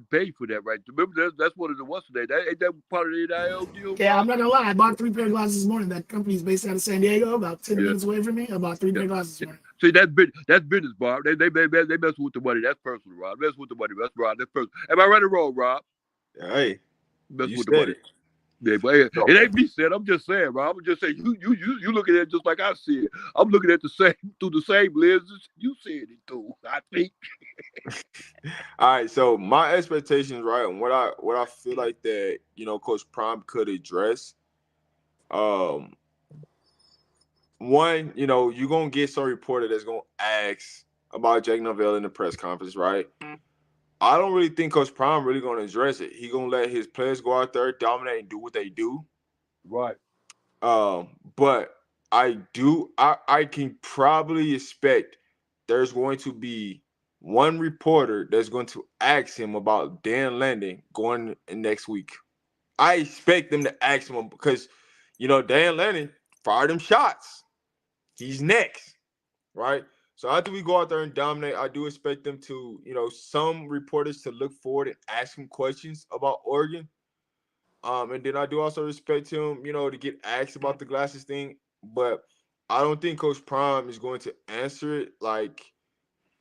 paid for that, right? Remember that's one of the what's the name? That ain't that part of the NIL deal, Yeah, I'm Rob? not gonna lie. I bought 3 pair of glasses this morning. That company's based out of San Diego, about 10 Yeah, minutes away from me. I bought 3 pair yeah. of glasses this morning. See, that's business, Bob. They mess with the money. That's personal, Rob. Mess with the money. That's Rob. That's personal. Am I right or wrong, Rob? Hey, Mess you with the said money. it. Yeah, but it So, ain't me said. I'm just saying, Rob. I'm just saying. You looking at it just like I see it. I'm looking at the same through the same lenses you said it through. I think. all right. So my expectations, right, and what I feel like that Coach Prime could address. Um, One, you're gonna get some reporter that's gonna ask about Jake Novell in the press conference, right? I don't really think Coach Prime really gonna address it. He gonna let his players go out there, dominate, and do what they do. Right. But I can probably expect there's going to be one reporter that's going to ask him about Dan Lanning going in next week. I expect them to ask him because Dan Lanning fired him shots. He's next, right? So after we go out there and dominate, I do expect them to, some reporters to look forward and ask him questions about Oregon. And then I do also respect him, to get asked about the glasses thing. But I don't think Coach Prime is going to answer it like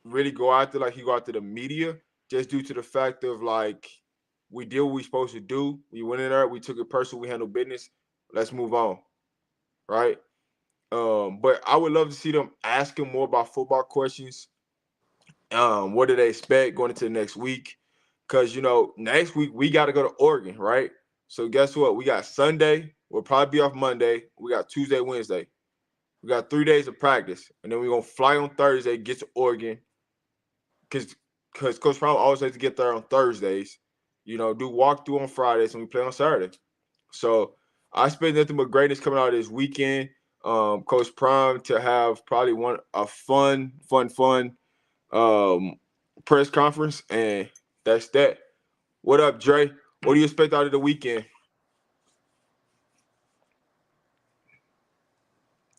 really go after like he go after the media, just due to the fact of like we did what we supposed to do. We went in there, we took it personal, we handled business. Let's move on, right? But I would love to see them ask him more about football questions. What do they expect going into the next week? Because next week we got to go to Oregon, right? So guess what? We got Sunday. We'll probably be off Monday. We got Tuesday, Wednesday. We got 3 days of practice, and then we're gonna fly on Thursday, get to Oregon, because Coach Brown always has to get there on Thursdays. Do walkthrough on Fridays, and we play on Saturday. So I expect nothing but greatness coming out of this weekend. Coach Prime to have probably a fun um, press conference, and that's that. What up, Dre? What do you expect out of the weekend?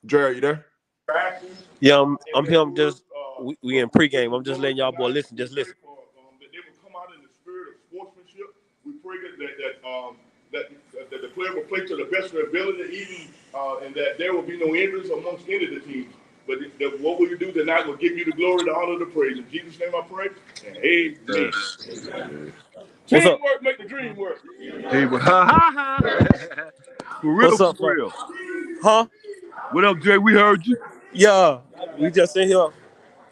Dre, are you there? Yeah, I'm here. I'm just we in pregame. I'm just letting y'all boy listen. Just listen. That they will come out in the spirit of sportsmanship. We pray that the player will play to the best of their ability, even and that there will be no injuries amongst any of the teams. But what will you do tonight will give you the glory, the honor, the praise. In Jesus' name I pray. And amen. What's up? Teamwork make the dream work. Hey, but ha ha ha. For real, What's for up, bro? real. Huh? What up, Jay? We heard you. Yeah. We just in here.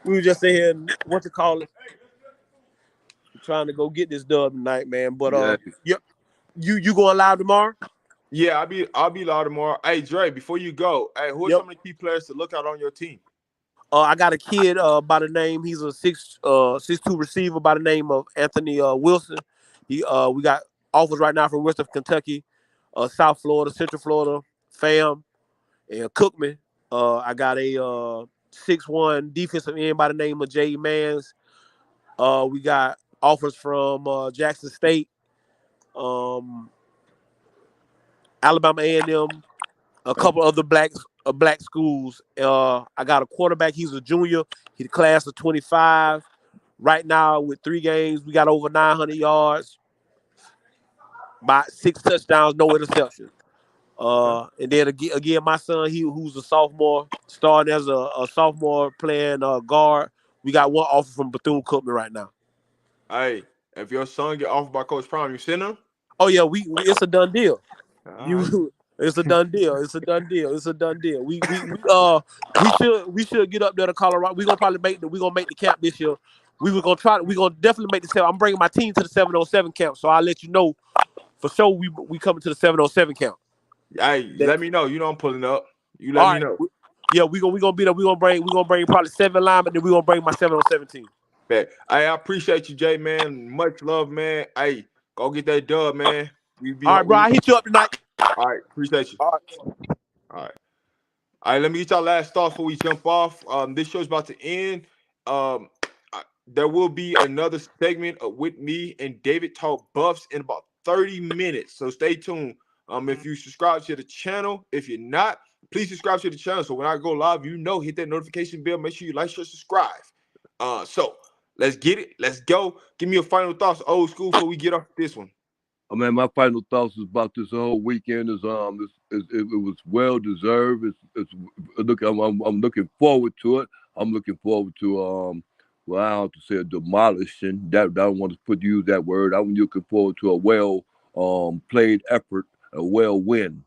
We were just in here. What you call it? Trying to go get this dub tonight, man. But Yeah. yep. You going live tomorrow? Yeah, I'll be live tomorrow. Hey Dre, before you go, hey, who are Yep. some of the key players to look out on your team? I got a kid by the name. He's a 6'2" receiver by the name of Anthony Wilson. We got offers right now from Western Kentucky, South Florida, Central Florida, FAM, and Cookman. I got a 6'1" defensive end by the name of Jay Mans. We got offers from Jackson State, um, Alabama A&M, a couple other black schools. I got a quarterback. He's a junior. He's the class of 25. Right now, with 3 games, we got over 900 yards, about 6 touchdowns, no interceptions. Okay. And then again, my son, who's a sophomore, starting as a sophomore playing guard. We got one offer from Bethune-Cookman right now. Hey, if your son get offered by Coach Prime, you send him? Oh yeah, we it's a done deal. All right. You, it's a done deal. It's a done deal. It's a done deal. We should get up there to Colorado. We gonna make the camp this year. We gonna definitely make the 7. I'm bringing my team to the 707 camp, so I'll let you know for sure. We coming to the 707 camp. Hey, That, let me know. I'm pulling up. You let all me right. know. Yeah, we gonna be there. We gonna bring probably 7 linemen, then we gonna bring my 707 team. Bet. Hey, I appreciate you, Jay, man. Much love, man. Hey, go get that dub, man. We be All on. right, bro. I hit you up tonight. All right, appreciate you. All right. All right. All right, let me get y'all last thoughts before we jump off. This show's about to end. There will be another segment with me and David Talk Buffs in about 30 minutes. So stay tuned. If you subscribe to the channel, if you're not, please subscribe to the channel. So when I go live, hit that notification bell. Make sure you like, share, subscribe. So let's get it. Let's go. Give me your final thoughts, old school, before we get off this one. I mean, my final thoughts about this whole weekend is it was well deserved. I'm looking forward to it. I'm looking forward to well, I don't have to say demolishing. That I don't want to use that word. I'm looking forward to a well played effort, a well win.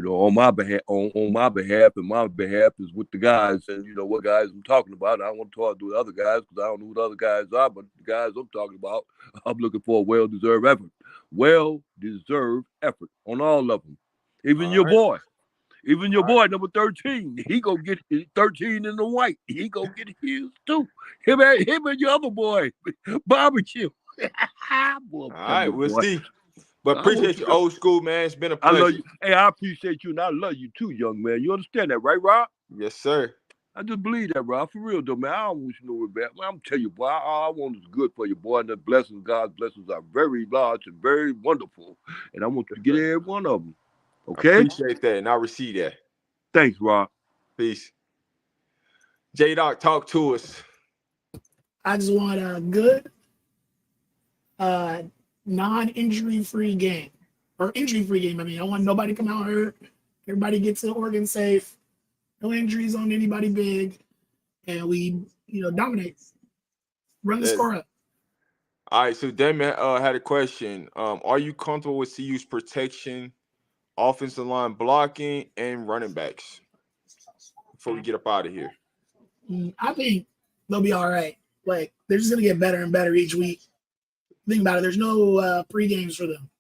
On my behalf, on my behalf, and my behalf is with the guys, and you know what guys I'm talking about. I don't want to talk to the other guys because I don't know who the other guys are, but the guys I'm talking about, I'm looking for a well-deserved on all of them. Even All your right. boy, All right. number 13, he gonna get 13 in the white. He gonna get his too. Him and your other boy, barbecue. Boy, I'm All telling right. you, We'll boy. see. But I want appreciate you you, to. old school, man. It's been a I love pleasure. you. Hey, I appreciate you, and I love you too, young man. You understand that, right, Rob? Yes, sir. I just believe that, Rob. For real, though, man. I don't want you to know it bad. I'm telling you, boy, all I want is good for you, boy. And the blessings, God's blessings are very large and very wonderful. And I want you Yes, to get sir. every one of them. I Okay? appreciate that, and I receive that. Thanks, Rob. Peace. J Doc, talk to us. I just want a good, non-injury free game or injury free game. I mean, I want nobody to come out hurt. Everybody gets to Oregon safe. No injuries on anybody big, and we, dominate. Run the Yes. score up. All right, so Damon had a question. Are you comfortable with CU's protection, offensive line blocking, and running backs? Before we get up out of here. I think they'll be all right. Like, they're just gonna get better and better each week. Think about it. There's no pre games for them,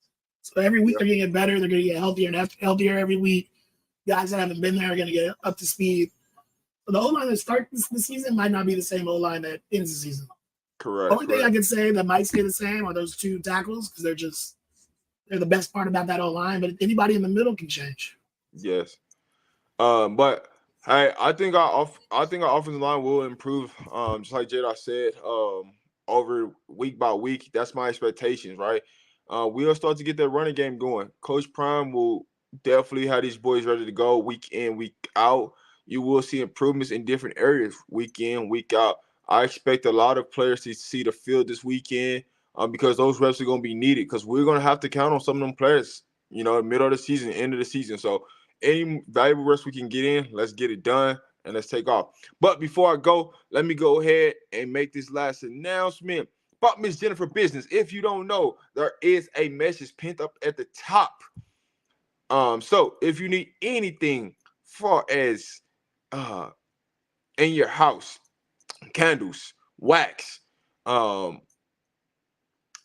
so every week they're gonna get better. They're gonna get healthier and healthier every week. Guys that haven't been there are gonna get up to speed. So the O line that starts the season might not be the same O line that ends the season. Correct. Only thing I could say that might stay the same are those two tackles because they're the best part about that O line. But anybody in the middle can change. Yes. But hey, I think our offensive line will improve. Just like Jada said, over week by week. That's my expectations, right? We'll start to get that running game going. Coach Prime will definitely have these boys ready to go week in, week out. You will see improvements in different areas week in, week out. I expect a lot of players to see the field this weekend because those reps are going to be needed because we're going to have to count on some of them players, middle of the season, end of the season. So any valuable reps we can get in, let's get it done and let's take off. But before I go, let me go ahead and make this last announcement about Miss Jennifer Business. If you don't know, there is a message pinned up at the top. So if you need anything far as in your house, candles, wax, air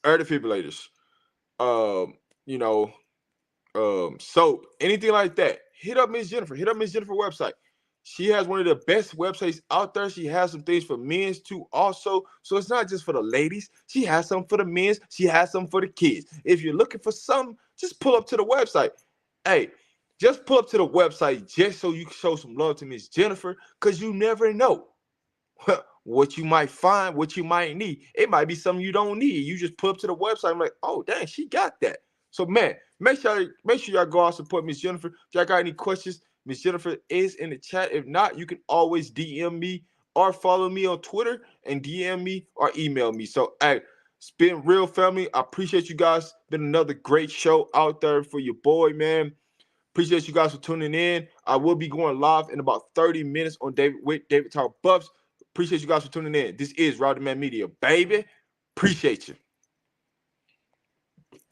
defibrillators, you know, soap, anything like that, hit up Miss Jennifer. Hit up Miss Jennifer website. She has one of the best websites out there. She has some things for men too also. So it's not just for the ladies. She has some for the men. She has some for the kids. If you're looking for something, just pull up to the website. Hey, just pull up to the website just so you can show some love to Miss Jennifer because you never know what you might find, what you might need. It might be something you don't need. You just pull up to the website. I'm like, oh, dang, she got that. So, man, make sure y'all go out and support Miss Jennifer. If y'all got any questions, Miss Jennifer is in the chat. If not, you can always DM me or follow me on Twitter and DM me or email me. So, hey, it's been real, family. I appreciate you guys. Been another great show out there for your boy, man. Appreciate you guys for tuning in. I will be going live in about 30 minutes on David Talk Buffs. Appreciate you guys for tuning in. This is RobDaManMedia, baby. Appreciate you.